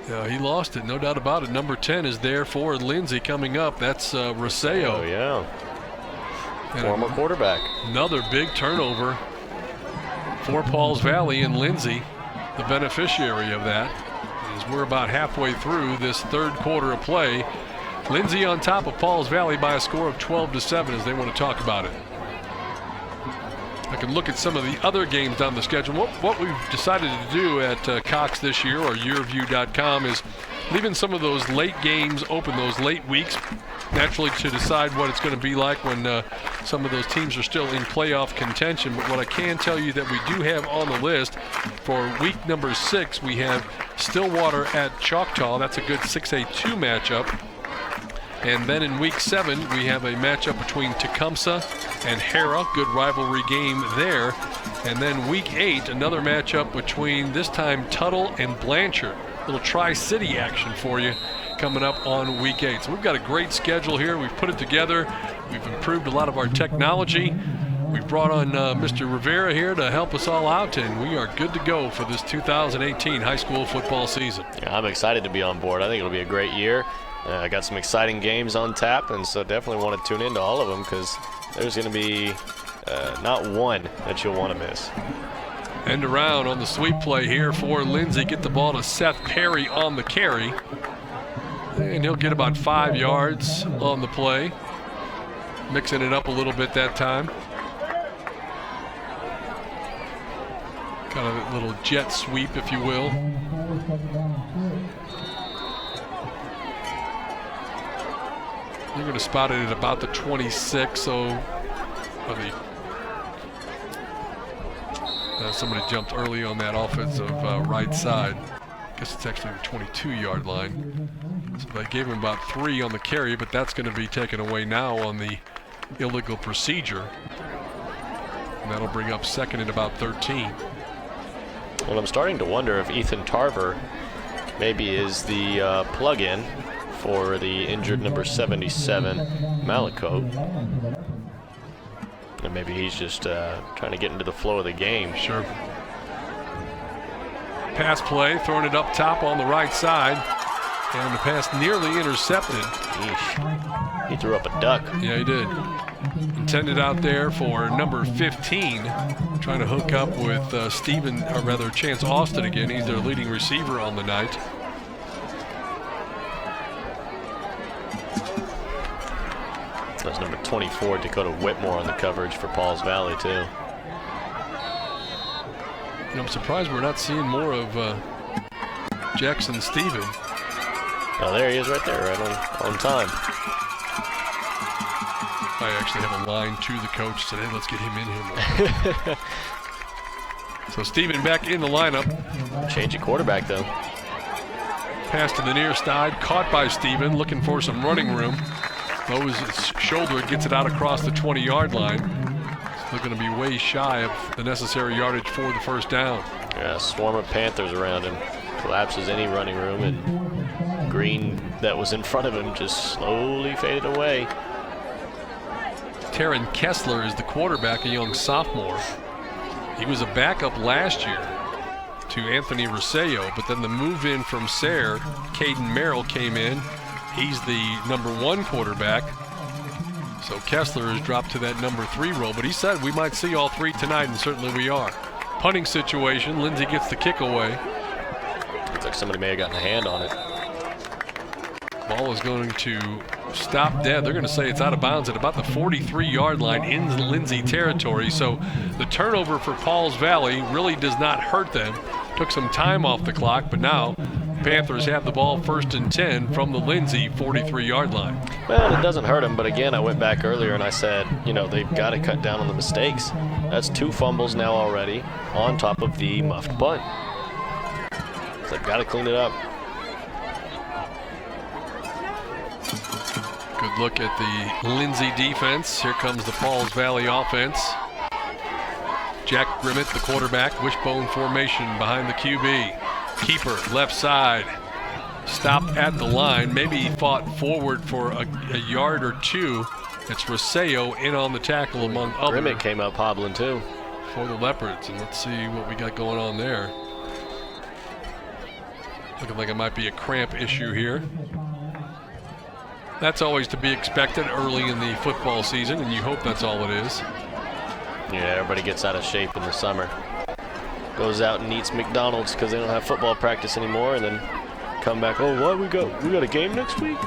Speaker 1: Yeah, he lost it, no doubt about it. Number 10 is there for Lindsay coming up. That's Rosseo.
Speaker 2: Oh, yeah. Former quarterback.
Speaker 1: Another big turnover for Pauls Valley, and Lindsay, the beneficiary of that, as we're about halfway through this 3rd quarter of play. Lindsay on top of Pauls Valley by a score of 12-7 as they want to talk about it. I can look at some of the other games down the schedule. What we've decided to do at Cox this year, or YurView.com, is leaving some of those late games open, those late weeks, naturally to decide what it's going to be like when some of those teams are still in playoff contention. But what I can tell you that we do have on the list for week number 6, we have Stillwater at Choctaw. That's a good 6A2 matchup. And then in week 7, we have a matchup between Tecumseh and Hera. Good rivalry game there. And then week 8, another matchup between, this time, Tuttle and Blanchard. Little Tri-City action for you coming up on week 8. So we've got a great schedule here. We've put it together. We've improved a lot of our technology. We've brought on Mr. Rivera here to help us all out, and we are good to go for this 2018 high school football season.
Speaker 2: Yeah, I'm excited to be on board. I think it'll be a great year. I got some exciting games on tap, and so definitely want to tune into all of them because there's going to be not one that you'll want to miss.
Speaker 1: End around on the sweep play here for Lindsay. Get the ball to Seth Perry on the carry. And he'll get about 5 yards on the play. Mixing it up a little bit that time. Kind of a little jet sweep, if you will. You're going to spot it at about the 26, so somebody jumped early on that offensive right side. I guess it's actually the 22-yard line. So they gave him about 3 on the carry, but that's going to be taken away now on the illegal procedure. And that'll bring up 2nd and about 13.
Speaker 2: Well, I'm starting to wonder if Ethan Tarver maybe is the plug-in for the injured number 77, Malicote. And maybe he's just trying to get into the flow of the game.
Speaker 1: Sure. Pass play, throwing it up top on the right side. And the pass nearly intercepted.
Speaker 2: Eesh. He threw up a duck.
Speaker 1: Yeah, he did. Intended out there for number 15. Trying to hook up with Chance Austin again. He's their leading receiver on the night.
Speaker 2: That's number 24, Dakota Whitmore, on the coverage for Pauls Valley, too.
Speaker 1: I'm surprised we're not seeing more of Jackson Stephen.
Speaker 2: Oh, there he is right there, right on time.
Speaker 1: I actually have a line to the coach today. Let's get him in here more. So Stephen back in the lineup.
Speaker 2: Change of quarterback, though.
Speaker 1: Pass to the near side, caught by Stephen, looking for some running room. Lows his shoulder, gets it out across the 20-yard line. They're going to be way shy of the necessary yardage for the first down.
Speaker 2: Yeah, a swarm of Panthers around him. Collapses any running room, and green that was in front of him just slowly faded away.
Speaker 1: Taryn Kessler is the quarterback, a young sophomore. He was a backup last year to Anthony Rosseo, but then the move in from Sayre, Caden Merrill came in. He's the number 1 quarterback. So Kessler has dropped to that number 3 role, but he said we might see all 3 tonight, and certainly we are. Punting situation, Lindsay gets the kick away.
Speaker 2: Looks like somebody may have gotten a hand on it.
Speaker 1: Ball is going to stop dead. They're going to say it's out of bounds at about the 43-yard line in the Lindsay territory. So the turnover for Pauls Valley really does not hurt them. Took some time off the clock, but now Panthers have the ball 1st and 10 from the Lindsay 43-yard line.
Speaker 2: Well, it doesn't hurt them, but again, I went back earlier and I said, they've got to cut down on the mistakes. That's 2 fumbles now already on top of the muffed punt. So they've got to clean it up.
Speaker 1: Good look at the Lindsay defense. Here comes the Pauls Valley offense. Jack Grimmett, the quarterback, wishbone formation behind the QB. Keeper, left side, stopped at the line. Maybe he fought forward for a yard or 2. It's Rosseo in on the tackle among others.
Speaker 2: Grimmett came up hobbling too.
Speaker 1: For the Leopards, and let's see what we got going on there. Looking like it might be a cramp issue here. That's always to be expected early in the football season, and you hope that's all it is.
Speaker 2: Yeah, everybody gets out of shape in the summer. Goes out and eats McDonald's because they don't have football practice anymore, and then come back, oh, what, we got a game next week?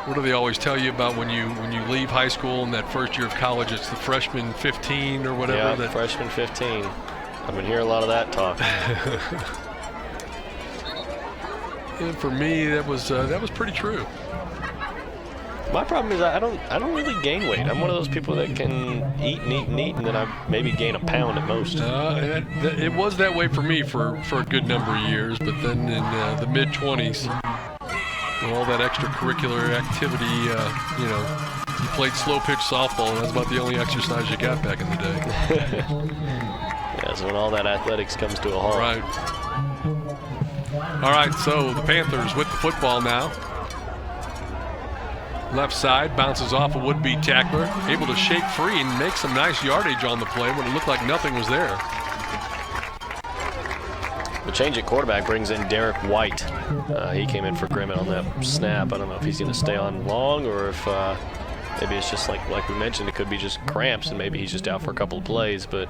Speaker 1: What do they always tell you about when you leave high school and that first year of college? It's the freshman 15 or whatever.
Speaker 2: Yeah, freshman 15. I've been hearing a lot of that talk.
Speaker 1: And for me, that was pretty true.
Speaker 2: My problem is I don't really gain weight. I'm one of those people that can eat and eat and eat, and then I maybe gain a pound at most.
Speaker 1: It was that way for me for a good number of years, but then in the mid-20s, with all that extracurricular activity, you played slow-pitch softball, and that's about the only exercise you got back in the day.
Speaker 2: Yeah, so when all that athletics comes to a halt.
Speaker 1: Right. All right, so the Panthers with the football now. Left side, bounces off a would-be tackler, able to shake free and make some nice yardage on the play when it looked like nothing was there.
Speaker 2: The change at quarterback brings in Derek White. He came in for Grimmett on that snap. I don't know if he's going to stay on long or if maybe it's just like we mentioned, it could be just cramps and maybe he's just out for a couple of plays. But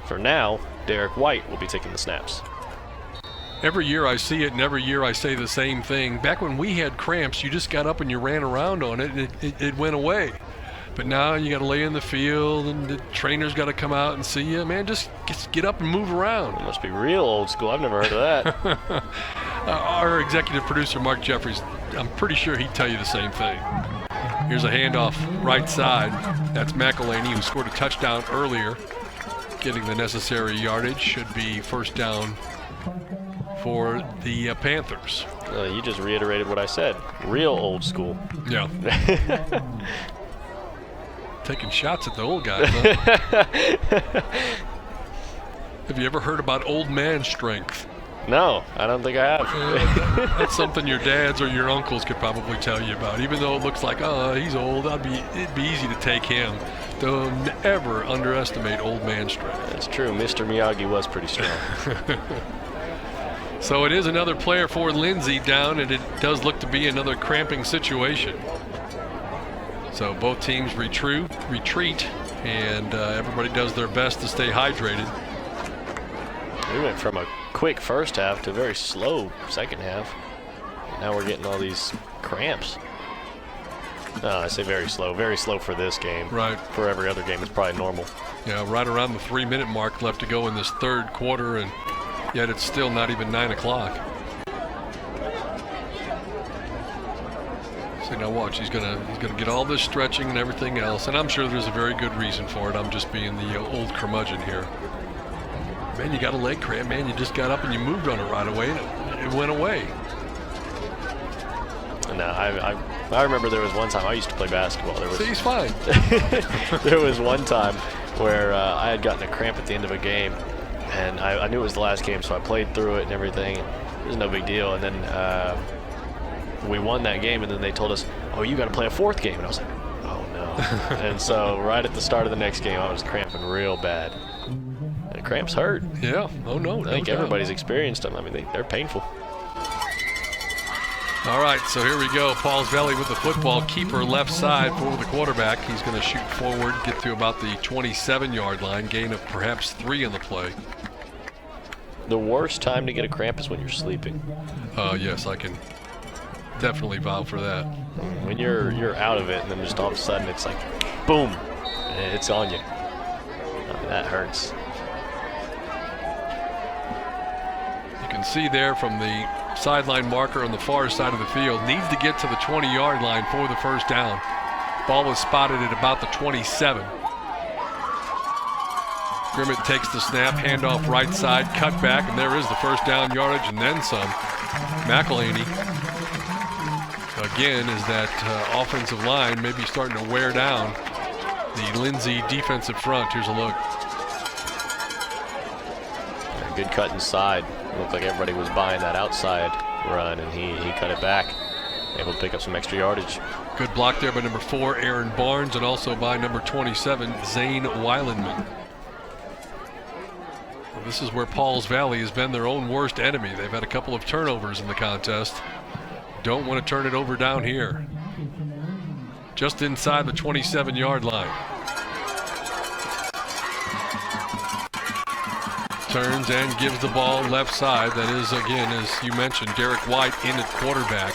Speaker 2: for now, Derek White will be taking the snaps.
Speaker 1: Every year I see it, and every year I say the same thing. Back when we had cramps, you just got up and you ran around on it, and it went away. But now you got to lay in the field, and the trainer's got to come out and see you. Man, just get up and move around.
Speaker 2: It must be real old school. I've never heard of that.
Speaker 1: Our executive producer, Mark Jeffries, I'm pretty sure he'd tell you the same thing. Here's a handoff right side. That's McElhaney, who scored a touchdown earlier. Getting the necessary yardage. Should be first down for the Panthers.
Speaker 2: You just reiterated what I said. Real old school.
Speaker 1: Yeah. Taking shots at the old guys, huh? Have you ever heard about old man strength?
Speaker 2: No, I don't think I have.
Speaker 1: That's something your dads or your uncles could probably tell you about. Even though it looks like, oh, he's old, it'd be easy to take him. Don't ever underestimate old man strength.
Speaker 2: That's true. Mr. Miyagi was pretty strong.
Speaker 1: So it is another player for Lindsay down, and it does look to be another cramping situation. So both teams retreat, and everybody does their best to stay hydrated.
Speaker 2: We went from a quick first half to a very slow second half. Now we're getting all these cramps. No, I say very slow for this game.
Speaker 1: Right.
Speaker 2: For every other game, it's probably normal.
Speaker 1: Yeah, right around the 3-minute mark left to go in this third quarter, and yet it's still not even 9 o'clock. See, now watch, he's gonna get all this stretching and everything else, and I'm sure there's a very good reason for it. I'm just being the old curmudgeon here. Man, you got a leg cramp, man. You just got up and you moved on it right away, and it went away.
Speaker 2: No, I remember there was one time I used to play basketball.
Speaker 1: See, he's fine.
Speaker 2: There was one time where I had gotten a cramp at the end of a game, and I knew it was the last game, so I played through it and everything. It was no big deal, and then we won that game, and then they told us, oh, you got to play a fourth game, and I was like, oh no. And so right at the start of the next game, I was cramping real bad. And cramps hurt.
Speaker 1: Yeah. Oh no.
Speaker 2: I think everybody's experienced them. I mean, they're painful.
Speaker 1: All right, so here we go. Pauls Valley with the football. Keeper left side for the quarterback. He's going to shoot forward, get to about the 27-yard line, gain of perhaps 3 in the play.
Speaker 2: The worst time to get a cramp is when you're sleeping.
Speaker 1: Yes, I can definitely vouch for that.
Speaker 2: When you're out of it, and then just all of a sudden it's like, boom, it's on you. That hurts.
Speaker 1: You can see there from the sideline marker on the far side of the field, needs to get to the 20-yard line for the first down. Ball was spotted at about the 27. Grimmett takes the snap, handoff right side, cut back, and there is the first down yardage and then some. McElhaney, again, is that offensive line maybe starting to wear down the Lindsay defensive front. Here's a look.
Speaker 2: Good cut inside. It looked like everybody was buying that outside run, and he cut it back. Able to pick up some extra yardage.
Speaker 1: Good block there by number 4, Aaron Barnes, and also by number 27, Zane Weilandman. Well, this is where Pauls Valley has been their own worst enemy. They've had a couple of turnovers in the contest. Don't want to turn it over down here. Just inside the 27-yard line. Turns and gives the ball left side. That is, again, as you mentioned, Derek White in at quarterback.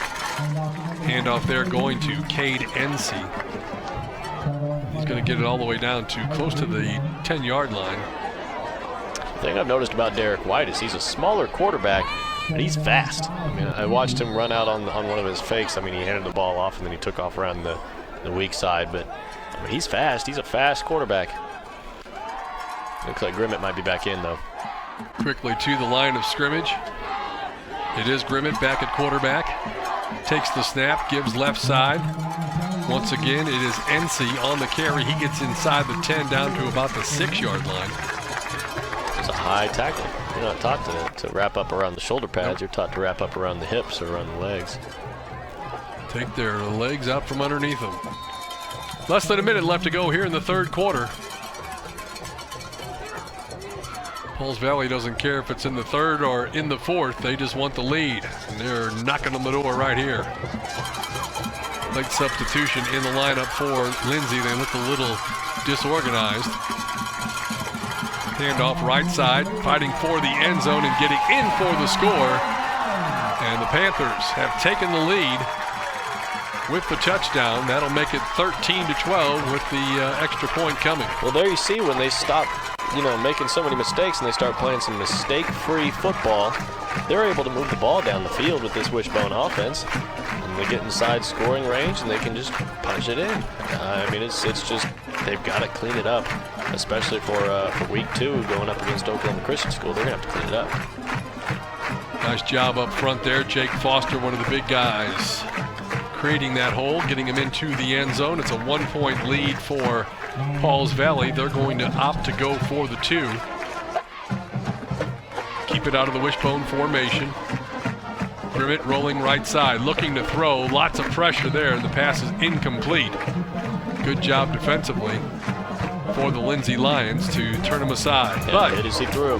Speaker 1: Handoff there going to Cade Ensey. He's going to get it all the way down to close to the 10-yard line.
Speaker 2: The thing I've noticed about Derek White is he's a smaller quarterback, but he's fast. I mean, I watched him run out on one of his fakes. I mean, he handed the ball off and then he took off around the weak side, but I mean, he's fast. He's a fast quarterback. Looks like Grimmett might be back in, though.
Speaker 1: Quickly to the line of scrimmage. It is Grimmett back at quarterback. Takes the snap, gives left side. Once again, it is Ensey on the carry. He gets inside the 10 down to about the 6-yard line.
Speaker 2: It's a high tackle. You're not taught to wrap up around the shoulder pads. You're taught to wrap up around the hips or around the legs.
Speaker 1: Take their legs out from underneath them. Less than a minute left to go here in the third quarter. Pauls Valley doesn't care if it's in the third or in the fourth. They just want the lead, and they're knocking on the door right here. Late substitution in the lineup for Lindsay. They look a little disorganized. Handoff right side, fighting for the end zone and getting in for the score. And the Panthers have taken the lead with the touchdown. That'll make it 13-12 with the extra point coming.
Speaker 2: Well, there you see when they stop, making so many mistakes and they start playing some mistake-free football, they're able to move the ball down the field with this wishbone offense. And they get inside scoring range and they can just punch it in. I mean, it's just, they've got to clean it up, especially for week 2 going up against Oklahoma Christian School. They're going to have to clean it up.
Speaker 1: Nice job up front there. Jake Foster, one of the big guys, creating that hole, getting him into the end zone. It's a 1-point lead for Pauls Valley. They're going to opt to go for the 2. Keep it out of the wishbone formation. Grimmett rolling right side, looking to throw. Lots of pressure there, and the pass is incomplete. Good job defensively for the Lindsay Lions to turn him aside.
Speaker 2: And
Speaker 1: but
Speaker 2: it is he threw.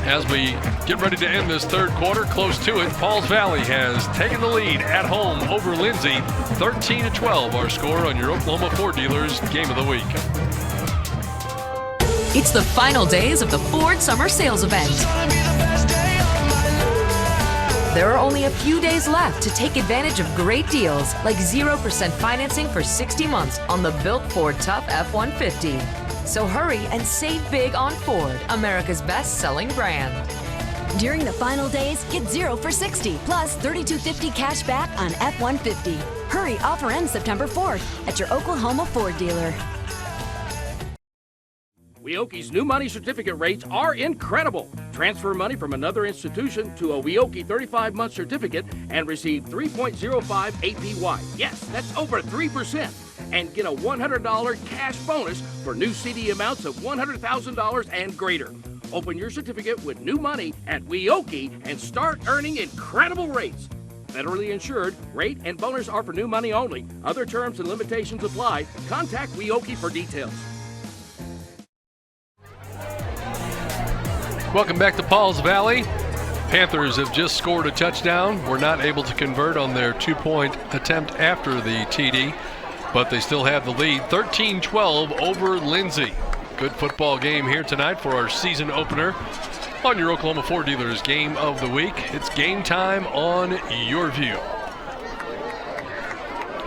Speaker 1: As we get ready to end this third quarter, close to it, Pauls Valley has taken the lead at home over Lindsay. 13-12, our score on your Oklahoma Ford Dealers Game of the Week.
Speaker 3: It's the final days of the Ford Summer Sales Event. There are only a few days left to take advantage of great deals like 0% financing for 60 months on the built Ford Tough F-150. So hurry and save big on Ford, America's best-selling brand.
Speaker 4: During the final days, get 0 for 60 plus $32.50 cash back on F-150. Hurry, offer ends September 4th at your Oklahoma Ford dealer.
Speaker 7: Weoki's new money certificate rates are incredible. Transfer money from another institution to a Weoki 35-month certificate and receive 3.05 APY. Yes, that's over 3%. And get a $100 cash bonus for new CD amounts of $100,000 and greater. Open your certificate with new money at Weoki and start earning incredible rates. Federally insured, rate and bonus are for new money only. Other terms and limitations apply. Contact Weoki for details.
Speaker 1: Welcome back to Pauls Valley. Panthers have just scored a touchdown. Were not able to convert on their 2-point attempt after the TD, but they still have the lead. 13-12 over Lindsay. Good football game here tonight for our season opener on your Oklahoma Ford Dealers Game of the Week. It's game time on YurView.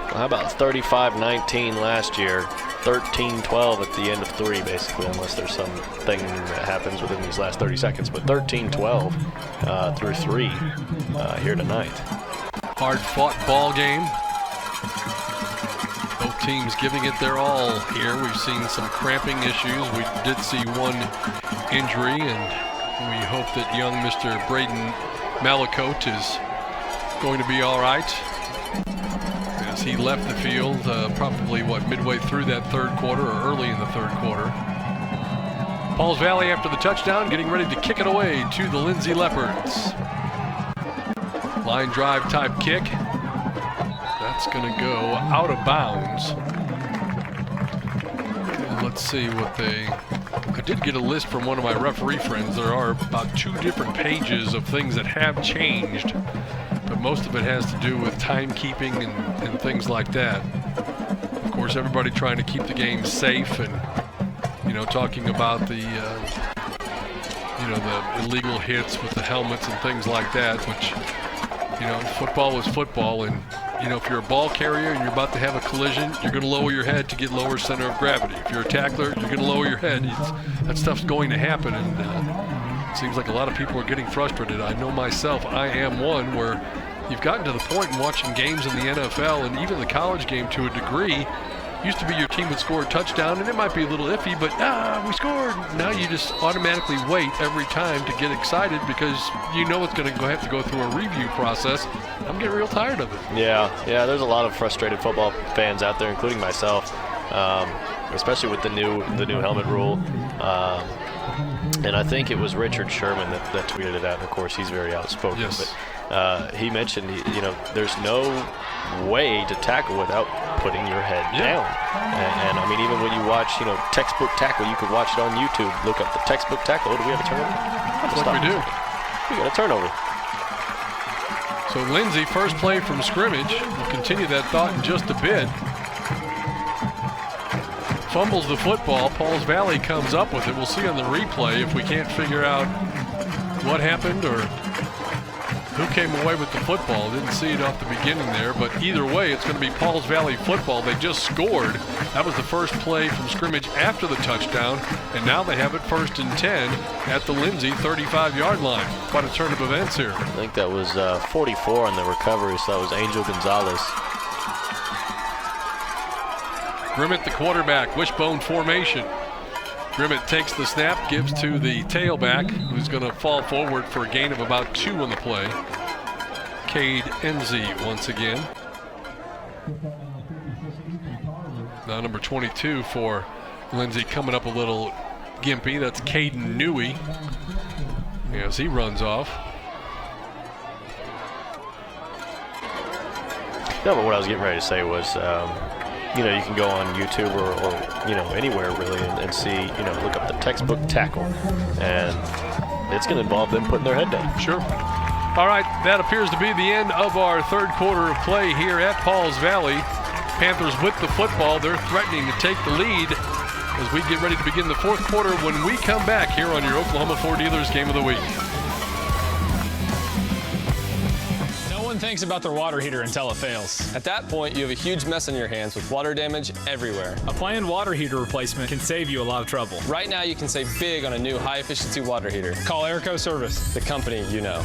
Speaker 2: Well, how about 35-19 last year? 13-12 at the end of 3, basically, unless there's something that happens within these last 30 seconds. But 13-12 through 3 here tonight.
Speaker 1: Hard-fought ball game. Both teams giving it their all here. We've seen some cramping issues. We did see one injury, and we hope that young Mr. Braden Malacote is going to be all right. As he left the field probably, midway through that third quarter or early in the third quarter. Pauls Valley, after the touchdown, getting ready to kick it away to the Lindsay Leopards. Line drive type kick. That's going to go out of bounds. And let's see what I did get a list from one of my referee friends. There are about 2 different pages of things that have changed, but most of it has to do with timekeeping and things like that. Of course, everybody trying to keep the game safe and, talking about the illegal hits with the helmets and things like that, which, football is football. And, if you're a ball carrier and you're about to have a collision, you're going to lower your head to get lower center of gravity. If you're a tackler, you're going to lower your head. That stuff's going to happen, and it seems like a lot of people are getting frustrated. I know myself, I am one, where you've gotten to the point in watching games in the NFL and even the college game to a degree. Used to be your team would score a touchdown, and it might be a little iffy, but we scored. Now you just automatically wait every time to get excited because you know it's going to have to go through a review process. I'm getting real tired of it. Yeah,
Speaker 2: there's a lot of frustrated football fans out there, including myself, especially with the new helmet rule. And I think it was Richard Sherman that tweeted it out, and of course he's very outspoken.
Speaker 1: Yes.
Speaker 2: But he mentioned, there's no way to tackle without putting your head down. And I mean, even when you watch, textbook tackle, you could watch it on YouTube. Look up the textbook tackle. Oh, do we have a turnover?
Speaker 1: That's what we do.
Speaker 2: We got a turnover.
Speaker 1: So Lindsay, first play from scrimmage. We'll continue that thought in just a bit. Fumbles the football. Pauls Valley comes up with it. We'll see on the replay if we can't figure out what happened or who came away with the football. Didn't see it off the beginning there, but either way, it's going to be Pauls Valley football. They just scored. That was the first play from scrimmage after the touchdown, and now they have it 1st and 10 at the Lindsay 35-yard line. Quite a turn of events here.
Speaker 2: I think that was 44 on the recovery, so that was Angel Gonzalez.
Speaker 1: Grimmett, the quarterback, wishbone formation. Grimmett takes the snap, gives to the tailback, who's going to fall forward for a gain of about 2 on the play. Cade Enzi once again. Now number 22 for Lindsay coming up a little gimpy. That's Caden Newey as he runs off.
Speaker 2: No, but what I was getting ready to say was, you can go on YouTube or anywhere really and see, look up the textbook tackle, and it's going to involve them putting their head down.
Speaker 1: Sure. All right, that appears to be the end of our third quarter of play here at Pauls Valley. Panthers with the football. They're threatening to take the lead as we get ready to begin the fourth quarter when we come back here on your Oklahoma Ford Dealers Game of the Week.
Speaker 5: Thinks about their water heater until it fails. At that point, you have a huge mess on your hands with water damage everywhere.
Speaker 6: A planned water heater replacement can save you a lot of trouble.
Speaker 5: Right now, you can save big on a new high-efficiency water heater.
Speaker 6: Call Airco Service,
Speaker 5: the company you know.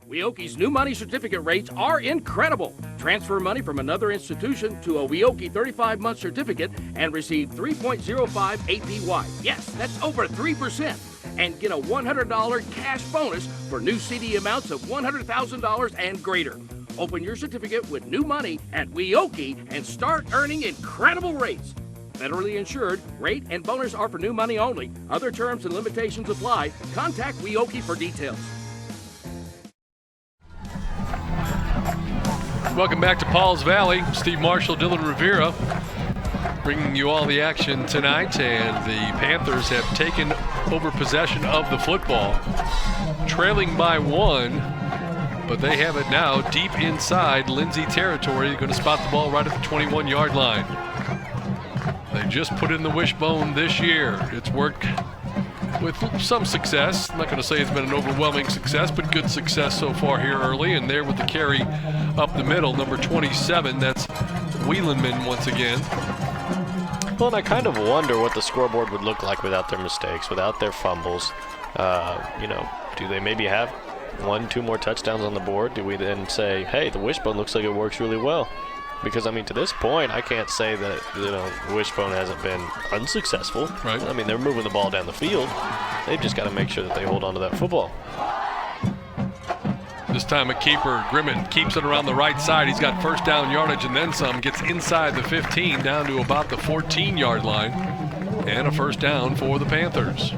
Speaker 7: Weoki's new money certificate rates are incredible. Transfer money from another institution to a Weoki 35-month certificate and receive 3.05 APY. Yes, that's over 3%. And get a $100 cash bonus for new CD amounts of $100,000 and greater. Open your certificate with new money at Weoki and start earning incredible rates. Federally insured, rate and bonus are for new money only. Other terms and limitations apply. Contact Weoki for details.
Speaker 1: Welcome back to Pauls Valley. Steve Marshall, Dylan Rivera. bringing you all the action tonight, and the Panthers have taken over possession of the football, trailing by 1, but they have it now deep inside Lindsay territory. They're going to spot the ball right at the 21-yard line. They just put in the wishbone this year. It's worked with some success. I'm not going to say it's been an overwhelming success, but good success so far here early. And there with the carry up the middle, number 27, that's Wielandman once again.
Speaker 2: Well, and I kind of wonder what the scoreboard would look like without their mistakes, without their fumbles. Do they maybe have 1-2 more touchdowns on the board? Do we then say, hey, the wishbone looks like it works really well? Because, I mean, to this point, I can't say that, the wishbone hasn't been unsuccessful.
Speaker 1: Right.
Speaker 2: I mean, they're moving the ball down the field. They've just got to make sure that they hold on to that football.
Speaker 1: This time a keeper, Grimmett, keeps it around the right side. He's got first down yardage and then some. Gets inside the 15 down to about the 14-yard line. And a first down for the Panthers.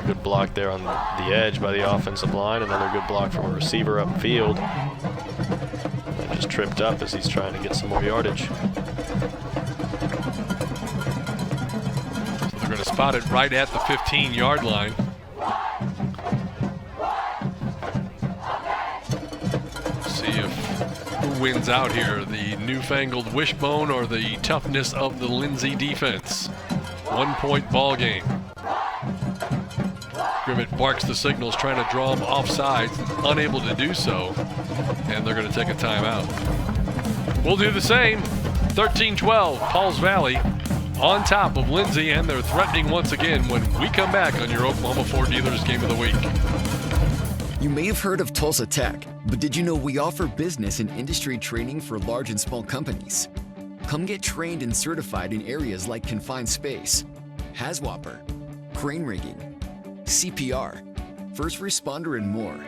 Speaker 2: Good block there on the edge by the offensive line. Another good block from a receiver upfield. And just tripped up as he's trying to get some more yardage.
Speaker 1: So they're going to spot it right at the 15-yard line. See who wins out here, the newfangled wishbone or the toughness of the Lindsay defense. 1-point ball game. Grimmett barks the signals, trying to draw him offside, unable to do so, and they're going to take a timeout. We'll do the same. 13-12, Pauls Valley on top of Lindsay, and they're threatening once again when we come back on your Oklahoma Ford Dealers Game of the Week.
Speaker 16: You may have heard of Tulsa Tech, but did you know we offer business and industry training for large and small companies? Come get trained and certified in areas like confined space, HAZWOPER, crane rigging, CPR, first responder, and more.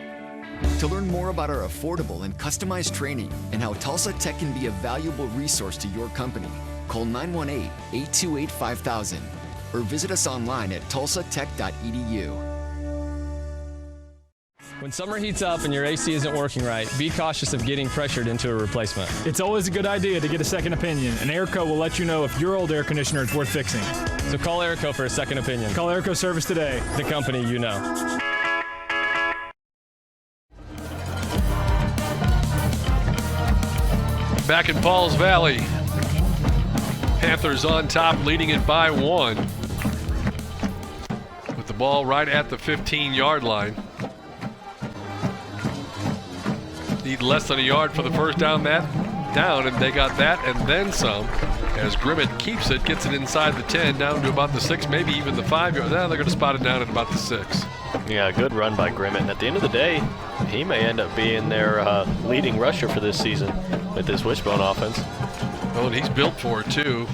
Speaker 16: To learn more about our affordable and customized training and how Tulsa Tech can be a valuable resource to your company, call 918-828-5000 or visit us online at tulsatech.edu.
Speaker 5: When summer heats up and your AC isn't working right, be cautious of getting pressured into a replacement.
Speaker 6: It's always a good idea to get a second opinion, and Airco will let you know if your old air conditioner is worth fixing.
Speaker 5: So call Airco for a second opinion.
Speaker 6: Call Airco Service today.
Speaker 5: The company you know.
Speaker 1: Back in Pauls Valley, Panthers on top, leading it by 1. With the ball right at the 15-yard line. Need less than a yard for the first down, and they got that and then some. As Grimmett keeps it, gets it inside the 10, down to about the 6, maybe even the 5-yard. Now they're going to spot it down at about the 6.
Speaker 2: Yeah, good run by Grimmett. And at the end of the day, he may end up being their leading rusher for this season with this wishbone offense.
Speaker 1: Oh, and he's built for it, too.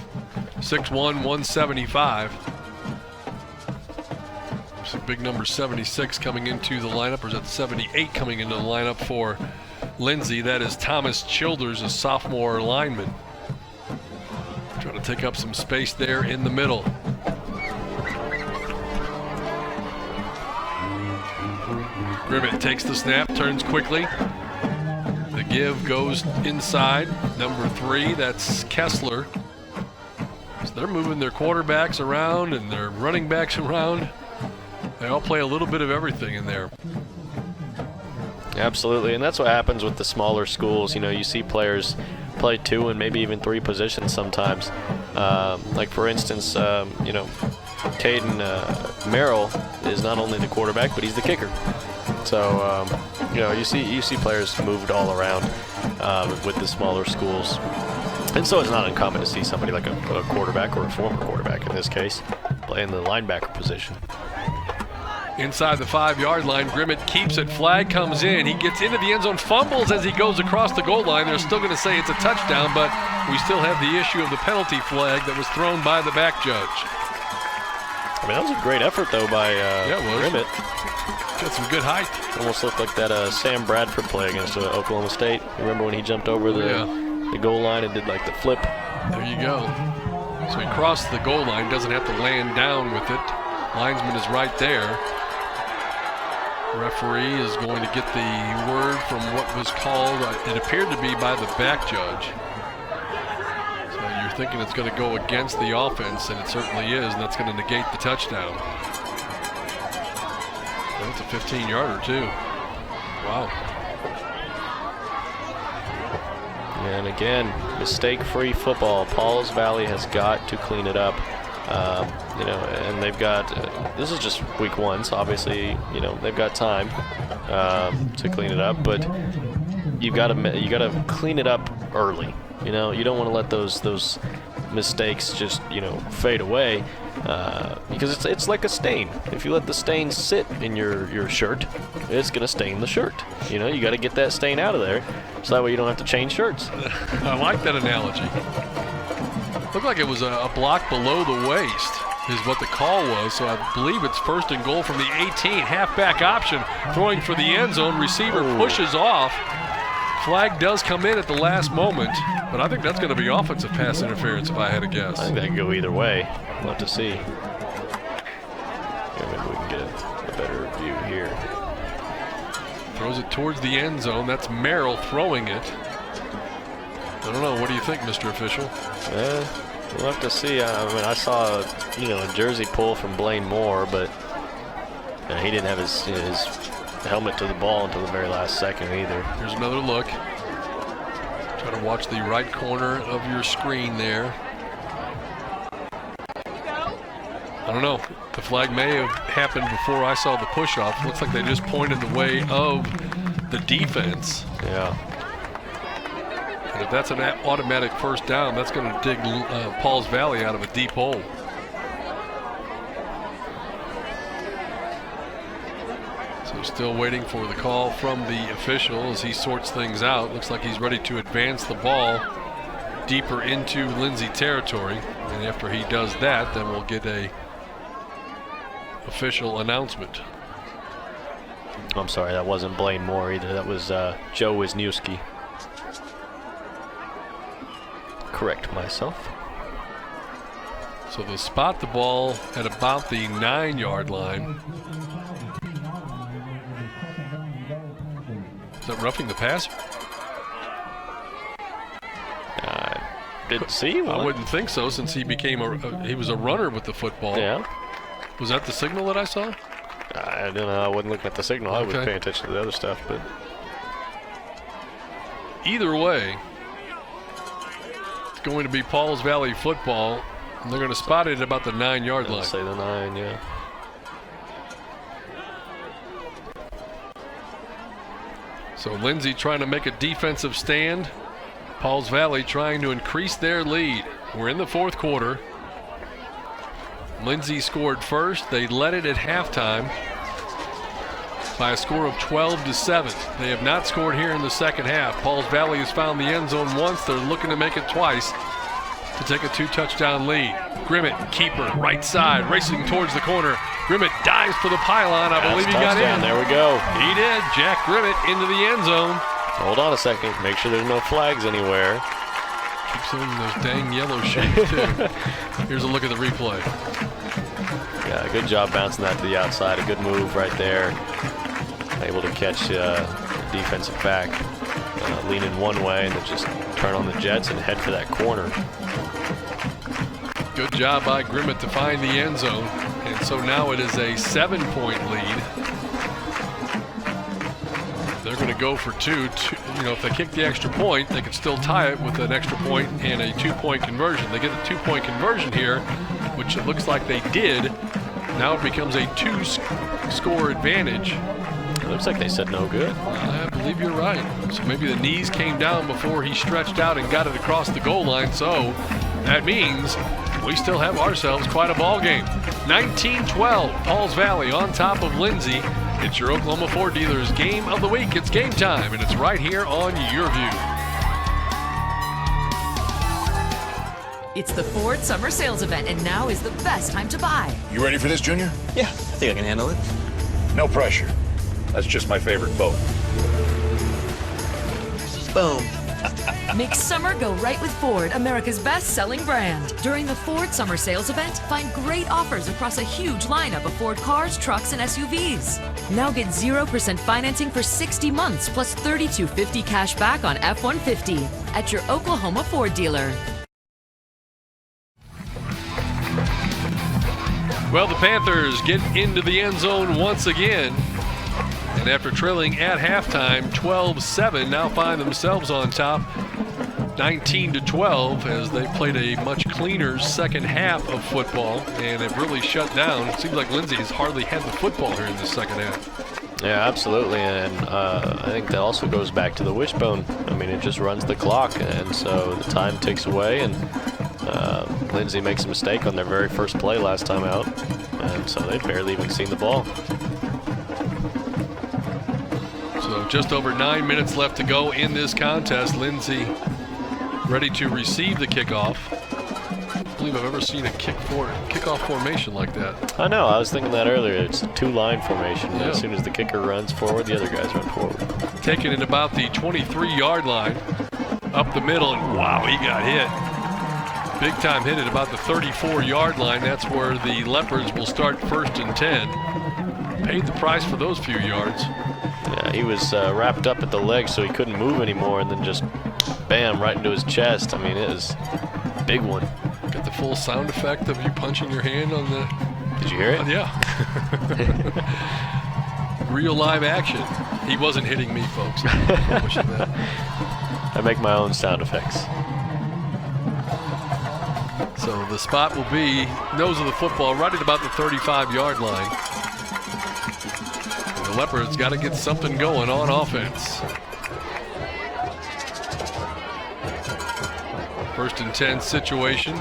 Speaker 1: 6'1", 175. There's a big number 76 coming into the lineup, or is that 78 coming into the lineup for Lindsay? That is Thomas Childers, a sophomore lineman. Trying to take up some space there in the middle. Grimmett takes the snap, turns quickly. The give goes inside. Number 3, that's Kessler. So they're moving their quarterbacks around and their running backs around. They all play a little bit of everything in there.
Speaker 2: Absolutely, and that's what happens with the smaller schools. You see players play 2 and maybe even 3 positions sometimes. Like for instance, Caden Merrill is not only the quarterback, but he's the kicker. So you see players moved all around with the smaller schools, and so it's not uncommon to see somebody like a quarterback, or a former quarterback in this case, play in the linebacker position.
Speaker 1: Inside the 5-yard line, Grimmett keeps it. Flag comes in. He gets into the end zone, fumbles as he goes across the goal line. They're still going to say it's a touchdown, but we still have the issue of the penalty flag that was thrown by the back judge.
Speaker 2: I mean, that was a great effort, though, by Grimmett.
Speaker 1: Got some good height.
Speaker 2: Almost looked like that Sam Bradford play against Oklahoma State. You remember when he jumped over the goal line and did like the flip?
Speaker 1: There you go. So he crossed the goal line, doesn't have to land down with it. Linesman is right there. Referee is going to get the word from what was called, it appeared to be by the back judge. So you're thinking it's going to go against the offense, and it certainly is, and that's going to negate the touchdown. That's a 15-yarder too. Wow.
Speaker 2: And again, mistake-free football. Pauls Valley has got to clean it up. And they've got, this is just week 1, so obviously, they've got time to clean it up, but you got to clean it up early. You don't want to let those mistakes just, fade away, because it's like a stain. If you let the stain sit in your shirt, it's going to stain the shirt. You got to get that stain out of there, so that way you don't have to change shirts.
Speaker 1: I like that analogy. Looked like it was a block below the waist is what the call was, so I believe it's 1st and goal from the 18. Halfback option, throwing for the end zone. Receiver pushes off. Flag does come in at the last moment, but I think that's going to be offensive pass interference if I had to guess.
Speaker 2: I think that could go either way. We'll have to see. Here, maybe we can get a better view here.
Speaker 1: Throws it towards the end zone. That's Merrill throwing it. I don't know. What do you think, Mr. Official?
Speaker 2: We'll have to see. I saw a jersey pull from Blaine Moore, but he didn't have his helmet to the ball until the very last second either.
Speaker 1: Here's another look. Try to watch the right corner of your screen there. I don't know. The flag may have happened before I saw the push-off. Looks like they just pointed the way of the defense.
Speaker 2: Yeah.
Speaker 1: And if that's an automatic first down, that's going to dig Pauls Valley out of a deep hole. So still waiting for the call from the official as he sorts things out. Looks like he's ready to advance the ball deeper into Lindsay territory. And after he does that, then we'll get a official announcement.
Speaker 2: I'm sorry, that wasn't Blaine Moore either. That was Joe Wisniewski. Correct myself.
Speaker 1: So they'll spot the ball at about the 9-yard line. Is that roughing the passer?
Speaker 2: I didn't see one.
Speaker 1: I wouldn't think so, since he became he was a runner with the football.
Speaker 2: Yeah.
Speaker 1: Was that the signal that I saw?
Speaker 2: I don't know. I wasn't looking at the signal. I was paying attention to the other stuff, but
Speaker 1: either way, it's going to be Pauls Valley football, and they're going to spot it at about the 9-yard line.
Speaker 2: Say the 9, yeah.
Speaker 1: So Lindsay trying to make a defensive stand. Pauls Valley trying to increase their lead. We're in the 4th quarter. Lindsay scored first. They led it at halftime by a score of 12-7. They have not scored here in the second half. Pauls Valley has found the end zone once. They're looking to make it twice to take a 2-touchdown lead. Grimmett, keeper, right side, racing towards the corner. Grimmett dives for the pylon. I believe he got in.
Speaker 2: There we go.
Speaker 1: He did. Jack Grimmett into the end zone.
Speaker 2: Hold on a second. Make sure there's no flags anywhere.
Speaker 1: Keep seeing those dang yellow shades, too. Here's a look at the replay.
Speaker 2: Yeah, good job bouncing that to the outside. A good move right there. Able to catch defensive back, leaning one way and then just turn on the jets and head for that corner.
Speaker 1: Good job by Grimmett to find the end zone. And so now it is a 7-point lead. They're going to go for two. If they kick the extra point, they could still tie it with an extra point and a 2-point conversion. They get a 2-point conversion here, which it looks like they did. Now it becomes a 2-score advantage.
Speaker 2: It looks like they said no good.
Speaker 1: I believe you're right. So maybe the knees came down before he stretched out and got it across the goal line. So that means we still have ourselves quite a ball game. 19-12, Pauls Valley on top of Lindsay. It's your Oklahoma Ford Dealers Game of the Week. It's game time, and it's right here on YurView.
Speaker 3: It's the Ford Summer Sales Event, and now is the best time to buy.
Speaker 10: You ready for this, Junior?
Speaker 11: Yeah, I think I can handle it.
Speaker 10: No pressure. That's just my favorite boat.
Speaker 11: Boom.
Speaker 3: Make summer go right with Ford, America's best-selling brand. During the Ford Summer Sales event, find great offers across a huge lineup of Ford cars, trucks, and SUVs. Now get 0% financing for 60 months plus $3,250 cash back on F-150 at your Oklahoma Ford dealer.
Speaker 1: Well, the Panthers get into the end zone once again. And after trailing at halftime 12-7, now find themselves on top 19-12 as they played a much cleaner second half of football and have really shut down. It seems like Lindsay has hardly had the football here in the second half.
Speaker 2: Yeah, absolutely, and I think that also goes back to the wishbone. I mean, it just runs the clock, and so the time ticks away, and Lindsay makes a mistake on their very first play last time out, and so they'd barely even seen the ball.
Speaker 1: So just over 9 minutes left to go in this contest. Lindsay ready to receive the kickoff. I don't believe I've ever seen a kickoff formation like that.
Speaker 2: I know, I was thinking that earlier. It's a two-line formation. Yeah. As soon as the kicker runs forward, the other guys run forward.
Speaker 1: Taken at about the 23-yard line, up the middle, and wow, he got hit. Big time hit at about the 34-yard line. That's where the Leopards will start 1st and 10. Paid the price for those few yards.
Speaker 2: Yeah, he was wrapped up at the leg so he couldn't move anymore, and then just bam, right into his chest. I mean, it was a big one.
Speaker 1: Got the full sound effect of you punching your hand on the...
Speaker 2: Did you hear it?
Speaker 1: Yeah. Real live action. He wasn't hitting me, folks.
Speaker 2: I make my own sound effects.
Speaker 1: So the spot will be nose of the football right at about the 35-yard line. And the Leopards got to get something going on offense. 1st and 10 situation.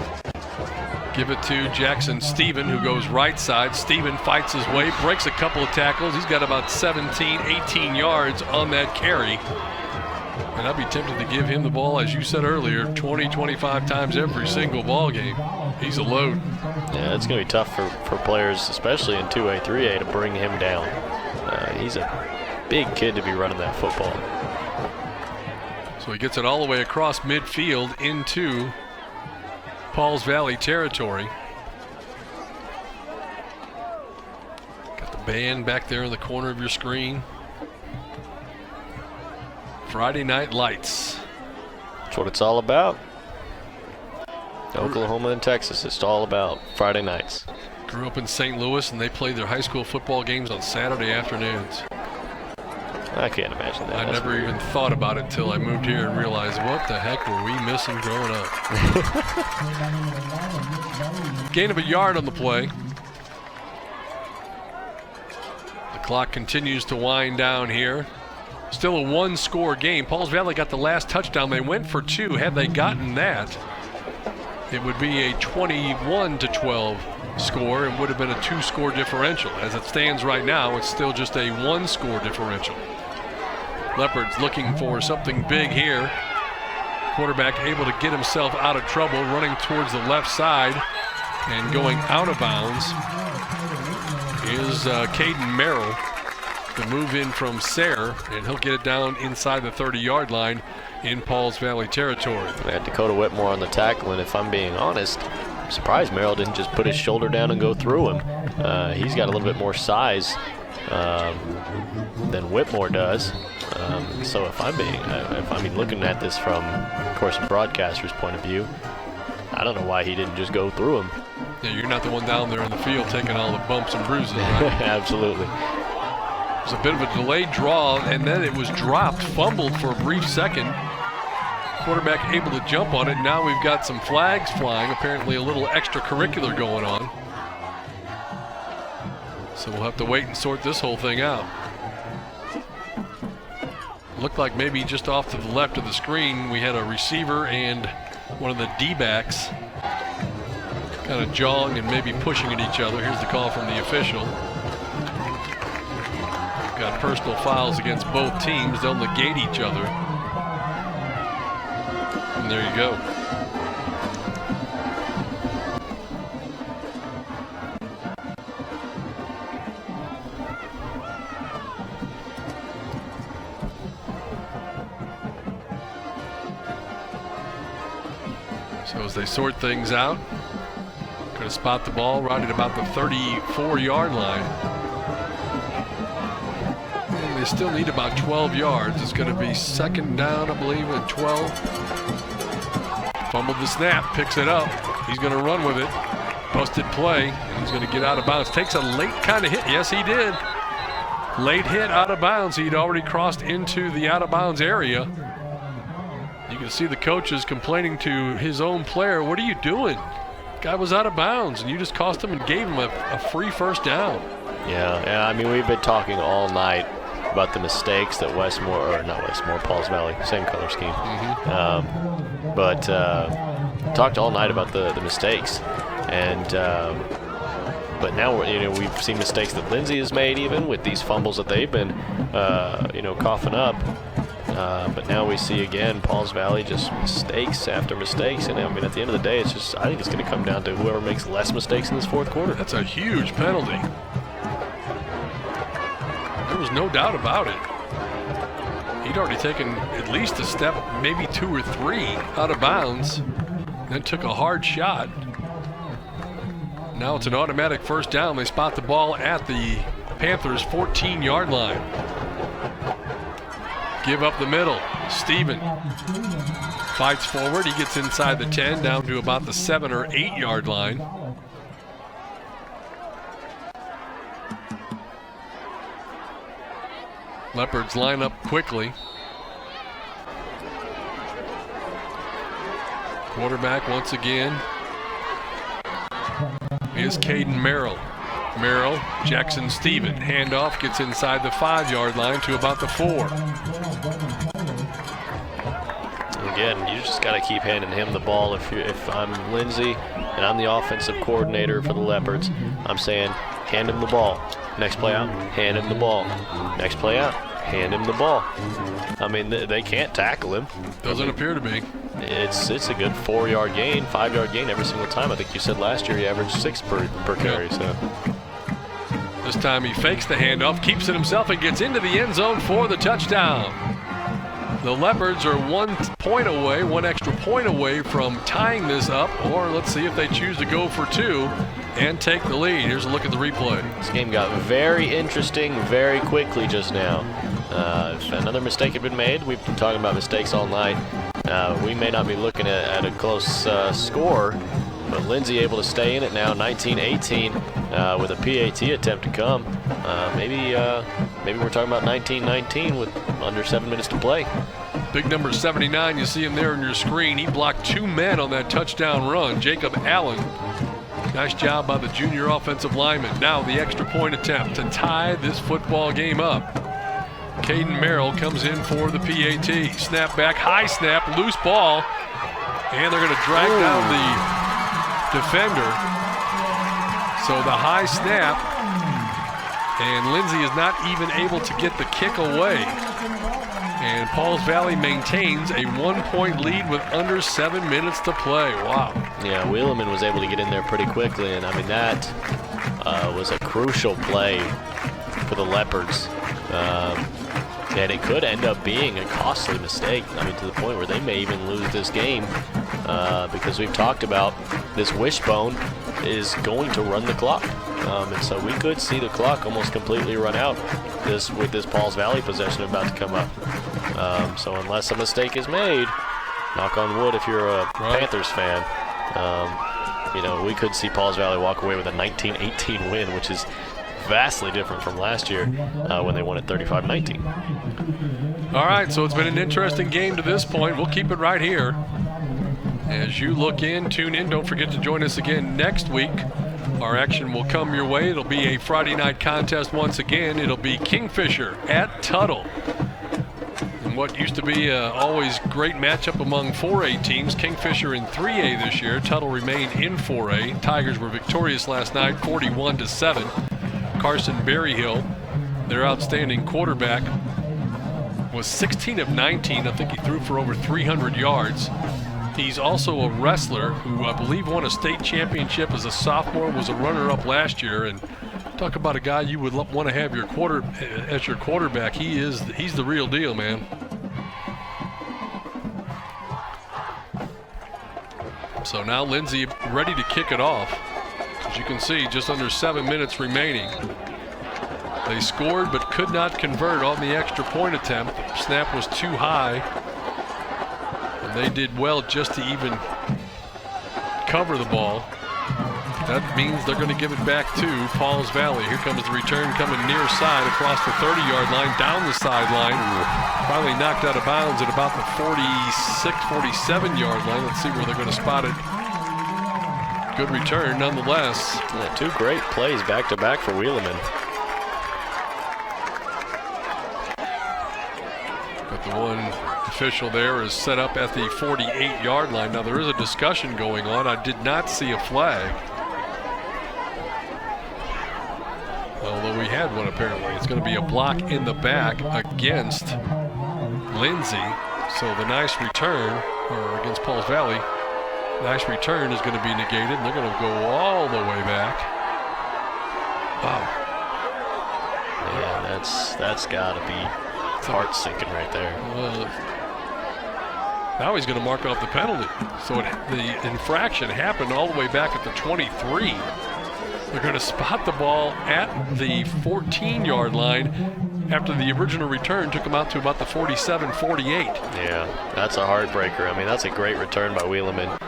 Speaker 1: Give it to Jackson Stephen, who goes right side. Stephen fights his way, breaks a couple of tackles. He's got about 17, 18 yards on that carry. And I'd be tempted to give him the ball, as you said earlier, 20, 25 times every single ball game. He's a load.
Speaker 2: Yeah, it's going to be tough for players, especially in 2A, 3A, to bring him down. He's a big kid to be running that football.
Speaker 1: So he gets it all the way across midfield into Pauls Valley territory. Got the band back there in the corner of your screen. Friday Night Lights.
Speaker 2: That's what it's all about. Oklahoma and Texas, it's all about Friday nights.
Speaker 1: Grew up in St. Louis, and they played their high school football games on Saturday afternoons.
Speaker 2: I can't imagine that.
Speaker 1: I never even thought about it until I moved here and realized, what the heck were we missing growing up? Gain of a yard on the play. The clock continues to wind down here. Still a one-score game. Pauls Valley got the last touchdown. They went for 2. Had they gotten that, it would be a 21-12 score and would have been a 2-score differential. As it stands right now, it's still just a 1-score differential. Leopards looking for something big here. Quarterback able to get himself out of trouble, running towards the left side and going out of bounds is Caden Merrill. The move in from Sayre, and he'll get it down inside the 30-yard line in Pauls Valley territory.
Speaker 2: We had Dakota Whitmore on the tackle, and if I'm being honest, I'm surprised Merrill didn't just put his shoulder down and go through him. He's got a little bit more size than Whitmore does. So if I'm looking at this from, of course, a broadcaster's point of view, I don't know why he didn't just go through him.
Speaker 1: Yeah, you're not the one down there in the field taking all the bumps and bruises, right?
Speaker 2: Absolutely.
Speaker 1: It was a bit of a delayed draw, and then it was dropped, fumbled for a brief second. Quarterback able to jump on it. Now we've got some flags flying, apparently a little extracurricular going on. So we'll have to wait and sort this whole thing out. Looked like maybe just off to the left of the screen, we had a receiver and one of the D-backs kind of jawing and maybe pushing at each other. Here's the call from the official. Got personal fouls against both teams. They'll negate each other. And there you go. So as they sort things out, going to spot the ball right at about the 34-yard line. And they still need about 12 yards. It's going to be second down, I believe, and 12. Fumbled the snap, picks it up. He's going to run with it. Busted play, and he's going to get out of bounds. Takes a late kind of hit. Yes, he did. Late hit out of bounds. He'd already crossed into the out of bounds area. You can see the coaches complaining to his own player, what are you doing? Guy was out of bounds, and you just cost him and gave him a free first down.
Speaker 2: Yeah, I mean, we've been talking all night about the mistakes that Pauls Valley, same color scheme. But talked all night about the mistakes. And but now we've seen mistakes that Lindsay has made, even with these fumbles that they've been coughing up. But now we see again Pauls Valley just mistakes after mistakes, and I mean at the end of the day, I think it's going to come down to whoever makes less mistakes in this fourth quarter.
Speaker 1: That's a huge penalty. There was no doubt about it. He'd already taken at least a step, maybe 2 or 3 out of bounds, then took a hard shot. Now it's an automatic first down. They spot the ball at the Panthers' 14-yard line. Give up the middle. Steven fights forward. He gets inside the 10, down to about the 7 or 8-yard line. Leopards line up quickly. Quarterback once again is Caden Merrill. Merrill, Jackson Steven. Handoff gets inside the 5-yard line to about the 4.
Speaker 2: Again, you just got to keep handing him the ball. If I'm Lindsay and I'm the offensive coordinator for the Leopards, I'm saying hand him the ball. Next play out, hand him the ball. Next play out, hand him the ball. I mean, they can't tackle him.
Speaker 1: Doesn't appear to be.
Speaker 2: It's a good 4-yard gain, 5-yard gain every single time. I think you said last year he averaged 6 per carry.
Speaker 1: Yep.
Speaker 2: So
Speaker 1: this time he fakes the handoff, keeps it himself, and gets into the end zone for the touchdown. The Leopards are 1 point away, 1 extra point away from tying this up, or let's see if they choose to go for 2 and take the lead. Here's a look at the replay.
Speaker 2: This game got very interesting very quickly just now. If another mistake had been made, we've been talking about mistakes all night. We may not be looking at a close score, but Lindsay able to stay in it now, 19-18, with a PAT attempt to come. Maybe we're talking about 19-19 with under 7 minutes to play.
Speaker 1: Big number 79, you see him there on your screen. He blocked 2 men on that touchdown run. Jacob Allen. Nice job by the junior offensive lineman. Now the extra point attempt to tie this football game up. Caden Merrill comes in for the PAT. Snap back, high snap, loose ball. And they're going to drag down the defender. So the high snap. And Lindsay is not even able to get the kick away. And Pauls Valley maintains a 1-point lead with under 7 minutes to play. Wow.
Speaker 2: Yeah, Wheeleman was able to get in there pretty quickly, and I mean that was a crucial play for the Leopards. And it could end up being a costly mistake. I mean, to the point where they may even lose this game because we've talked about this wishbone is going to run the clock. And so we could see the clock almost completely run out with this Pauls Valley possession about to come up. So unless a mistake is made, knock on wood if you're a Panthers fan, we could see Pauls Valley walk away with a 19-18 win, which is vastly different from last year when they won at 35-19.
Speaker 1: All right, so it's been an interesting game to this point. We'll keep it right here. As you look in, tune in. Don't forget to join us again next week. Our action will come your way. It'll be a Friday night contest once again. It'll be Kingfisher at Tuttle. And what used to be always great matchup among 4A teams, Kingfisher in 3A this year. Tuttle remained in 4A. Tigers were victorious last night, 41-7. Carson Berryhill, their outstanding quarterback, was 16 of 19. I think he threw for over 300 yards. He's also a wrestler who I believe won a state championship as a sophomore, was a runner-up last year. And talk about a guy you would want to have as your quarterback. He's the real deal, man. So now Lindsay ready to kick it off. As you can see, just under 7 minutes remaining. They scored but could not convert on the extra point attempt. Snap was too high. And they did well just to even cover the ball. That means they're going to give it back to Pauls Valley. Here comes the return coming near side across the 30-yard line, down the sideline. Finally knocked out of bounds at about the 46, 47-yard line. Let's see where they're going to spot it. Good return nonetheless.
Speaker 2: Yeah, 2 great plays back-to-back for Wheeleman.
Speaker 1: But the one official there is set up at the 48-yard line. Now there is a discussion going on. I did not see a flag. Although we had one apparently. It's going to be a block in the back against Lindsay. So the nice return, or against Pauls Valley, nice return is going to be negated, and they're going to go all the way back. Wow.
Speaker 2: Yeah, that's got to be heart sinking right there.
Speaker 1: Now he's going to mark off the penalty. So the infraction happened all the way back at the 23. They're going to spot the ball at the 14-yard line after the original return took them out to about the 47, 48.
Speaker 2: Yeah, that's a heartbreaker. I mean, that's a great return by Wheeleman.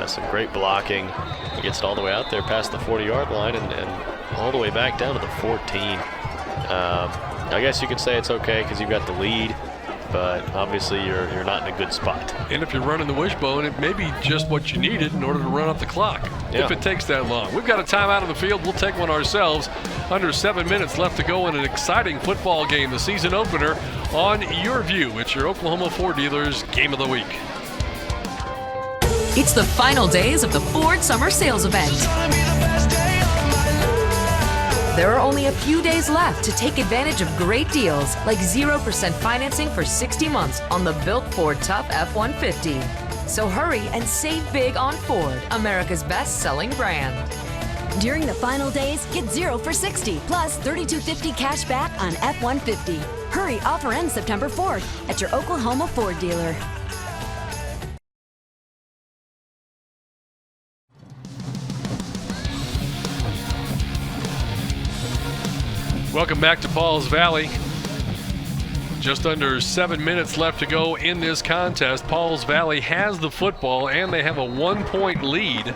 Speaker 2: Some great blocking. He gets it all the way out there past the 40-yard line and all the way back down to the 14. I guess you could say it's okay because you've got the lead, but obviously you're not in a good spot.
Speaker 1: And if you're running the wishbone, it may be just what you needed in order to run up the clock, if it takes that long. We've got a timeout on the field. We'll take one ourselves. Under 7 minutes left to go in an exciting football game, the season opener on YurView. It's your Oklahoma Ford dealers Game of the Week.
Speaker 3: It's the final days of the Ford Summer Sales Event. There are only a few days left to take advantage of great deals like 0% financing for 60 months on the built Ford Tough F-150. So hurry and save big on Ford, America's best-selling brand.
Speaker 4: During the final days, get 0 for 60 plus $32.50 cash back on F-150. Hurry, offer ends September 4th at your Oklahoma Ford dealer.
Speaker 1: Welcome back to Pauls Valley. Just under 7 minutes left to go in this contest. Pauls Valley has the football and they have a 1-point lead.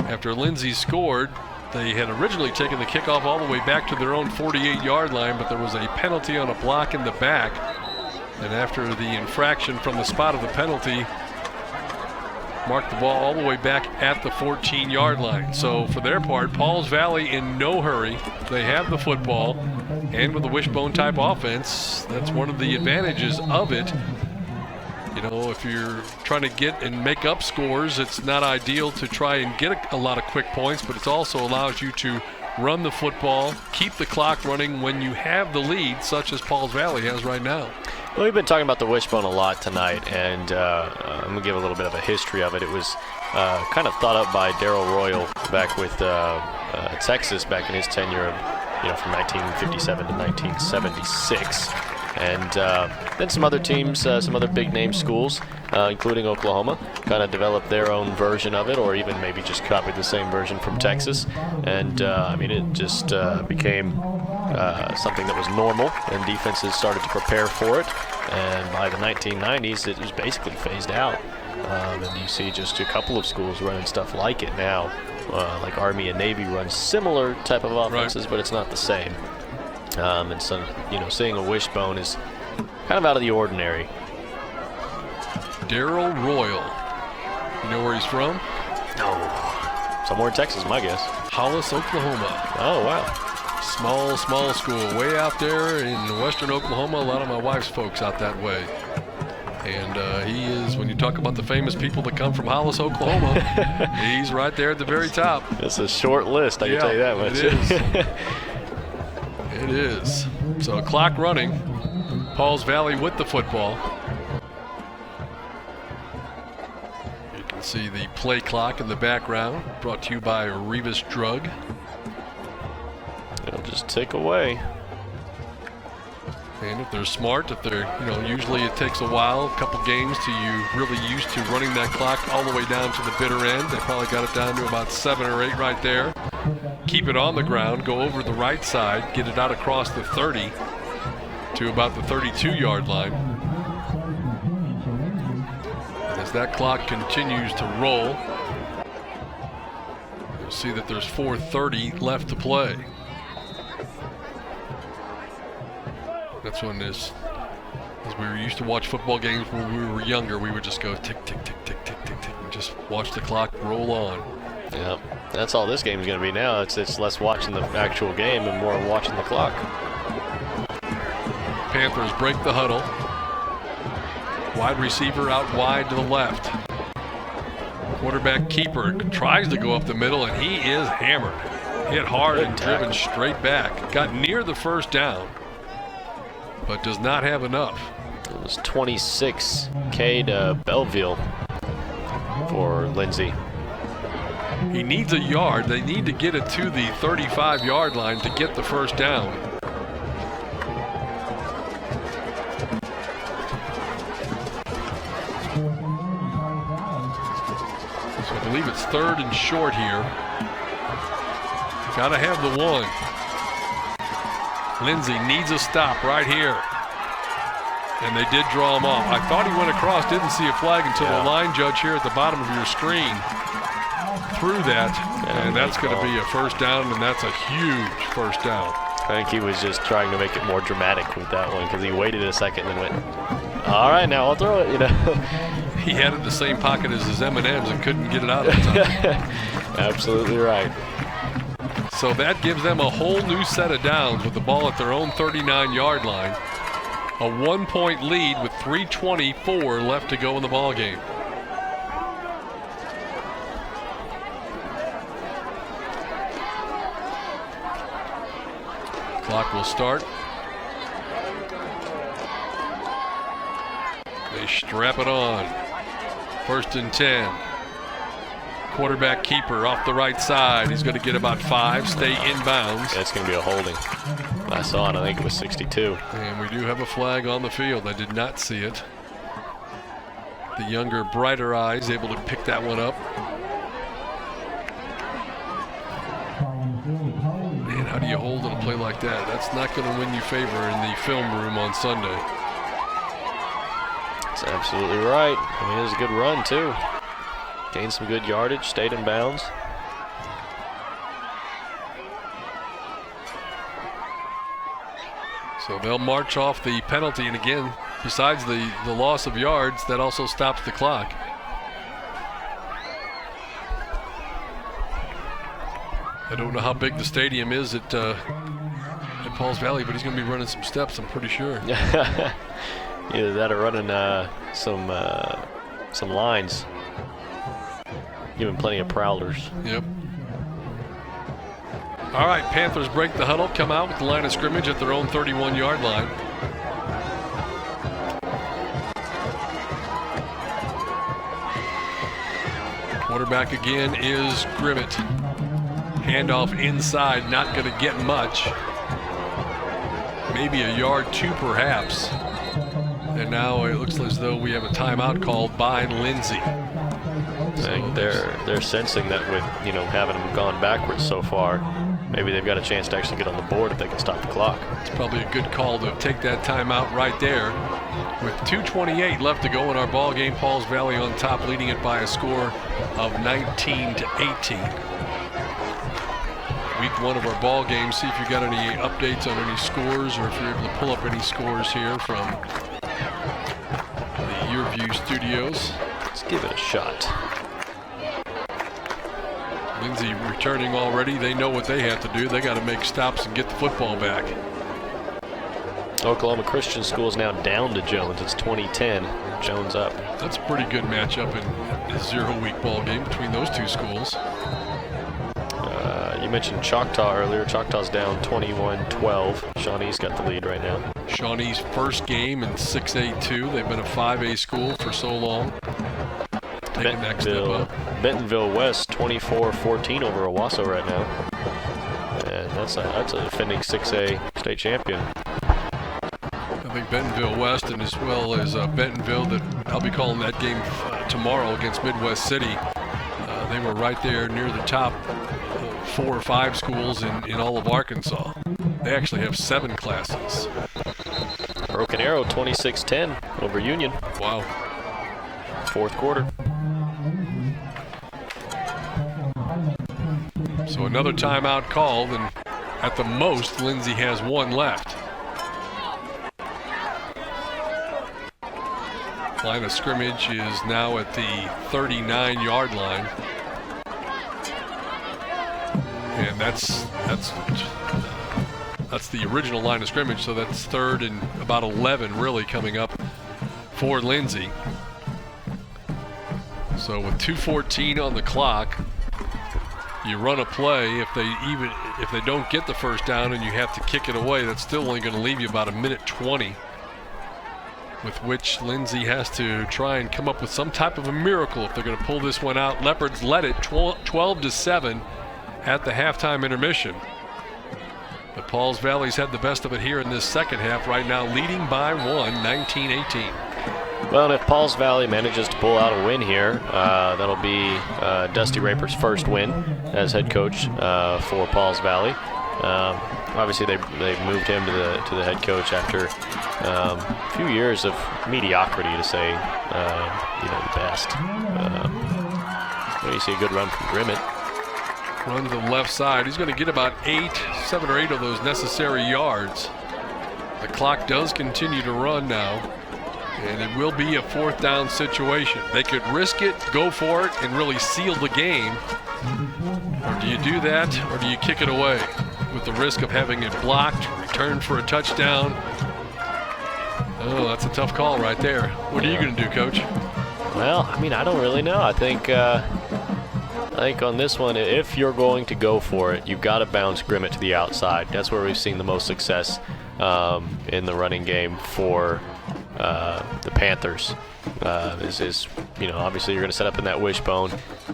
Speaker 1: After Lindsay scored, they had originally taken the kickoff all the way back to their own 48-yard line, but there was a penalty on a block in the back. And after the infraction from the spot of the penalty, marked the ball all the way back at the 14-yard line. So for their part, Pauls Valley in no hurry. They have the football, and with a wishbone type offense, that's one of the advantages of it. You know, if you're trying to get and make up scores, it's not ideal to try and get a lot of quick points, but it also allows you to run the football, keep the clock running when you have the lead, such as Pauls Valley has right now.
Speaker 2: Well, we've been talking about the wishbone a lot tonight, and I'm going to give a little bit of a history of it. It was kind of thought up by Darrell Royal back with Texas back in his tenure, from 1957 to 1976. And then some other teams, some other big-name schools, including Oklahoma, kind of developed their own version of it, or even maybe just copied the same version from Texas. And, it just became something that was normal, and defenses started to prepare for it. And by the 1990s, it was basically phased out. And you see just a couple of schools running stuff like it now, like Army and Navy run similar type of offenses, but it's not the same. And so, seeing a wishbone is kind of out of the ordinary.
Speaker 1: Darrell Royal. You know where he's from?
Speaker 2: No. Somewhere in Texas, my guess.
Speaker 1: Hollis, Oklahoma.
Speaker 2: Oh, wow.
Speaker 1: Small school way out there in western Oklahoma. A lot of my wife's folks out that way. And he is, when you talk about the famous people that come from Hollis, Oklahoma, he's right there at the very top.
Speaker 2: It's a short list, I can tell you that much.
Speaker 1: It is. It is. So clock running. Pauls Valley with the football. You can see the play clock in the background, brought to you by Revis Drug.
Speaker 2: It'll just tick away.
Speaker 1: And if they're smart, usually it takes a while, a couple games till you really used to running that clock all the way down to the bitter end. They probably got it down to about 7 or 8 right there. Keep it on the ground, go over the right side, get it out across the 30 to about the 32-yard line. And as that clock continues to roll, you'll see that there's 4:30 left to play. That's when as we were used to watch football games when we were younger, we would just go tick, tick, tick, tick, tick, tick, tick, and just watch the clock roll on.
Speaker 2: Yeah, that's all this game is going to be now. It's less watching the actual game and more watching the clock.
Speaker 1: Panthers break the huddle. Wide receiver out wide to the left. Quarterback keeper tries to go up the middle, and he is hammered. Hit hard and driven straight back. Got near the first down, but does not have enough.
Speaker 2: It was 26K to Belleville for Lindsay.
Speaker 1: He needs a yard. They need to get it to the 35-yard line to get the first down. So I believe it's 3rd and short here. Gotta have the 1. Lindsay needs a stop right here. And they did draw him off. I thought he went across, didn't see a flag until the line judge here at the bottom of your screen threw that, and that's going to be a first down, and that's a huge first down.
Speaker 2: I think he was just trying to make it more dramatic with that one because he waited a second and went, all right, now I'll throw it,
Speaker 1: He had it in the same pocket as his M&Ms and couldn't get it out of time.
Speaker 2: Absolutely right.
Speaker 1: So that gives them a whole new set of downs with the ball at their own 39-yard line. A 1-point lead with 3:24 left to go in the ball game. Clock will start. They strap it on. 1st and 10. Quarterback keeper off the right side. He's going to get about 5, stay inbounds.
Speaker 2: That's going to be a holding. I saw it, I think it was 62.
Speaker 1: And we do have a flag on the field. I did not see it. The younger, brighter eyes able to pick that one up. Man, how do you hold in a play like that? That's not going to win you favor in the film room on Sunday.
Speaker 2: That's absolutely right. I mean, it was a good run, too. Gained some good yardage, stayed in bounds.
Speaker 1: So they'll march off the penalty, and again, besides the loss of yards, that also stops the clock. I don't know how big the stadium is at Pauls Valley, but he's going to be running some steps, I'm pretty sure.
Speaker 2: Either that or running some lines. Giving plenty of prowlers.
Speaker 1: Yep. All right, Panthers break the huddle, come out with the line of scrimmage at their own 31-yard line. Quarterback again is Grimmett. Handoff inside, not going to get much. Maybe a yard, 2 perhaps. And now it looks as though we have a timeout called by Lindsay.
Speaker 2: I think they're sensing that with having them gone backwards so far, maybe they've got a chance to actually get on the board if they can stop the clock.
Speaker 1: It's probably a good call to take that timeout right there. With 2:28 left to go in our ball game, Pauls Valley on top, leading it by a score of 19-18. Week 1 of our ball game. See if you got any updates on any scores, or if you're able to pull up any scores here from the YurView studios.
Speaker 2: Let's give it a shot.
Speaker 1: Lindsay returning already. They know what they have to do. They got to make stops and get the football back.
Speaker 2: Oklahoma Christian School is now down to Jones. It's 20-10. Jones up.
Speaker 1: That's a pretty good matchup in a 0-week ball game between those two schools.
Speaker 2: You mentioned Choctaw earlier. Choctaw's down 21-12. Shawnee's got the lead right now.
Speaker 1: Shawnee's first game in 6A2. They've been a 5A school for so long. Taking that step up.
Speaker 2: Bentonville West 24-14 over Owasso right now. And that's a defending 6A state champion.
Speaker 1: I think Bentonville West, and as well as Bentonville, that I'll be calling that game tomorrow against Midwest City. They were right there near the top 4 or 5 schools in all of Arkansas. They actually have 7 classes.
Speaker 2: Broken Arrow 26-10 over Union.
Speaker 1: Wow.
Speaker 2: 4th quarter.
Speaker 1: So another timeout called, and at the most, Lindsay has 1 left. Line of scrimmage is now at the 39-yard line. And that's the original line of scrimmage, so that's 3rd and about 11 really coming up for Lindsay. So with 2:14 on the clock, you run a play. If they don't get the first down and you have to kick it away, that's still only going to leave you about 1:20, with which Lindsay has to try and come up with some type of a miracle if they're going to pull this one out. Leopards led it 12-7 at the halftime intermission. But Pauls Valley's had the best of it here in this second half, right now leading by 1, 19-18.
Speaker 2: Well, and if Pauls Valley manages to pull out a win here, that'll be Dusty Raper's first win as head coach for Pauls Valley. Obviously, they moved him to the head coach after a few years of mediocrity, to say the best. You see a good run from Grimmett.
Speaker 1: Run to the left side. He's going to get about 7 or 8 of those necessary yards. The clock does continue to run now, and it will be a 4th down situation. They could risk it, go for it, and really seal the game. Or do you do that, or do you kick it away with the risk of having it blocked, returned for a touchdown? Oh, that's a tough call right there. What are you going to do, Coach?
Speaker 2: Well, I don't really know. I think on this one, if you're going to go for it, you've got to bounce Grimmett to the outside. That's where we've seen the most success in the running game for the Panthers. Obviously you're going to set up in that wishbone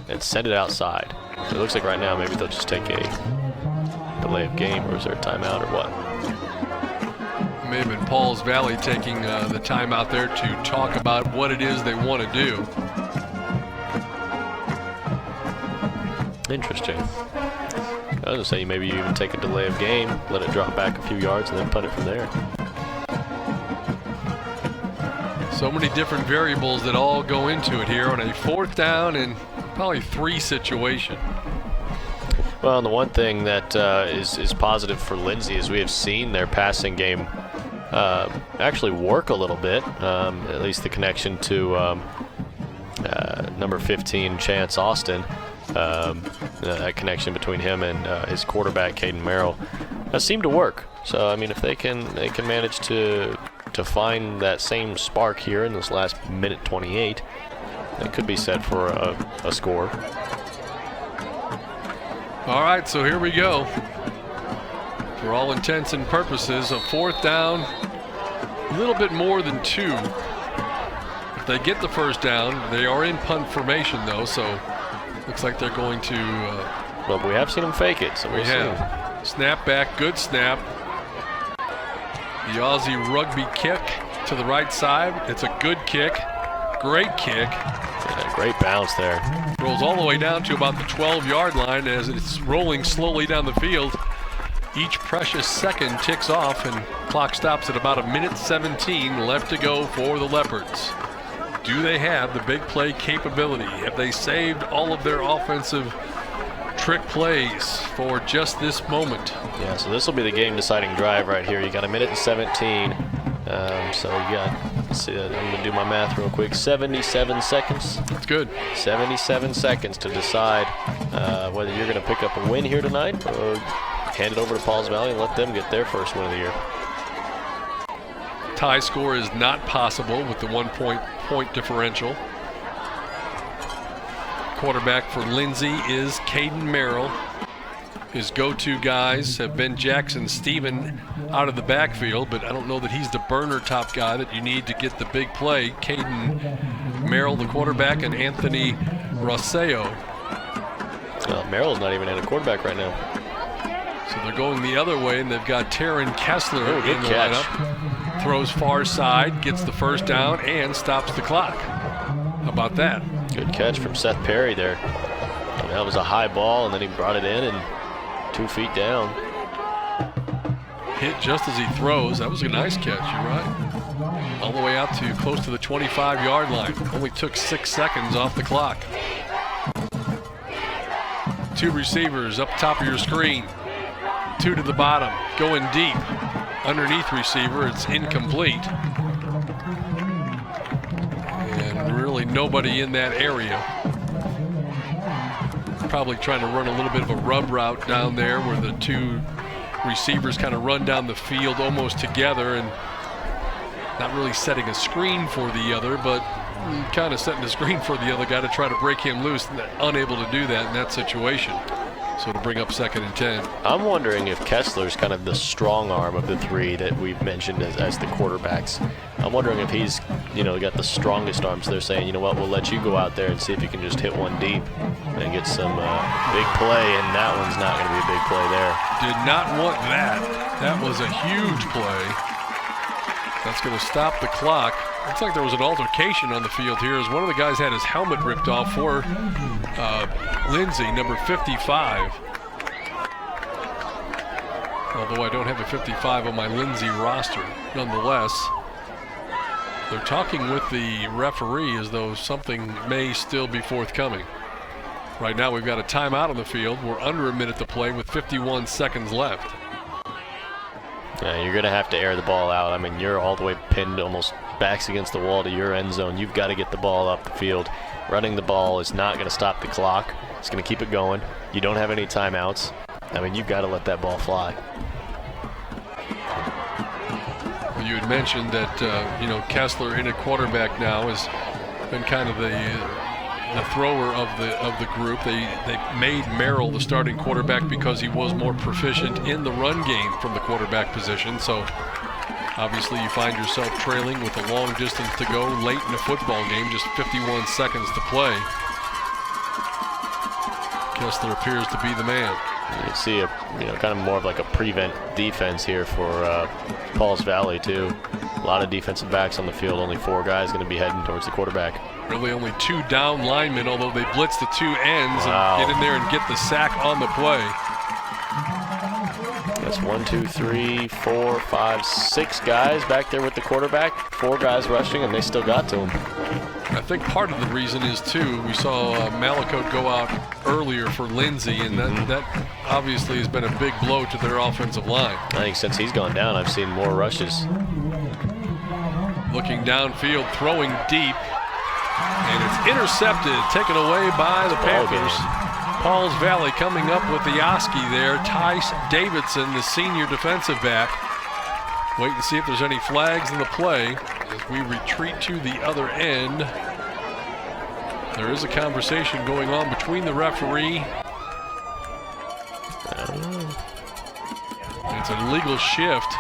Speaker 2: and send it outside. So it looks like right now maybe they'll just take a delay of game, or is there a timeout or what?
Speaker 1: It may have been Pauls Valley taking the timeout there to talk about what it is they want to do.
Speaker 2: Interesting. I was going to say maybe you even take a delay of game, let it drop back a few yards, and then punt it from there.
Speaker 1: So many different variables that all go into it here on a 4th down and probably 3 situation.
Speaker 2: Well, and the one thing that is positive for Lindsay is we have seen their passing game actually work a little bit, at least the connection to number 15, Chance Austin. That connection between him and his quarterback, Caden Merrill, has seemed to work. So, if they can manage to find that same spark here in this last minute 28, it could be set for a score.
Speaker 1: All right, so here we go. For all intents and purposes, a 4th down, a little bit more than 2. If they get the first down, they are in punt formation, though, so looks like they're going to...
Speaker 2: well, we have seen them fake it, so
Speaker 1: we have. Snap back, good snap. The Aussie rugby kick to the right side. It's a good kick. Great kick.
Speaker 2: Yeah, great bounce there.
Speaker 1: Rolls all the way down to about the 12-yard line as it's rolling slowly down the field. Each precious second ticks off, and clock stops at about 1:17 left to go for the Leopards. Do they have the big play capability? Have they saved all of their offensive trick plays for just this moment?
Speaker 2: Yeah, so this will be the game-deciding drive right here. You got 1:17. So you got, let's see, I'm going to do my math real quick. 77 seconds.
Speaker 1: That's good.
Speaker 2: 77 seconds to decide whether you're going to pick up a win here tonight or hand it over to Pauls Valley and let them get their first win of the year.
Speaker 1: Tie score is not possible with the 1 point differential. Quarterback for Lindsay is Caden Merrill. His go-to guys have been Jackson Stephen out of the backfield, but I don't know that he's the burner top guy that you need to get the big play. Caden Merrill, the quarterback, and Anthony Rosseo.
Speaker 2: Merrill's not even at a quarterback right now.
Speaker 1: So they're going the other way, and they've got Taryn Kessler in the lineup. throws far side, gets the first down, and stops the clock. How about that?
Speaker 2: Good catch from Seth Perry there. That was a high ball, and then he brought it in and 2 feet down.
Speaker 1: Hit just as he throws. That was a nice catch, you're right. All the way out to close to the 25-yard line. Only took 6 seconds off the clock. 2 receivers up top of your screen. 2 to the bottom, going deep. Underneath receiver, it's incomplete. And really nobody in that area. Probably trying to run a little bit of a rub route down there where the 2 receivers kind of run down the field almost together and not really setting a screen for the other, but kind of setting a screen for the other guy to try to break him loose, and unable to do that in that situation. So to bring up 2nd and 10.
Speaker 2: I'm wondering if Kessler's kind of the strong arm of the 3 that we've mentioned as the quarterbacks. I'm wondering if he's, got the strongest arms. They're saying, you know what, we'll let you go out there and see if you can just hit one deep and get some big play, and that one's not going to be a big play there.
Speaker 1: Did not want that. That was a huge play. That's going to stop the clock. Looks like there was an altercation on the field here as one of the guys had his helmet ripped off for Lindsay, number 55. Although I don't have a 55 on my Lindsay roster. Nonetheless, they're talking with the referee as though something may still be forthcoming. Right now we've got a timeout on the field. We're under a minute to play with 51 seconds left.
Speaker 2: Yeah, you're going to have to air the ball out. I mean, you're all the way pinned almost backs against the wall to your end zone. You've got to get the ball up the field. Running the ball is not going to stop the clock. It's going to keep it going. You don't have any timeouts. I mean, you've got to let that ball fly.
Speaker 1: Well, you had mentioned that, Kessler in a quarterback now has been kind of the thrower of the group. They made Merrill the starting quarterback because he was more proficient in the run game from the quarterback position. So obviously you find yourself trailing with a long distance to go late in a football game, just 51 seconds to play. Kessler appears to be the man.
Speaker 2: You see kind of more of like a prevent defense here for Pauls Valley too. A lot of defensive backs on the field, only 4 guys going to be heading towards the quarterback.
Speaker 1: Really only 2 down linemen, although they blitz the 2 ends and get in there and get the sack on the play.
Speaker 2: That's 1, 2, 3, 4, 5, 6 guys back there with the quarterback. 4 guys rushing, and they still got to him.
Speaker 1: I think part of the reason is, too, we saw Malakote go out earlier for Lindsay, and that obviously has been a big blow to their offensive line.
Speaker 2: I think since he's gone down, I've seen more rushes.
Speaker 1: Looking downfield, throwing deep, and it's intercepted, taken away by the Panthers. Pauls Valley coming up with the Oski there. Tice Davidson, the senior defensive back. Wait and see if there's any flags in the play as we retreat to the other end. There is a conversation going on between the referee. It's an illegal shift.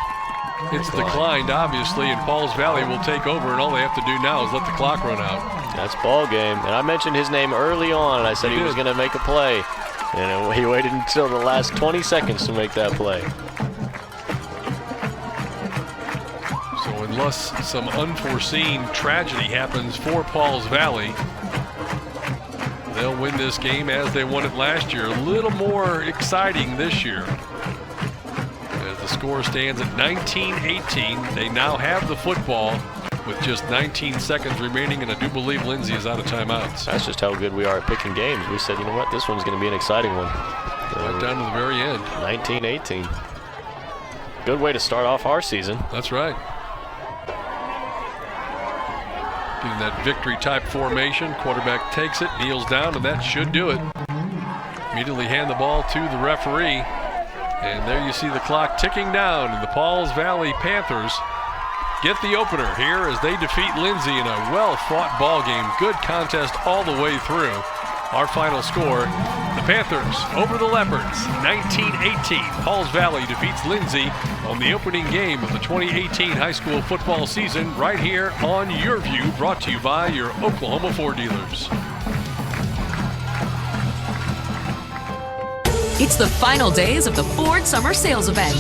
Speaker 1: It's declined, obviously, and Pauls Valley will take over, and all they have to do now is let the clock run out.
Speaker 2: That's ball game. And I mentioned his name early on, and I said he was going to make a play. And he waited until the last 20 seconds to make that play.
Speaker 1: So unless some unforeseen tragedy happens for Pauls Valley, they'll win this game as they won it last year. A little more exciting this year. The score stands at 19-18. They now have the football with just 19 seconds remaining, and I do believe Lindsay is out of timeouts.
Speaker 2: That's just how good we are at picking games. We said, you know what, this one's going to be an exciting one.
Speaker 1: Right down to the very end.
Speaker 2: 19-18. Good way to start off our season.
Speaker 1: That's right. Getting that victory-type formation. Quarterback takes it, kneels down, and that should do it. Immediately hand the ball to the referee. And there you see the clock ticking down, and the Pauls Valley Panthers get the opener here as they defeat Lindsay in a well-fought ball game. Good contest all the way through. Our final score, the Panthers over the Leopards, 19-18. Pauls Valley defeats Lindsay on the opening game of the 2018 high school football season right here on YurView, brought to you by your Oklahoma Ford dealers.
Speaker 3: It's the final days of the Ford Summer Sales Event.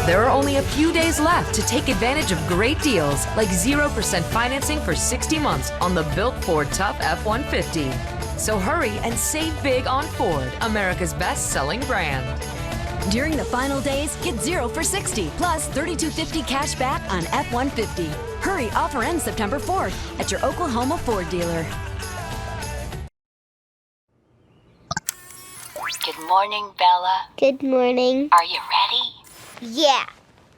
Speaker 3: There are only a few days left to take advantage of great deals like 0% financing for 60 months on the built Ford Tough F-150. So hurry and save big on Ford, America's best-selling brand.
Speaker 4: During the final days, get 0 for 60 plus $32.50 cash back on F-150. Hurry, offer ends September 4th at your Oklahoma Ford dealer.
Speaker 15: Good morning, Bella.
Speaker 12: Good morning.
Speaker 15: Are you ready?
Speaker 12: Yeah.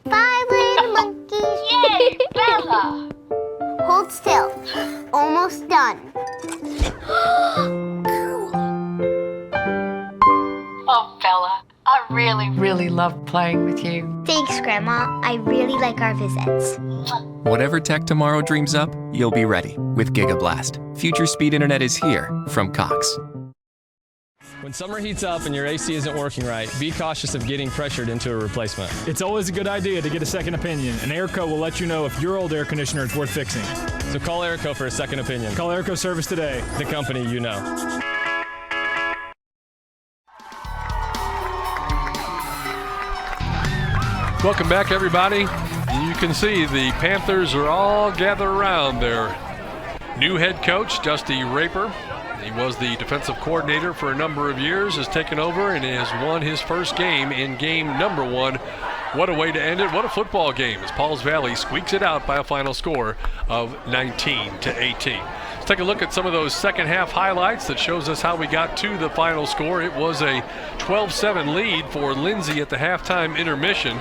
Speaker 12: 5 little monkeys.
Speaker 15: Yay, Bella!
Speaker 12: Hold still. Almost done.
Speaker 15: Oh, Bella, I really love playing with you.
Speaker 12: Thanks, Grandma. I really like our visits.
Speaker 13: Whatever tech tomorrow dreams up, you'll be ready with GigaBlast. Future speed internet is here from Cox.
Speaker 5: When summer heats up and your AC isn't working right, be cautious of getting pressured into a replacement.
Speaker 6: It's always a good idea to get a second opinion. An Airco will let you know if your old air conditioner is worth fixing.
Speaker 5: So call Airco for a second opinion.
Speaker 6: Call Airco Service today.
Speaker 5: The company you know.
Speaker 1: Welcome back, everybody. You can see the Panthers are all gathered around their new head coach, Dusty Raper. He was the defensive coordinator for a number of years, has taken over and has won his first game in game number 1. What a way to end it. What a football game as Pauls Valley squeaks it out by a final score of 19-18. Let's take a look at some of those second half highlights that shows us how we got to the final score. It was a 12-7 lead for Lindsay at the halftime intermission.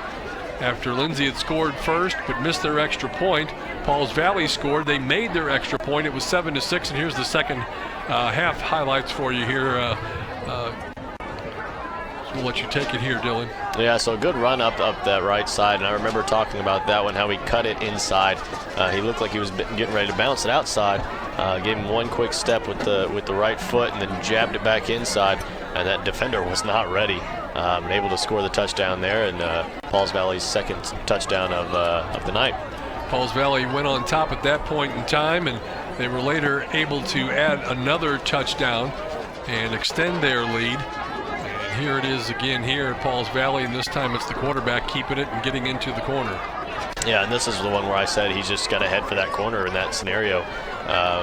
Speaker 1: After Lindsay had scored first but missed their extra point, Pauls Valley scored. They made their extra point. It was 7-6, and here's the second half highlights for you here. So we'll let you take it here, Dylan.
Speaker 2: Yeah, so a good run up that right side, and I remember talking about that one, how he cut it inside. He looked like he was getting ready to bounce it outside. Gave him one quick step with the right foot, and then jabbed it back inside, and that defender was not ready. And able to score the touchdown there, and Pauls Valley's second touchdown of the night.
Speaker 1: Pauls Valley went on top at that point in time, and they were later able to add another touchdown and extend their lead. And here it is again here at Pauls Valley, and this time it's the quarterback keeping it and getting into the corner.
Speaker 2: Yeah, and this is the one where I said he's just got to head for that corner in that scenario.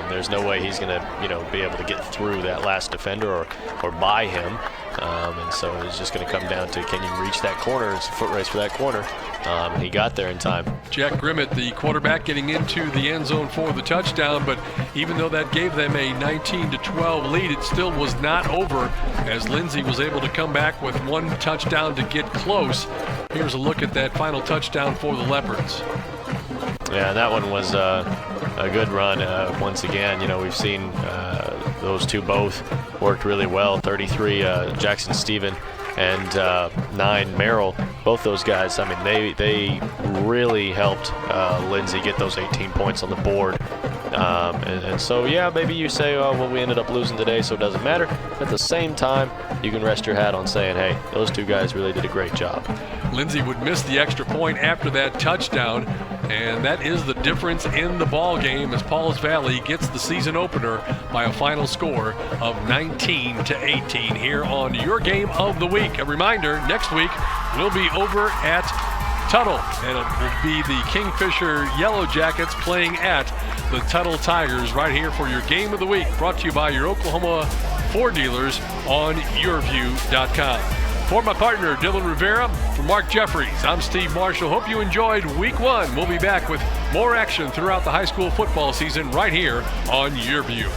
Speaker 2: There's no way he's going to, be able to get through that last defender or by him. And so it's just going to come down to, can you reach that corner? It's a foot race for that corner. And he got there in time.
Speaker 1: Jack Grimmett, the quarterback, getting into the end zone for the touchdown, but even though that gave them a 19-12 lead, it still was not over as Lindsay was able to come back with one touchdown to get close. Here's a look at that final touchdown for the Leopards.
Speaker 2: Yeah, that one was a good run. Once again, we've seen those two both worked really well. 33 Jackson Stephen and 9 Merrill. Both those guys, I mean, they really helped Lindsay get those 18 points on the board. And so, yeah, maybe you say, oh, well, we ended up losing today, so it doesn't matter. At the same time, you can rest your hat on saying, hey, those two guys really did a great job. Lindsay
Speaker 1: would miss the extra point after that touchdown, and that is the difference in the ball game as Pauls Valley gets the season opener by a final score of 19-18 here on Your Game of the Week. A reminder, next week we'll be over at Tuttle, and it will be the Kingfisher Yellow Jackets playing at the Tuttle Tigers right here for Your Game of the Week, brought to you by your Oklahoma Ford dealers on YurView.com. For my partner, Dylan Rivera, for Mark Jeffries, I'm Steve Marshall. Hope you enjoyed Week 1. We'll be back with more action throughout the high school football season right here on YurView.